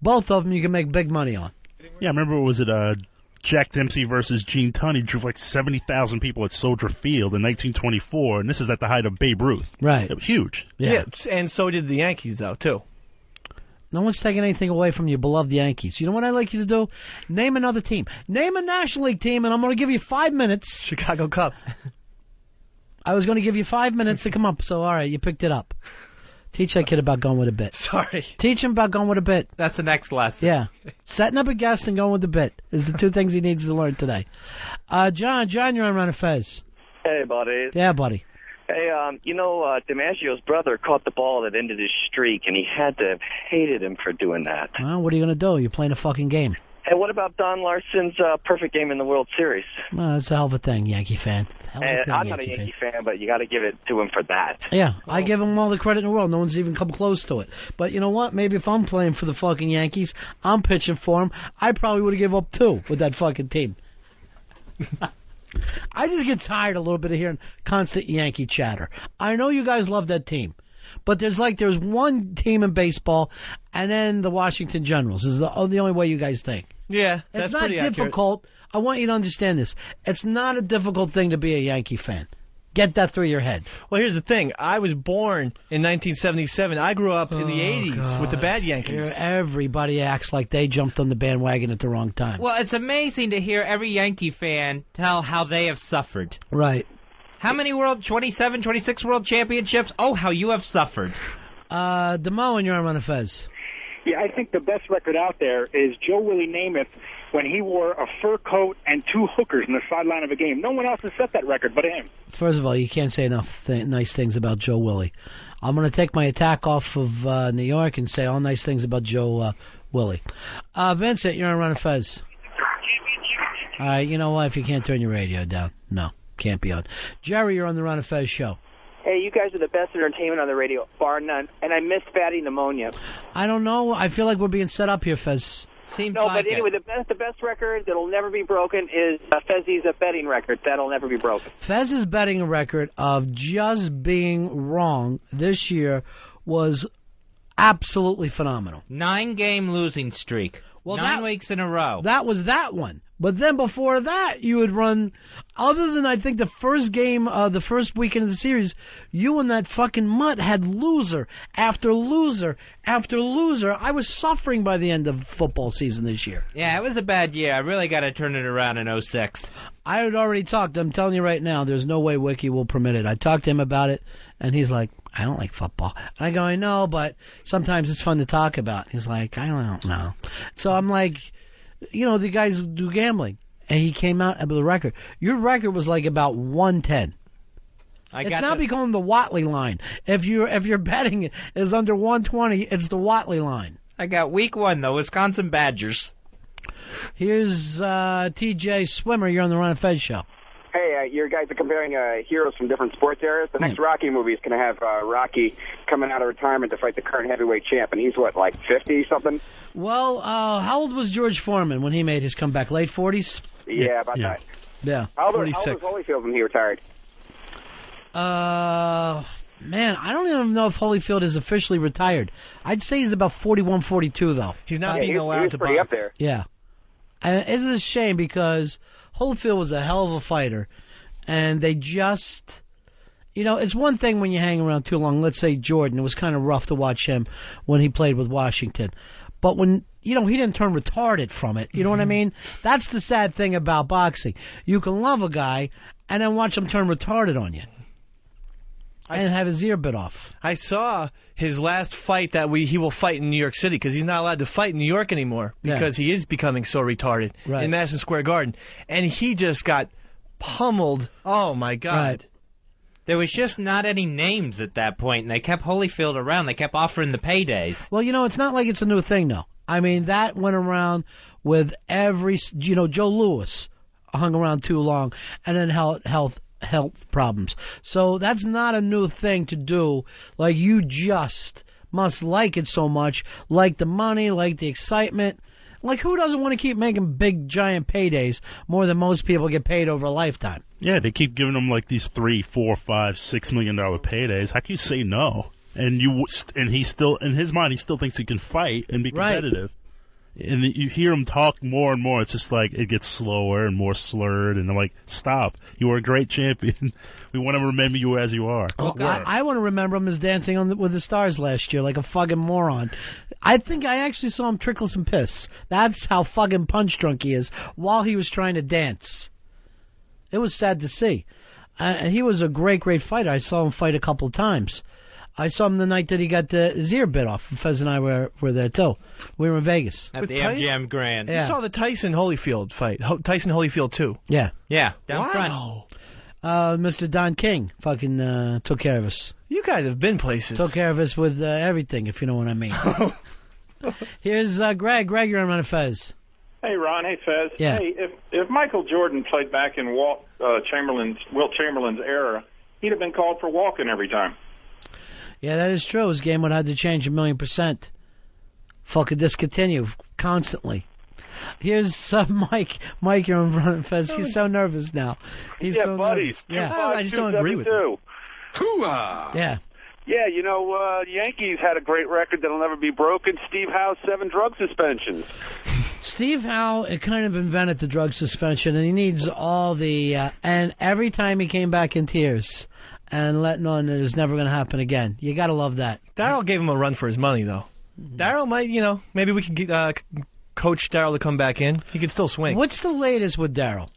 Both of them you can make big money on. Yeah, I remember, was it Jack Dempsey versus Gene Tunney drew like 70,000 people at Soldier Field in 1924, and this is at the height of Babe Ruth. Right. It was huge. Yeah, and so did the Yankees, though, too. No one's taking anything away from your beloved Yankees. You know what I'd like you to do? Name another team. Name a National League team, and I'm going to give you 5 minutes. Chicago Cubs. I was going to give you 5 minutes to come up, so all right, you picked it up. Teach that kid about going with a bit. Sorry. Teach him about going with a bit. That's the next lesson. Yeah. Setting up a guest and going with the bit is the 2 things he needs to learn today. John, you're on Ron and Fez. Hey, buddy. Yeah, buddy. Hey, DiMaggio's brother caught the ball that ended his streak, and he had to have hated him for doing that. Well, what are you going to do? You're playing a fucking game. Hey, what about Don Larson's perfect game in the World Series? Well, that's a hell of a thing, Yankee fan. I'm not a Yankee fan, but you got to give it to him for that. Yeah, I give him all the credit in the world. No one's even come close to it. But you know what? Maybe if I'm playing for the fucking Yankees, I'm pitching for him, I probably would have given up 2 with that fucking team. I just get tired a little bit of hearing constant Yankee chatter. I know you guys love that team, but there's one team in baseball, and then the Washington Generals is the only way you guys think. Yeah, that's pretty accurate. It's not difficult. I want you to understand this. It's not a difficult thing to be a Yankee fan. Get that through your head. Well, here's the thing. I was born in 1977. I grew up in the 80s with the bad Yankees. Everybody acts like they jumped on the bandwagon at the wrong time. Well, it's amazing to hear every Yankee fan tell how they have suffered. Right. How many 26 world championships? Oh, how you have suffered. DeMo, and you're on Ron and Fez. Yeah, I think the best record out there is Joe Willie Namath when he wore a fur coat and 2 hookers in the sideline of a game. No one else has set that record but him. First of all, you can't say enough nice things about Joe Willie. I'm going to take my attack off of New York and say all nice things about Joe Willie. Vincent, you're on Ron and Fez. All right, you know what? If you can't turn your radio down, no, can't be on. Jerry, you're on the Ron and Fez show. Hey, you guys are the best entertainment on the radio, bar none. And I miss fatty pneumonia. I don't know. I feel like we're being set up here, Fez. But anyway, the best record that'll never be broken is Fezzy's betting record. That'll never be broken. Fez's betting record of just being wrong this year was absolutely phenomenal. 9-game losing streak. Well, 9 weeks in a row. That was that one. But then before that, you would run, other than I think the first game, the first weekend of the series, you and that fucking mutt had loser after loser after loser. I was suffering by the end of football season this year. Yeah, it was a bad year. I really got to turn it around in 06. I had already talked. I'm telling you right now, there's no way Wiki will permit it. I talked to him about it, and he's like, I don't like football. And I go, I know, but sometimes it's fun to talk about. He's like, I don't know. So I'm like, you know, the guys do gambling, and he came out with a record. Your record was like about 110. It's now become the Watley line. If you're betting is under 120, it's the Watley line. I got week 1, the Wisconsin Badgers. Here's TJ Swimmer. You're on the Ron and Fez show. Hey, you guys are comparing heroes from different sports eras. The next Rocky movie is going to have Rocky coming out of retirement to fight the current heavyweight champ, and he's, what, like 50-something? Well, how old was George Foreman when he made his comeback? Late 40s? Yeah, about that. Yeah, How old was Holyfield when he retired? Man, I don't even know if Holyfield is officially retired. I'd say he's about 41, 42, though. He's not being allowed to box. box. Up there. Yeah. And it's a shame because Holyfield was a hell of a fighter, and they just, you know, it's one thing when you hang around too long. Let's say Jordan. It was kind of rough to watch him when he played with Washington. But when, you know, he didn't turn retarded from it. You know what I mean? That's the sad thing about boxing. You can love a guy and then watch him turn retarded on you. And have his ear bit off. I saw his last fight that he will fight in New York City because he's not allowed to fight in New York anymore because he is becoming so retarded in Madison Square Garden. And he just got pummeled. Oh, my God. Right. There was just not any names at that point, and they kept Holyfield around. They kept offering the paydays. Well, you know, it's not like it's a new thing, though. I mean, that went around with every, you know, Joe Louis hung around too long, and then health problems. So that's not a new thing to do. Like, you just must like it so much, like the money, like the excitement. Like, who doesn't want to keep making big, giant paydays more than most people get paid over a lifetime? Yeah, they keep giving them like these $3, $4, $5, $6 million paydays. How can you say no? And he still, in his mind, he still thinks he can fight and be competitive. Right. And you hear him talk more and more. It's just like it gets slower and more slurred. And I'm like, stop. You were a great champion. We want to remember you as you are. Oh, I want to remember him as dancing with the stars last year like a fucking moron. I think I actually saw him trickle some piss. That's how fucking punch drunk he is while he was trying to dance. It was sad to see. He was a great, great fighter. I saw him fight a couple of times. I saw him the night that he got his ear bit off. Fez and I were there, too. We were in Vegas. At the MGM Grand. Yeah. You saw the Tyson Holyfield fight. Tyson Holyfield, too. Yeah. Yeah, down front. Mr. Don King fucking took care of us. You guys have been places. Took care of us with everything, if you know what I mean. Here's Greg. Greg, you're on Ron and Fez. Hey, Ron. Hey, Fez. Yeah. Hey, if Michael Jordan played back in Wilt Chamberlain's era, he'd have been called for walking every time. Yeah, that is true. His game would have to change 1,000,000%. Fucking discontinue constantly. Here's Mike. Mike, you're on Ron and Fez. He's so nervous now. He's so buddies. Nervous. Yeah, I just don't agree with him. Hoo-ah! Yeah. Yeah, Yankees had a great record that'll never be broken. Steve Howe's 7 drug suspensions. Steve Howe kind of invented the drug suspension, and he needs all the... and every time he came back in tears and letting on that it's never going to happen again. You got to love that. Darryl gave him a run for his money, though. Darryl might, maybe we can get, coach Darryl to come back in. He can still swing. What's the latest with Darryl?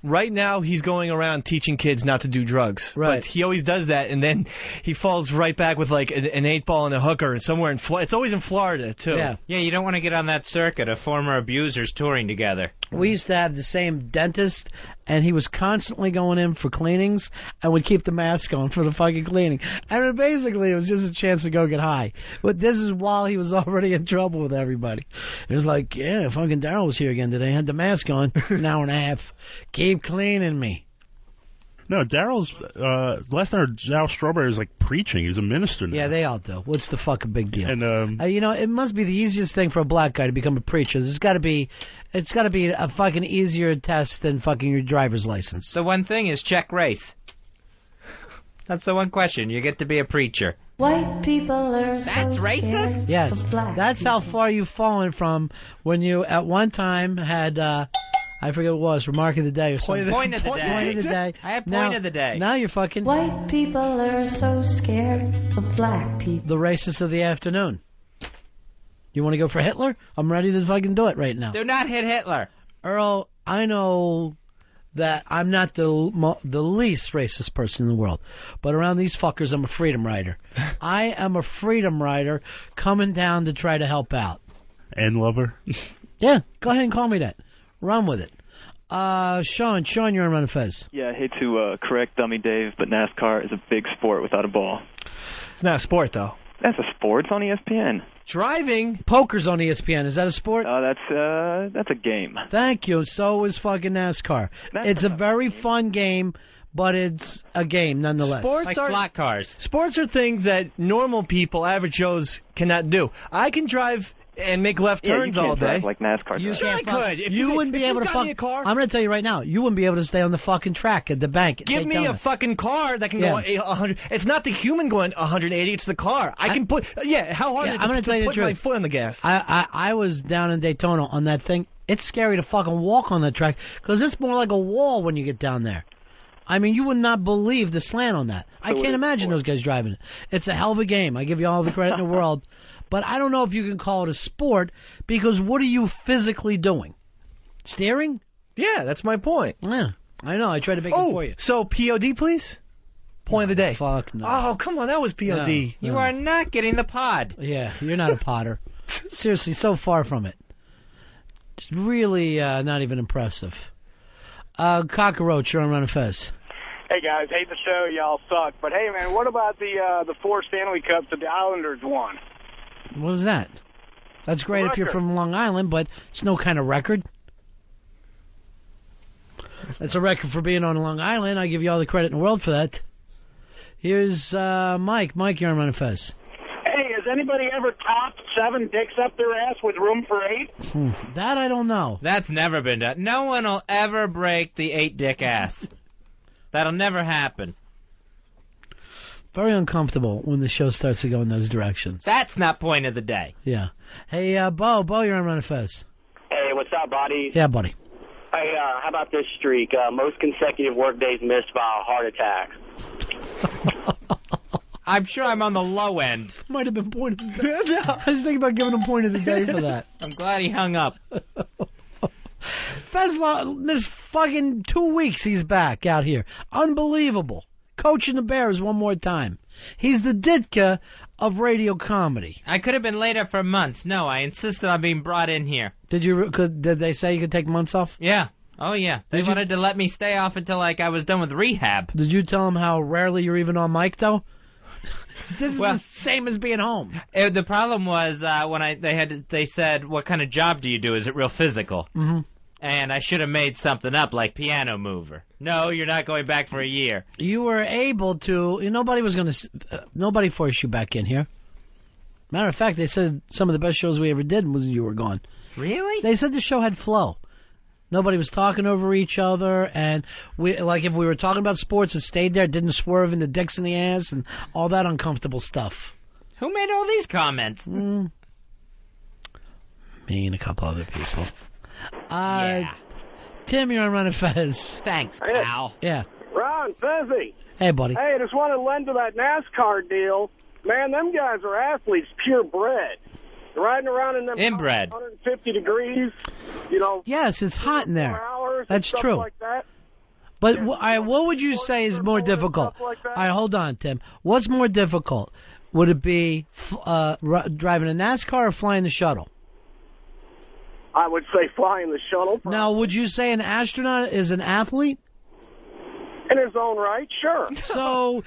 Right now, he's going around teaching kids not to do drugs. Right. But he always does that, and then he falls right back with, like, an 8-ball and a hooker somewhere in Florida. It's always in Florida, too. Yeah, you don't want to get on that circuit of former abusers touring together. We used to have the same dentist, and he was constantly going in for cleanings and would keep the mask on for the fucking cleaning. And basically, it was just a chance to go get high. But this is while he was already in trouble with everybody. It was like, yeah, fucking Darryl was here again today. I had the mask on, an hour and a half. Keep cleaning me. No, Darryl's, last time Darryl Strawberry was like preaching. He's a minister now. Yeah, they all do. What's the fucking big deal? And, it must be the easiest thing for a black guy to become a preacher. It's got to be a fucking easier test than fucking your driver's license. The one thing is check race. That's the one question. You get to be a preacher. White people are That's so racist? Yes. That's how far you've fallen from when you at one time had, I forget what it was, Remark of the Day or something. Point of the day. Point of the day. I have point of the day. Now you're fucking... White people are so scared of black people. The racist of the afternoon. You want to go for Hitler? I'm ready to fucking do it right now. Do not hit Hitler. Earl, I know that I'm not the least racist person in the world, but around these fuckers, I'm a freedom rider. I am a freedom rider coming down to try to help out. And lover? Yeah, go ahead and call me that. Run with it. Sean, you're on Ron and Fez. Yeah, I hate to correct Dummy Dave, but NASCAR is a big sport without a ball. It's not a sport, though. That's a sport. It's on ESPN. Driving. Poker's on ESPN. Is that a sport? That's a game. Thank you. So is fucking NASCAR. It's a very fun game, but it's a game nonetheless. Like flat cars. Sports are things that normal people, average Joes, cannot do. I can drive and make left turns all day. Like NASCAR. Sure I could. If you wouldn't be able to fuck. I'm going to tell you right now, you wouldn't be able to stay on the fucking track at the bank. Give me a fucking car that can go 100. It's not the human going 180. It's the car. I can put. Yeah, how hard is it to put my foot on the gas? I was down in Daytona on that thing. It's scary to fucking walk on that track because it's more like a wall when you get down there. I mean, you would not believe the slant on that. I can't imagine those guys driving it. It's a hell of a game. I give you all the credit in the world. But I don't know if you can call it a sport because what are you physically doing? Steering? Yeah, that's my point. Yeah, I know. I tried to make it for you. So, POD, please? Point of the day. Fuck no. Oh, come on. That was POD. No. You are not getting the pod. Yeah, you're not a Potter. Seriously, so far from it. It's really not even impressive. Cockroach, you're on Ron and Fez. Hey, guys. Hate the show. Y'all suck. But, hey, man, what about the 4 Stanley Cups that the Islanders won? What is that? That's great if you're from Long Island, but it's no kind of record. That's a record for being on Long Island. I give you all the credit in the world for that. Here's Mike. Mike, you're on Ron and Fez. Hey, has anybody ever topped 7 dicks up their ass with room for 8? That I don't know. That's never been done. No one will ever break the 8-dick ass. That'll never happen. Very uncomfortable when the show starts to go in those directions. That's not point of the day. Yeah. Hey, Bo, you're on Ron and Fez. Hey, what's up, buddy? Yeah, buddy. Hey, how about this streak? Most consecutive work days missed by a heart attack. I'm sure I'm on the low end. Might have been point of the day. I was thinking about giving him point of the day for that. I'm glad he hung up. Fez missed fucking 2 weeks he's back out here. Unbelievable. Coaching the Bears one more time. He's the Ditka of radio comedy. I could have been laid up for months. No, I insisted on being brought in here. Did they say you could take months off? Yeah. Oh, yeah. They wanted to let me stay off until, I was done with rehab. Did you tell them how rarely you're even on mic, though? This is the same as being home. The problem was when they said, what kind of job do you do? Is it real physical? Mm-hmm. And I should have made something up like piano mover. No, you're not going back for a year. You were able to. Nobody was going to. Nobody forced you back in here. Matter of fact, they said some of the best shows we ever did was you were gone. Really? They said the show had flow. Nobody was talking over each other, and if we were talking about sports, it stayed there, didn't swerve into dicks in the ass, and all that uncomfortable stuff. Who made all these comments? Me and a couple other people. Yeah. Tim, you're on Ron and Fez. Thanks, pal. Yeah. Ron, Fezzy. Hey, buddy. Hey, I just want to lend to that NASCAR deal. Man, them guys are athletes, purebred. They're riding around in them inbred. 150 degrees, you know. Yes, it's hot in there. That's stuff true. Like that. But what would you say is more difficult? Like All right, hold on, Tim. What's more difficult? Would it be driving a NASCAR or flying the shuttle? I would say flying the shuttle. Probably. Now, would you say an astronaut is an athlete? In his own right, sure. So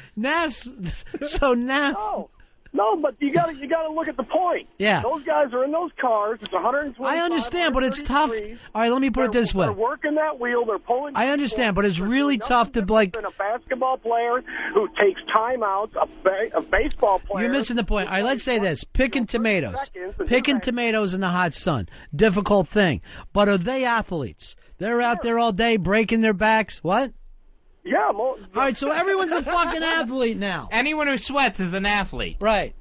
No, but you got to look at the point. Yeah. Those guys are in those cars. It's 120. I understand, but it's tough. All right, let me put it this way. They're working that wheel. They're pulling. I understand, but it's really tough to like. A basketball player who takes timeouts, a baseball player. You're missing the point. All right, let's say this: picking tomatoes, picking tomatoes in the hot sun, difficult thing. But are they athletes? They're out there all day breaking their backs. What? Yeah. All right, so everyone's a fucking athlete now. Anyone who sweats is an athlete. Right.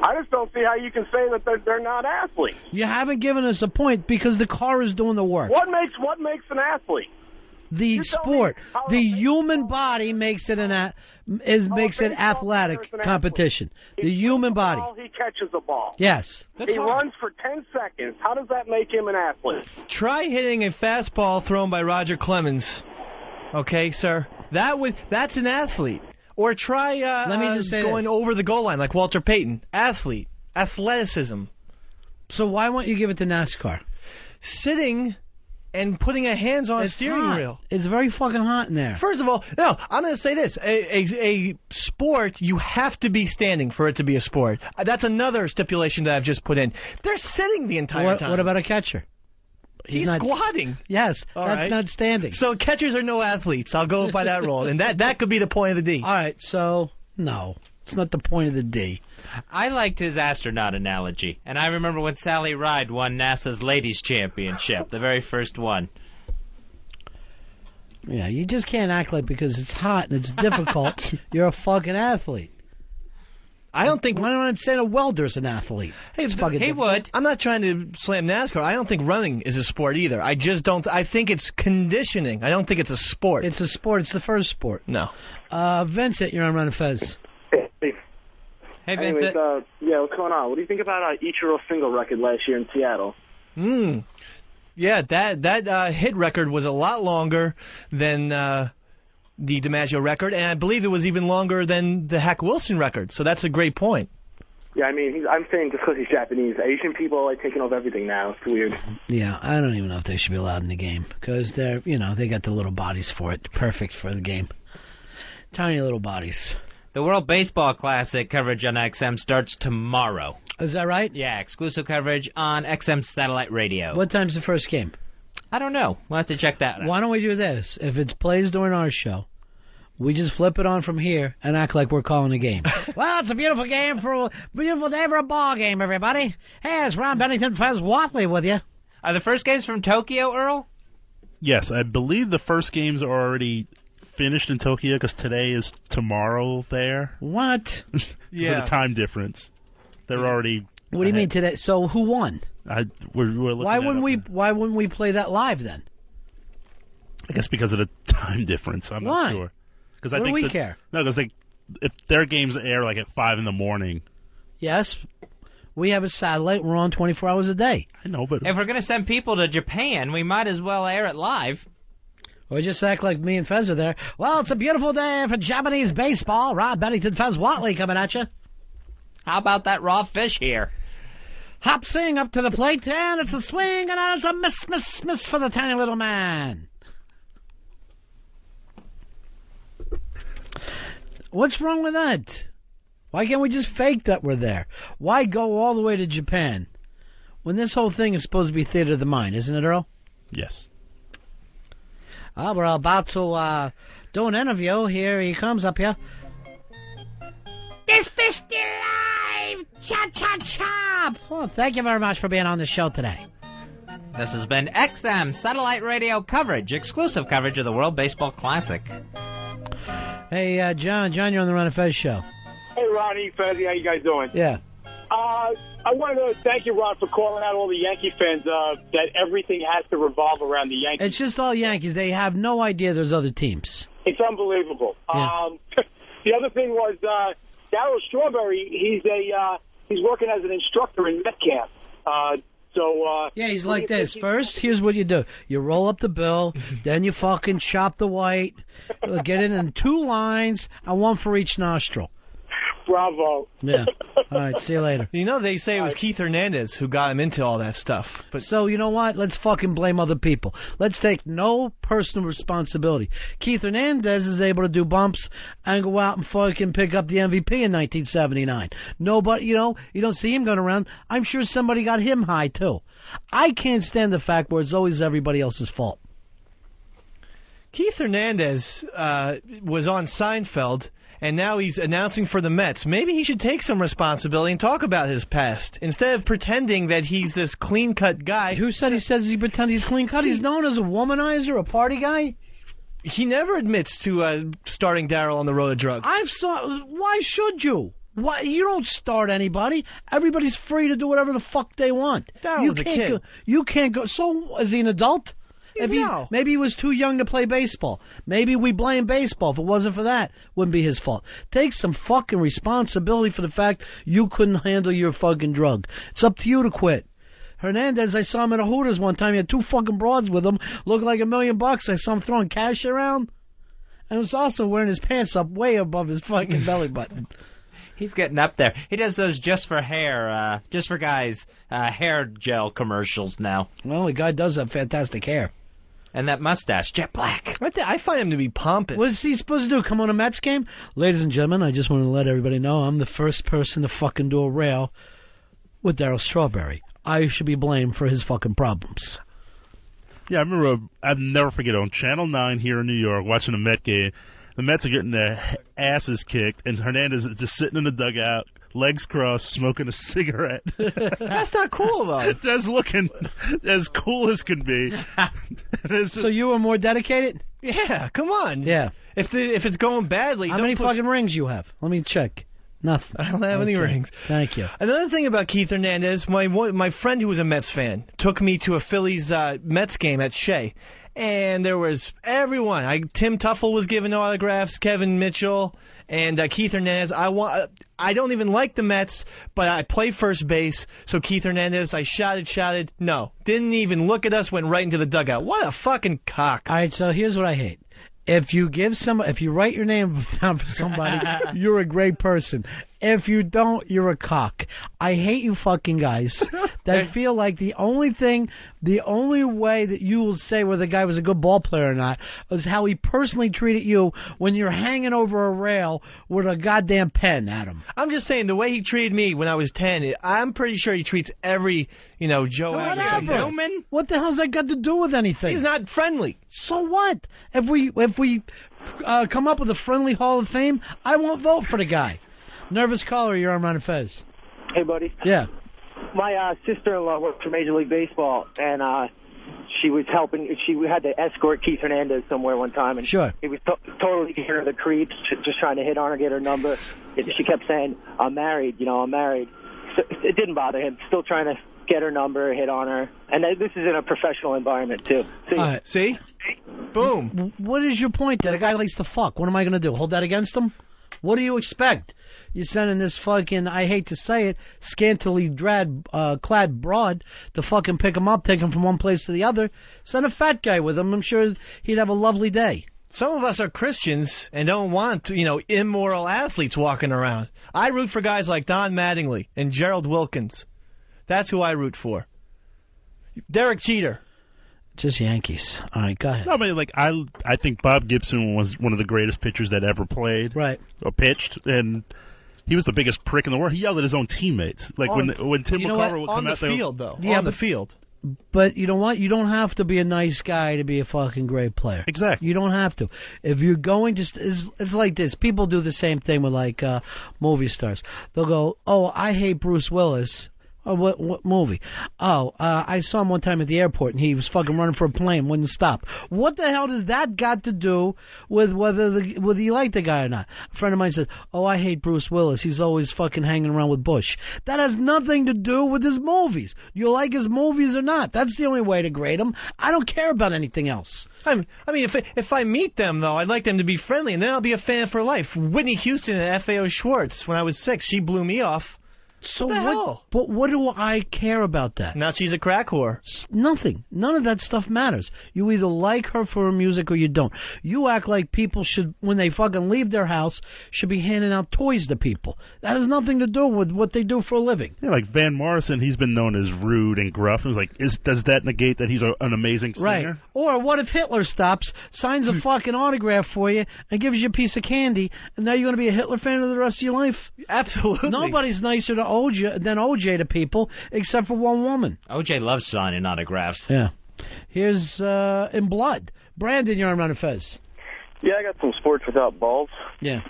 I just don't see how you can say that they're not athletes. You haven't given us a point because the car is doing the work. What makes an athlete? The sport, the human body makes it makes it athletic competition. The human body. He catches the ball. Yes. He runs for 10 seconds. How does that make him an athlete? Try hitting a fastball thrown by Roger Clemens. Okay, sir. That's an athlete. Or try Let me just say going over the goal line like Walter Payton. Athlete. Athleticism. So why won't you give it to NASCAR? Sitting and putting a hands-on steering wheel. It's very fucking hot in there. First of all, no, I'm going to say this. A sport, you have to be standing for it to be a sport. That's another stipulation that I've just put in. They're sitting the entire time. What about a catcher? He's not squatting. Yes, that's not standing. So catchers are no athletes. I'll go by that rule. And that could be the point of the D. All right, so no, it's not the point of the D. I liked his astronaut analogy. And I remember when Sally Ride won NASA's Ladies' Championship, the very first one. Yeah, you just can't act like because it's hot and it's difficult, you're a fucking athlete. I don't think. Why don't I say a welder's an athlete? Hey, he would. I'm not trying to slam NASCAR. I don't think running is a sport either. I just don't. I think it's conditioning. I don't think it's a sport. It's a sport. It's the first sport. No. Vincent, you're on Ron and Fez. Hey, Vincent. Anyways, what's going on? What do you think about Ichiro's single record last year in Seattle? Yeah, that hit record was a lot longer than the DiMaggio record, and I believe it was even longer than the Hack Wilson record. So that's a great point. Yeah, I mean, I'm saying just because he's Japanese, Asian people are taking over everything now. It's weird. Yeah, I don't even know if they should be allowed in the game because they're, they got the little bodies for it, perfect for the game. Tiny little bodies. The World Baseball Classic coverage on XM starts tomorrow. Is that right? Yeah, exclusive coverage on XM satellite radio. What time's the first game? I don't know. We'll have to check that out. Why don't we do this? If it plays during our show, we just flip it on from here and act like we're calling a game. Well, it's a beautiful day for a ball game, everybody. Hey, it's Ron Bennington, Fez Watley with you. Are the first games from Tokyo, Earl? Yes, I believe the first games are already finished in Tokyo because today is tomorrow there. What? Yeah. For the time difference. They're already. What do you mean today? So who won? We're looking why wouldn't we play that live then? I guess because of the time difference. I'm not sure. Why do we care? No, because if their games air like at 5 in the morning. Yes. We have a satellite. We're on 24 hours a day. I know, but if we're going to send people to Japan, we might as well air it live. Or just act like me and Fez are there. Well, it's a beautiful day for Japanese baseball. Ron Bennington, Fez Watley coming at you. How about that raw fish here? Hop Sing up to the plate, and it's a swing, and it's a miss for the tiny little man. What's wrong with that? Why can't we just fake that we're there? Why go all the way to Japan when this whole thing is supposed to be theater of the mind, isn't it, Earl? Yes. We're about to do an interview. Here he comes up here. This fish still alive! Cha-cha-cha! Well, thank you very much for being on the show today. This has been XM Satellite Radio coverage, exclusive coverage of the World Baseball Classic. Hey, John, you're on the Ron and Fez show. Hey, Ronnie, Fezzy, how you guys doing? Yeah. I wanted to thank you, Ron, for calling out all the Yankee fans that everything has to revolve around the Yankees. It's just all Yankees. They have no idea there's other teams. It's unbelievable. Yeah. The other thing was Darryl Strawberry. He's working as an instructor in Met camp. Yeah, he's like this. First, here's what you do. You roll up the bill, then you fucking chop the white, get it in 2 lines, and 1 for each nostril. Bravo. Yeah. All right, see you later. You know, they say it was Keith Hernandez who got him into all that stuff. But so, you know what? Let's fucking blame other people. Let's take no personal responsibility. Keith Hernandez is able to do bumps and go out and fucking pick up the MVP in 1979. Nobody, you don't see him going around. I'm sure somebody got him high, too. I can't stand the fact where it's always everybody else's fault. Keith Hernandez was on Seinfeld, and now he's announcing for the Mets. Maybe he should take some responsibility and talk about his past instead of pretending that he's this clean-cut guy. Who said he pretends he's clean-cut? He's known as a womanizer, a party guy. He never admits to starting Darryl on the road of drugs. Why should you? Why you don't start anybody? Everybody's free to do whatever the fuck they want. Darryl's a kid. You can't go. So is he an adult? Maybe he was too young to play baseball. Maybe we blame baseball. If it wasn't for that, wouldn't be his fault. Take some fucking responsibility for the fact you couldn't handle your fucking drug. It's up to you to quit. Hernandez, I saw him at a Hooters one time. He had 2 fucking broads with him. Looked like $1 million. I saw him throwing cash around. And he was also wearing his pants up way above his fucking belly button. He's getting up there. He does those just for hair, just for guys, hair gel commercials now. Well, the guy does have fantastic hair. And that mustache, jet black. I find him to be pompous. What's he supposed to do, come on a Mets game? Ladies and gentlemen, I just want to let everybody know I'm the first person to fucking do a rail with Darryl Strawberry. I should be blamed for his fucking problems. Yeah, I remember, I'll never forget, on Channel 9 here in New York, watching a Met game. The Mets are getting their asses kicked, and Hernandez is just sitting in the dugout, legs crossed, smoking a cigarette. That's not cool, though. Just looking as cool as can be. So you were more dedicated? Yeah, come on. Yeah. If it's going badly, how many fucking rings you have? Let me check. Nothing. I don't have any rings. Thank you. Another thing about Keith Hernandez, my friend who was a Mets fan took me to a Phillies Mets game at Shea. And there was everyone. Tim Tuffle was giving autographs, Kevin Mitchell, and Keith Hernandez. I don't even like the Mets, but I play first base. So Keith Hernandez, I shouted. No, didn't even look at us. Went right into the dugout. What a fucking cock! All right, so here's what I hate. If you write your name down for somebody, you're a great person. If you don't, you're a cock. I hate you fucking guys that feel like the only way that you will say whether the guy was a good ball player or not is how he personally treated you when you're hanging over a rail with a goddamn pen at him. I'm just saying, the way he treated me when I was 10, I'm pretty sure he treats every, Joe Aguirre. What the hell's that got to do with anything? He's not friendly. So what? If we come up with a friendly Hall of Fame, I won't vote for the guy. Nervous caller, you're on Ron and Fez. Hey, buddy. Yeah. My sister-in-law worked for Major League Baseball, and she was helping. She had to escort Keith Hernandez somewhere one time, and sure, he was totally giving her the creeps, just trying to hit on her, get her number. She kept saying, "I'm married, I'm married." So it didn't bother him. Still trying to get her number, hit on her, and this is in a professional environment too. See? Boom. What is your point? That a guy likes to fuck. What am I going to do? Hold that against him? What do you expect? You're sending this fucking, I hate to say it, scantily clad broad to fucking pick him up, take him from one place to the other. Send a fat guy with him. I'm sure he'd have a lovely day. Some of us are Christians and don't want, immoral athletes walking around. I root for guys like Don Mattingly and Gerald Wilkins. That's who I root for. Derek Jeter. Just Yankees. All right, go ahead. No, but I think Bob Gibson was one of the greatest pitchers that ever played. Right. Or pitched, and he was the biggest prick in the world. He yelled at his own teammates. Like when Tim McCarver would come out there. On the field. But you know what? You don't have to be a nice guy to be a fucking great player. Exactly. You don't have to. If you're going to, it's like this. People do the same thing with like movie stars. They'll go, "Oh, I hate Bruce Willis." Oh, what movie? Oh, I saw him one time at the airport, and he was fucking running for a plane, wouldn't stop. What the hell does that got to do with whether you like the guy or not? A friend of mine said, "Oh, I hate Bruce Willis. He's always fucking hanging around with Bush." That has nothing to do with his movies. You like his movies or not? That's the only way to grade him. I don't care about anything else. I mean, if I meet them, though, I'd like them to be friendly, and then I'll be a fan for life. Whitney Houston and FAO Schwartz, when I was 6, she blew me off. So what? But what do I care about that? Now she's a crack whore. Nothing. None of that stuff matters. You either like her for her music or you don't. You act like people should, when they fucking leave their house, should be handing out toys to people. That has nothing to do with what they do for a living. Yeah, like Van Morrison, he's been known as rude and gruff. It was like, does that negate that he's an amazing singer? Right. Or what if Hitler stops, signs a fucking autograph for you, and gives you a piece of candy, and now you're going to be a Hitler fan for the rest of your life? Absolutely. Nobody's nicer to OJ to people, except for one woman. OJ loves signing autographs. Yeah. Here's In Blood. Brandon, you're on Ron and Fez. Yeah, I got some sports without balls. Yeah.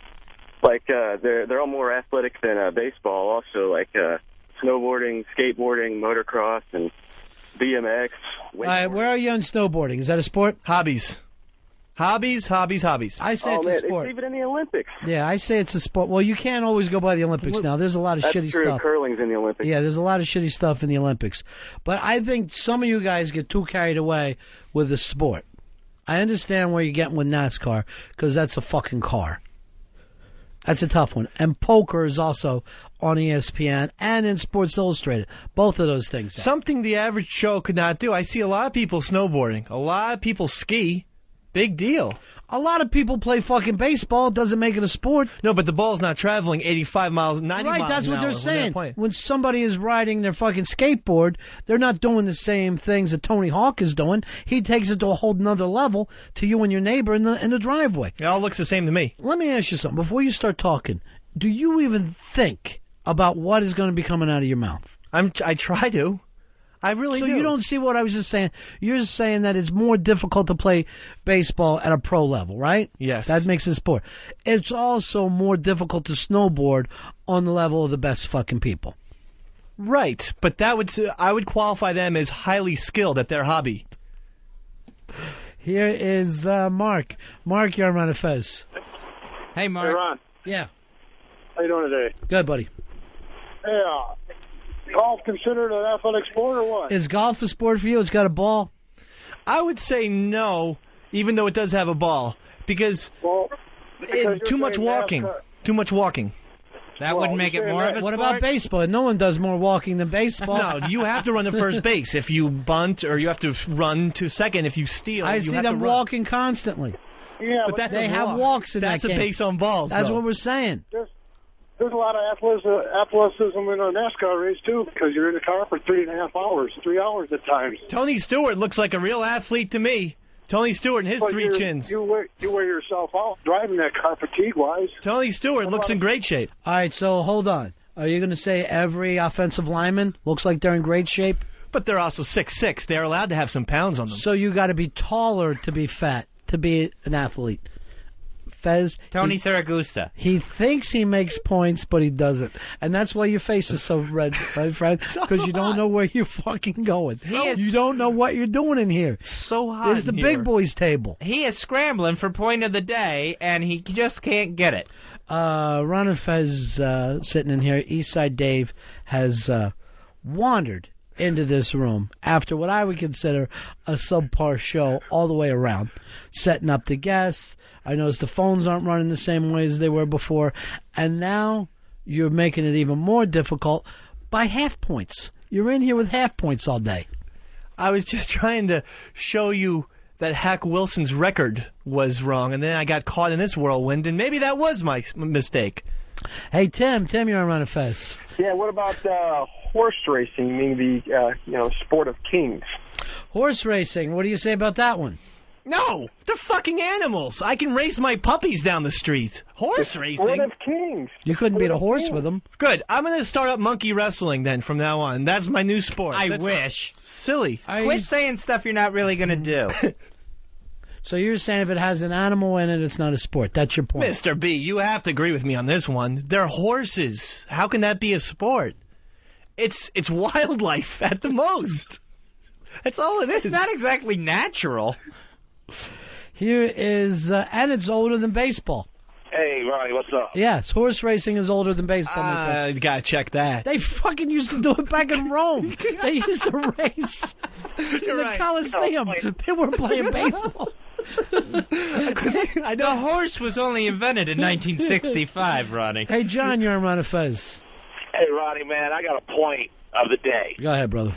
Like, they're all more athletic than baseball. Also, like snowboarding, skateboarding, motocross, and BMX. All right, where are you on snowboarding? Is that a sport? Hobbies. Hobbies. I say it's a sport. It's even in the Olympics. Yeah, I say it's a sport. Well, you can't always go by the Olympics now. There's a lot of That's shitty true. stuff. Curling's in the Olympics. Yeah, there's a lot of shitty stuff in the Olympics. But I think some of you guys get too carried away with the sport. I understand where you're getting with NASCAR, because that's a fucking car. That's a tough one. And poker is also on ESPN and in Sports Illustrated. Both of those things. Something the average Joe could not do. I see a lot of people snowboarding. A lot of people ski. Big deal. A lot of people play fucking baseball. It doesn't make it a sport. No, but the ball's not traveling 85 miles, 90 miles Right, that's an what hour they're saying. playing. When somebody is riding their fucking skateboard, they're not doing the same things that Tony Hawk is doing. He takes it to a whole nother level to you and your neighbor in the driveway. It all looks the same to me. Let me ask you something. Before you start talking, do you even think about what is going to be coming out of your mouth? I try to. I really do. So you don't see what I was just saying. You're saying that it's more difficult to play baseball at a pro level, right? Yes. That makes it a sport. It's also more difficult to snowboard on the level of the best fucking people. Right, but I would qualify them as highly skilled at their hobby. Here is Mark. Mark, you're on Ron and Fez. Hey, Mark. Hey, Ron. Yeah. How you doing today? Good, buddy. Hey, golf considered an athletic sport or what? Is golf a sport for you? It's got a ball? I would say no, even though it does have a ball, because too much walking. NASCAR. Too much walking. That wouldn't make it more of a sport? What about baseball? No one does more walking than baseball. No, you have to run to first base if you bunt, or you have to run to second if you steal. I see them walking constantly. Yeah, but that's they a have walk. walks in that's that game. That's a base on balls. That's though. what we're saying. There's a lot of athleticism in a NASCAR race, too, because you're in the car for 3.5 hours, 3 hours at times. Tony Stewart looks like a real athlete to me. Tony Stewart and his But three chins. You wear yourself out driving that car fatigue-wise. Tony Stewart looks in great shape. All right, so hold on. Are you going to say every offensive lineman looks like they're in great shape? But they're also 6'6". They're allowed to have some pounds on them. So you got to be taller to be fat, to be an athlete. Fez. Tony Siragusa. He thinks he makes points, but he doesn't. And that's why your face is so red, right, Fred? Because you don't know where you're fucking going. You don't know what you're doing in here. So hot. This is the big boys table. He is scrambling for point of the day, and he just can't get it. Ron and Fez sitting in here. Eastside Dave has wandered into this room after what I would consider a subpar show all the way around, setting up the guests. I noticed the phones aren't running the same way as they were before, and now you're making it even more difficult by half points. You're in here with half points all day. I was just trying to show you that Hack Wilson's record was wrong, and then I got caught in this whirlwind, and maybe that was my mistake. Hey, Tim, you're on Ron and Fez. Yeah, what about horse racing, meaning the sport of kings? Horse racing, what do you say about that one? No, they're fucking animals. I can race my puppies down the street. Horse racing? Sport of kings. You couldn't beat a horse with them. Good. I'm going to start up monkey wrestling then from now on. That's my new sport. I That's wish. Silly. Quit saying stuff you're not really going to do. So you're saying if it has an animal in it, it's not a sport. That's your point. Mr. B, you have to agree with me on this one. They're horses. How can that be a sport? It's wildlife at the most. That's all it is. It's not exactly natural. Here is, and it's older than baseball. Hey, Ronnie, what's up? Yes, horse racing is older than baseball. You gotta check that. They fucking used to do it back in Rome. They used to race in the Coliseum. They were playing baseball. The horse was only invented in 1965, Ronnie. Hey, John, you're on Ron and Fez. Hey, Ronnie, man, I got a point of the day. Go ahead, brother.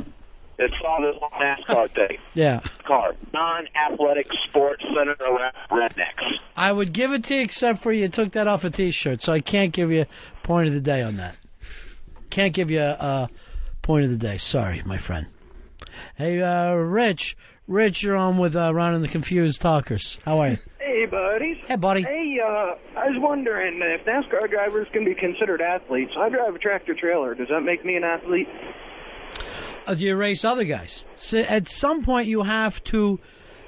It's on this NASCAR day. Yeah. NASCAR, non-athletic sports centered around rednecks. I would give it to you except for you took that off a T-shirt, so I can't give you a point of the day on that. Can't give you a point of the day. Sorry, my friend. Hey, Rich. Rich, you're on with Ron and the Confused Talkers. How are you? Hey, buddies. Hey, buddy. Hey, I was wondering if NASCAR drivers can be considered athletes. I drive a tractor-trailer. Does that make me an athlete? Do you race other guys? So at some point,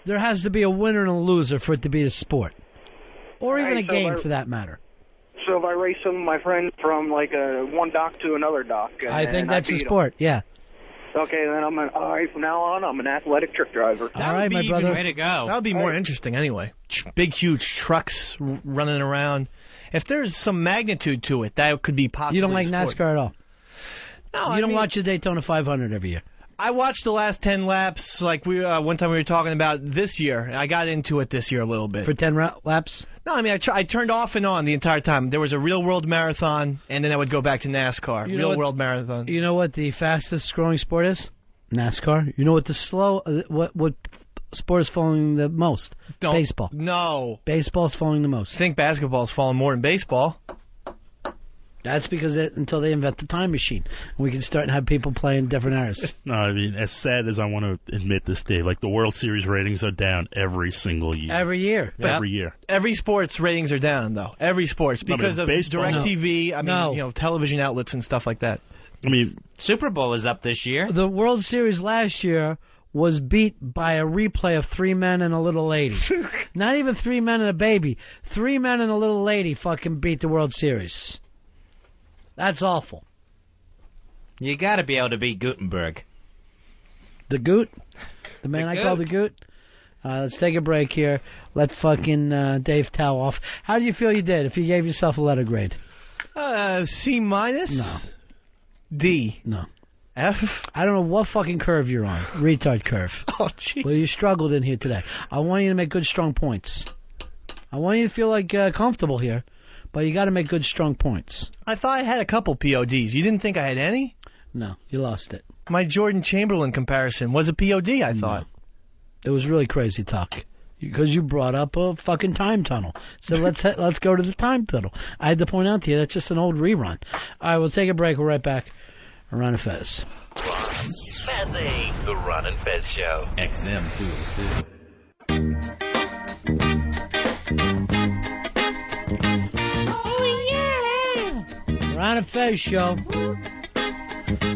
there has to be a winner and a loser for it to be a sport. Or even a game, for that matter. So if I race some of my friends from, like, one dock to another dock. I think that's a sport, yeah. Okay, then all right, from now on, I'm an athletic truck driver. All right, my brother. Way to go. That would be more interesting anyway. Big, huge trucks running around. If there's some magnitude to it, that could be possible. You don't like NASCAR at all? No, you don't watch the Daytona 500 every year? I watched the last 10 laps, like one time we were talking about this year. I got into it this year a little bit. For 10 laps? No, I mean, I turned off and on the entire time. There was a real world marathon, and then I would go back to NASCAR. Real world marathon. You know what the fastest growing sport is? NASCAR. You know what the what sport is falling the most? Baseball. No. Baseball's falling the most. I think basketball's falling more than baseball. That's because until they invent the time machine, we can start and have people play in different eras. No, I mean, as sad as I want to admit this, Dave, like the World Series ratings are down every single year. Every year. Every year. Every sport's ratings are down, though. Every sport's because of DirecTV, television outlets and stuff like that. I mean, Super Bowl is up this year. The World Series last year was beat by a replay of 3 men and a little lady. Not even 3 men and a baby. 3 men and a little lady fucking beat the World Series. That's awful. You got to be able to beat Gutenberg. The Goot? The man The I call the Goot. Goot? Let's take a break here. Let fucking Dave towel off. How do you feel you did if you gave yourself a letter grade? C minus? No. D? No. F? I don't know what fucking curve you're on. Retard curve. Oh, jeez. Well, you struggled in here today. I want you to make good, strong points. I want you to feel like comfortable here, but you got to make good, strong points. I thought I had a couple PODs. You didn't think I had any? No, you lost it. My Jordan Chamberlain comparison was a POD, I thought. It was really crazy talk. Because you brought up a fucking time tunnel. So let's go to the time tunnel. I had to point out to you, that's just an old rerun. All right, we'll take a break. We're right back. Ron and Fez. The Ron and Fez Show. XM 202. Oh, yeah! Ron and Fez Show.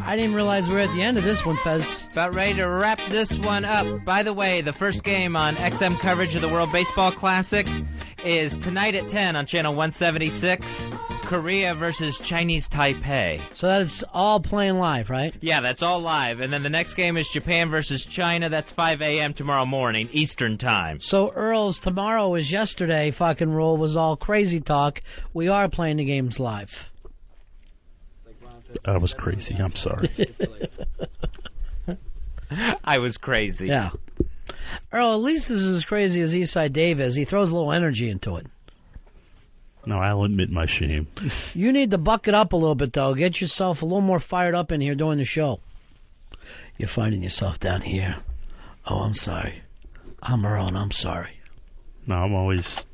I didn't realize we were at the end of this one, Fez. About ready to wrap this one up. By the way, the first game on XM coverage of the World Baseball Classic is tonight at 10 on Channel 176. Korea versus Chinese Taipei. So that's all playing live, right? Yeah, that's all live. And then the next game is Japan versus China. That's 5 a.m. tomorrow morning, Eastern Time. So Earl's tomorrow is yesterday fucking rule was all crazy talk. We are playing the games live. I was crazy. I'm sorry. I was crazy. Yeah. Earl, at least this is as crazy as Eastside Dave is. He throws a little energy into it. No, I'll admit my shame. You need to buck it up a little bit, though. Get yourself a little more fired up in here during the show. You're finding yourself down here. Oh, I'm sorry. I'm wrong. I'm sorry. No, I'm always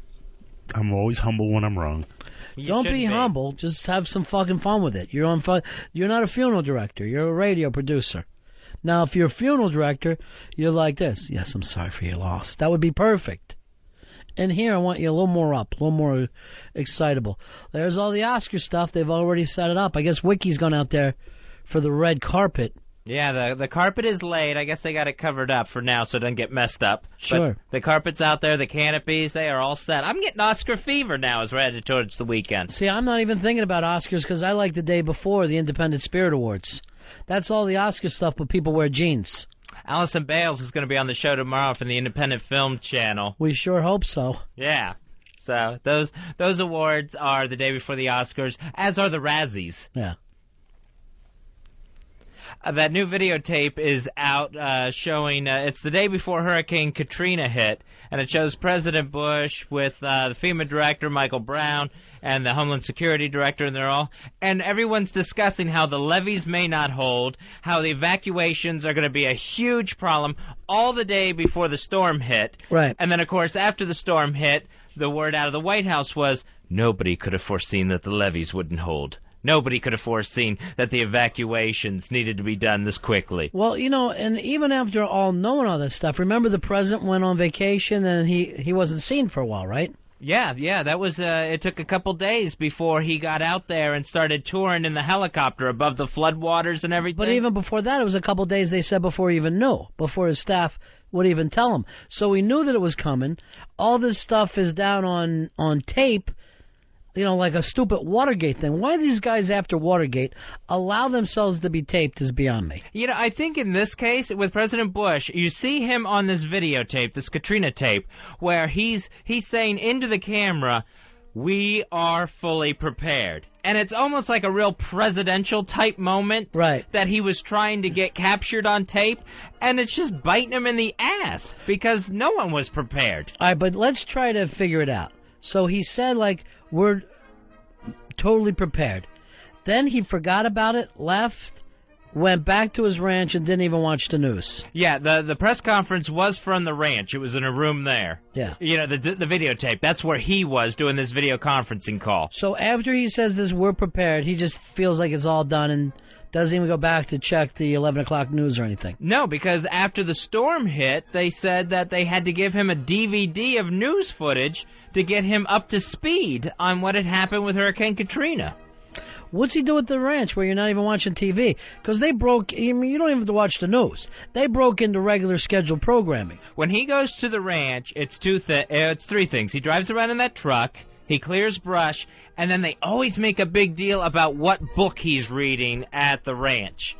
humble when I'm wrong. Don't be humble. Just have some fucking fun with it. You're not a funeral director. You're a radio producer. Now, if you're a funeral director, you're like this. Yes, I'm sorry for your loss. That would be perfect. And here, I want you a little more up, a little more excitable. There's all the Oscar stuff. They've already set it up. I guess Wiki's gone out there for the red carpet. Yeah, the carpet is laid. I guess they got it covered up for now so it doesn't get messed up. Sure. But the carpet's out there, the canopies, they are all set. I'm getting Oscar fever now as we're headed towards the weekend. See, I'm not even thinking about Oscars because I like the day before the Independent Spirit Awards. That's all the Oscar stuff, but people wear jeans. Allison Bales is going to be on the show tomorrow from the Independent Film Channel. We sure hope so. Yeah. So those awards are the day before the Oscars, as are the Razzies. Yeah. That new videotape is out showing, it's the day before Hurricane Katrina hit, and it shows President Bush with the FEMA director, Michael Brown, and the Homeland Security director, and everyone's discussing how the levees may not hold, how the evacuations are going to be a huge problem all the day before the storm hit. Right. And then, of course, after the storm hit, the word out of the White House was, nobody could have foreseen that the levees wouldn't hold. Nobody could have foreseen that the evacuations needed to be done this quickly. Well, and even after all knowing all this stuff, remember the president went on vacation and he wasn't seen for a while, right? Yeah, that was, it took a couple days before he got out there and started touring in the helicopter above the floodwaters and everything. But even before that, it was a couple days, they said, before he even knew, before his staff would even tell him. So we knew that it was coming. All this stuff is down on tape. Like a stupid Watergate thing. Why these guys after Watergate allow themselves to be taped is beyond me. I think in this case, with President Bush, you see him on this videotape, this Katrina tape, where he's saying into the camera, we are fully prepared. And it's almost like a real presidential type moment. Right. That he was trying to get captured on tape, and it's just biting him in the ass because no one was prepared. All right, but let's try to figure it out. So he said, we're totally prepared. Then he forgot about it, left, went back to his ranch, and didn't even watch the news. Yeah, the press conference was from the ranch. It was in a room there. Yeah. The videotape. That's where he was doing this video conferencing call. So after he says this, we're prepared, he just feels like it's all done and doesn't even go back to check the 11 o'clock news or anything. No, because after the storm hit, they said that they had to give him a DVD of news footage to get him up to speed on what had happened with Hurricane Katrina. What's he do at the ranch where you're not even watching TV? Because they broke, you don't even have to watch the news. They broke into regular scheduled programming. When he goes to the ranch, it's three things. He drives around in that truck, he clears brush, and then they always make a big deal about what book he's reading at the ranch.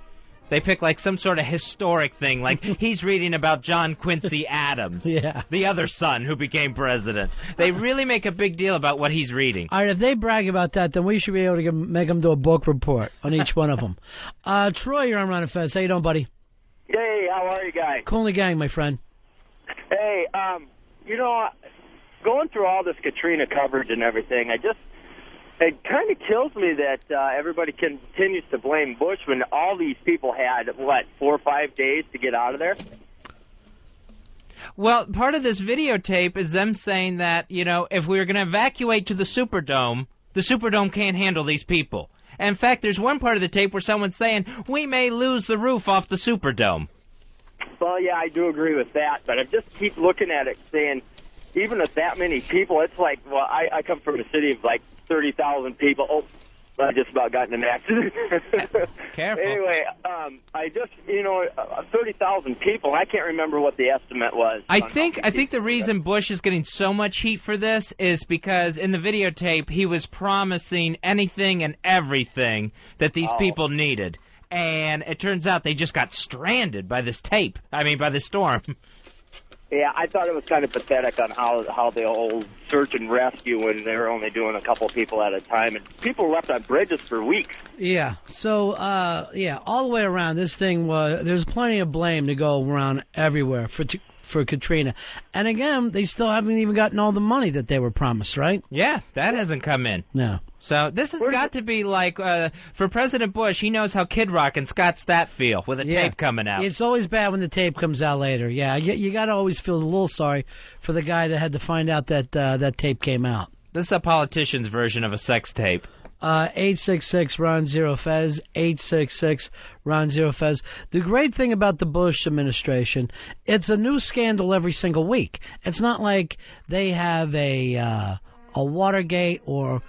They pick some sort of historic thing, like he's reading about John Quincy Adams, the other son who became president. They really make a big deal about what he's reading. All right, if they brag about that, then we should be able to make them do a book report on each one of them. Troy, you're on Ron and Fez. How you doing, buddy? Hey, how are you guys? Cool in the gang, my friend. Hey, going through all this Katrina coverage and everything, it kind of kills me that everybody continues to blame Bush when all these people had, 4 or 5 days to get out of there? Well, part of this videotape is them saying that, if we were going to evacuate to the Superdome can't handle these people. And in fact, there's one part of the tape where someone's saying, we may lose the roof off the Superdome. Well, yeah, I do agree with that, but I just keep looking at it saying, even with that many people, it's I come from a city of 30,000 people. Oh, I just about got in an accident. Careful. Anyway, 30,000 people. I can't remember what the estimate was. I think the reason Bush is getting so much heat for this is because in the videotape he was promising anything and everything that these people needed. And it turns out they just got stranded by this by the storm. Yeah, I thought it was kind of pathetic on how the old search and rescue when they were only doing a couple people at a time, and people left on bridges for weeks. Yeah, so, all the way around, this thing there's plenty of blame to go around everywhere for Katrina. And again, they still haven't even gotten all the money that they were promised, right? Yeah, that hasn't come in. No. So this has got to be for President Bush, he knows how Kid Rock and Scott Stapp feel with a tape coming out. It's always bad when the tape comes out later. Yeah, you got to always feel a little sorry for the guy that had to find out that that tape came out. This is a politician's version of a sex tape. 866-RON-0-FEZ, 866-RON-0-FEZ. The great thing about the Bush administration, it's a new scandal every single week. It's not like they have a Watergate or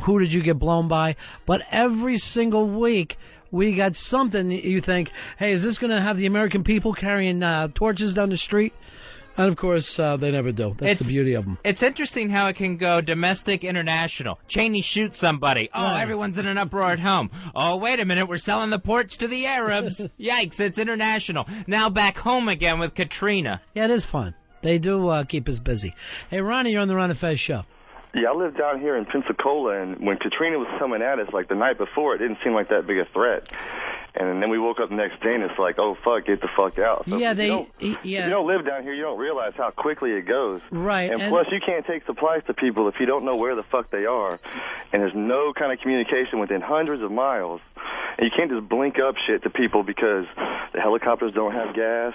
who did you get blown by, but every single week we got something you think, hey, is this going to have the American people carrying torches down the street? And, of course, they never do. That's the beauty of them. It's interesting how it can go domestic, international. Cheney shoots somebody. Oh, Right. Everyone's in an uproar at home. Oh, wait a minute, we're selling the ports to the Arabs. Yikes, it's international. Now back home again with Katrina. Yeah, it is fun. They do keep us busy. Hey, Ronnie, you're on the Ron and Fez show. Yeah, I live down here in Pensacola, and when Katrina was coming at us, like the night before, it didn't seem like that big a threat. And then we woke up the next day, and it's like, oh, fuck, get the fuck out. So if you don't live down here, you don't realize how quickly it goes. Right. And plus, you can't take supplies to people if you don't know where the fuck they are. And there's no kind of communication within hundreds of miles. And you can't just blink up shit to people because the helicopters don't have gas,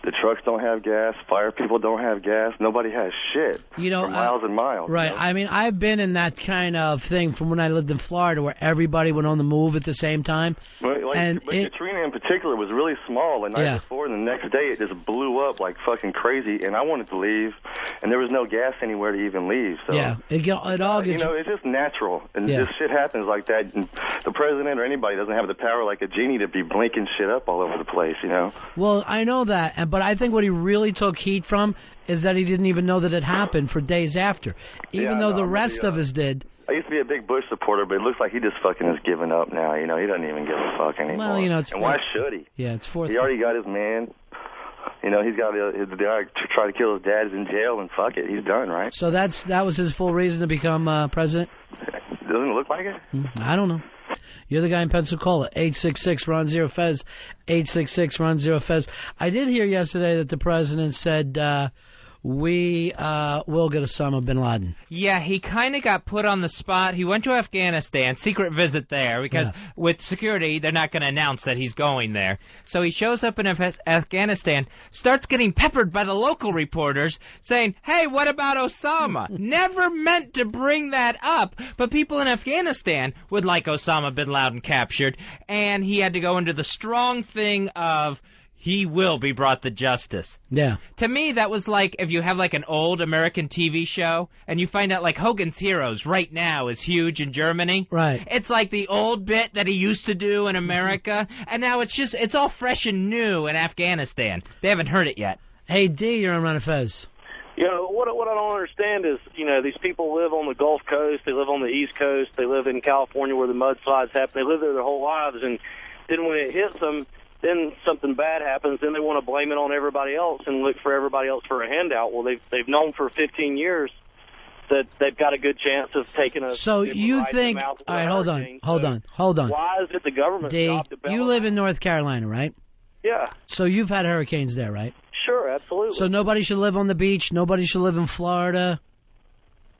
the trucks don't have gas, fire people don't have gas. Nobody has shit for miles and miles. Right. I mean, I've been in that kind of thing from when I lived in Florida where everybody went on the move at the same time. But Katrina in particular was really small the night before, and the next day it just blew up like fucking crazy, and I wanted to leave, and there was no gas anywhere to even leave. So, yeah, it all gets... it's just natural, and this shit happens like that, and the president or anybody doesn't have the power like a genie to be blinking shit up all over the place, Well, I know that, but I think what he really took heat from is that he didn't even know that it happened for days after, even though the rest of us did. I used to be a big Bush supporter, but it looks like he just fucking has given up now. He doesn't even give a fuck anymore. Well, it's and why should he? Yeah, it's fourth. He already got his man. He's got the guy to try to kill his dad is in jail, and fuck it, he's done, right? So that was his full reason to become president? Doesn't it look like it? I don't know. You're the guy in Pensacola. 866-RON-0-FEZ. 866-RON-0-FEZ. I did hear yesterday that the president said we will get Osama bin Laden. Yeah, he kind of got put on the spot. He went to Afghanistan, secret visit there, because with security, they're not going to announce that he's going there. So he shows up in Afghanistan, starts getting peppered by the local reporters, saying, hey, what about Osama? Never meant to bring that up, but people in Afghanistan would like Osama bin Laden captured, and he had to go into the strong thing of... he will be brought to justice. Yeah. To me, that was like if you have like an old American TV show and you find out like Hogan's Heroes right now is huge in Germany. Right. It's like the old bit that he used to do in America, and now it's all fresh and new in Afghanistan. They haven't heard it yet. Hey, D, you're on Ron and Fez. What I don't understand is, these people live on the Gulf Coast, they live on the East Coast, they live in California where the mudslides happen, they live there their whole lives, and then when it hits them, then something bad happens, then they want to blame it on everybody else and look for everybody else for a handout. Well, they've known for 15 years that they've got a good chance of taking a... So you think... All right, hold on. Why is it the government's job to bail you live in North Carolina, right? Yeah. So you've had hurricanes there, right? Sure, absolutely. So nobody should live on the beach, nobody should live in Florida...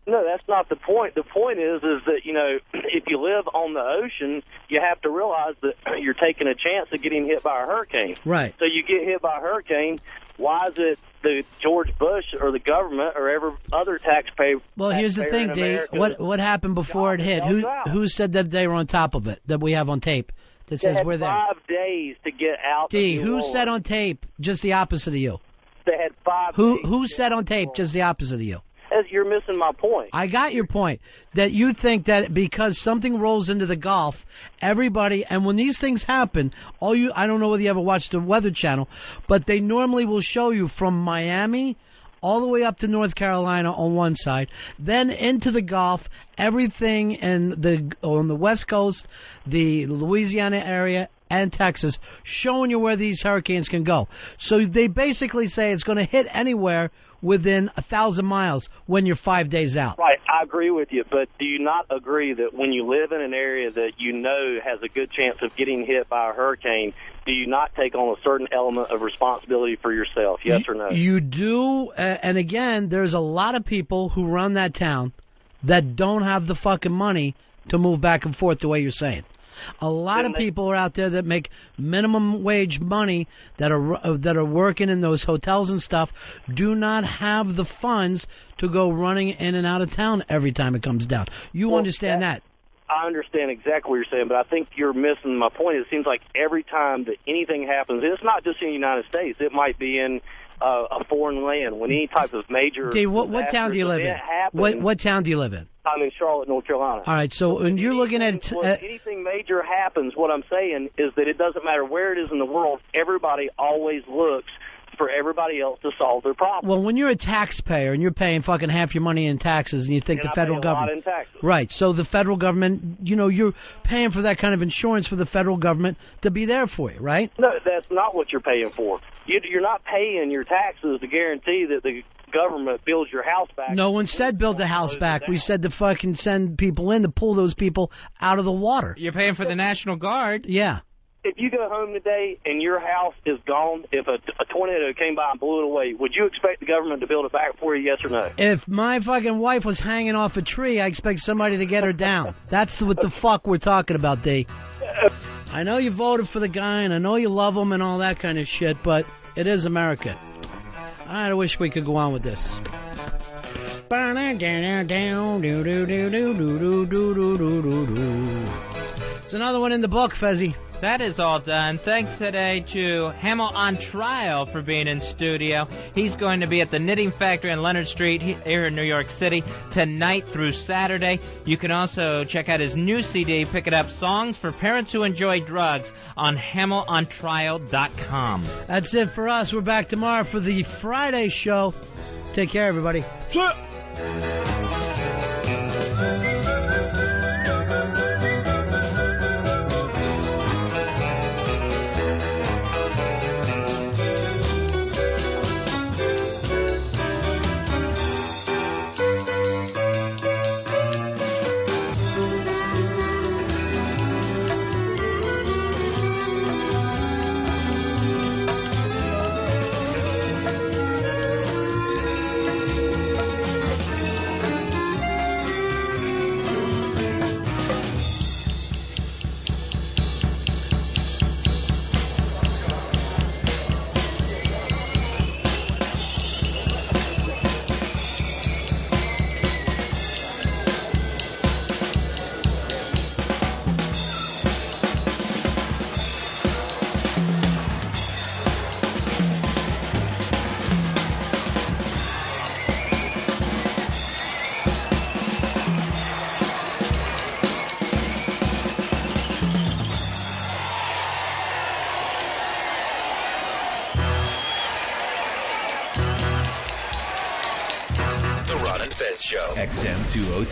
No, that's not the point. The point is that, if you live on the ocean, you have to realize that you're taking a chance of getting hit by a hurricane. Right. So you get hit by a hurricane, why is it the George Bush or the government or every other taxpayer? Well, here's the thing, D. What happened before it hit? Who said that they were on top of it, that we have on tape? That says we're there. They had 5 days to get out. D, who said on tape just the opposite of you? They had 5 days. Who said on tape just the opposite of you? You're missing my point. I got your point. That you think that because something rolls into the Gulf, everybody, and when these things happen, I don't know whether you ever watched the Weather Channel, but they normally will show you from Miami all the way up to North Carolina on one side, then into the Gulf, everything on the West Coast, the Louisiana area, and Texas, showing you where these hurricanes can go. So they basically say it's going to hit anywhere within 1,000 miles when you're 5 days out. Right, I agree with you, but do you not agree that when you live in an area that has a good chance of getting hit by a hurricane, do you not take on a certain element of responsibility for yourself, yes or no? You do, and again, there's a lot of people who run that town that don't have the fucking money to move back and forth the way you're saying. A lot of people are out there that make minimum wage money that are working in those hotels and stuff, do not have the funds to go running in and out of town every time it comes down. You understand that? I understand exactly what you're saying, but I think you're missing my point. It seems like every time that anything happens, and it's not just in the United States, it might be in a foreign land, when any type of major Dave, what town do you live in? What town do you live in? I'm in Charlotte, North Carolina. All right, so when you're looking at anything major happens, what I'm saying is that it doesn't matter where it is in the world, everybody always looks for everybody else to solve their problem. Well, when you're a taxpayer and you're paying fucking half your money in taxes, and you think the federal government, a lot in taxes. Right? So the federal government, you're paying for that kind of insurance for the federal government to be there for you, right? No, that's not what you're paying for. You're not paying your taxes to guarantee that the government builds your house back. No one said build the house back. We said to fucking send people in to pull those people out of the water. You're paying for the National Guard. Yeah. If you go home today and your house is gone, if a tornado came by and blew it away, would you expect the government to build it back for you, yes or no? If my fucking wife was hanging off a tree, I expect somebody to get her down. That's what the fuck we're talking about, D. I know you voted for the guy, and I know you love him and all that kind of shit, but it is America. I wish we could go on with this. It's another one in the book, Fezzy. That is all done. Thanks today to Hamel on Trial for being in studio. He's going to be at the Knitting Factory on Leonard Street here in New York City tonight through Saturday. You can also check out his new CD, pick it up, Songs for Parents Who Enjoy Drugs, on HamelOnTrial.com. That's it for us. We're back tomorrow for the Friday show. Take care, everybody. The Ron and Fez Show. XM 202.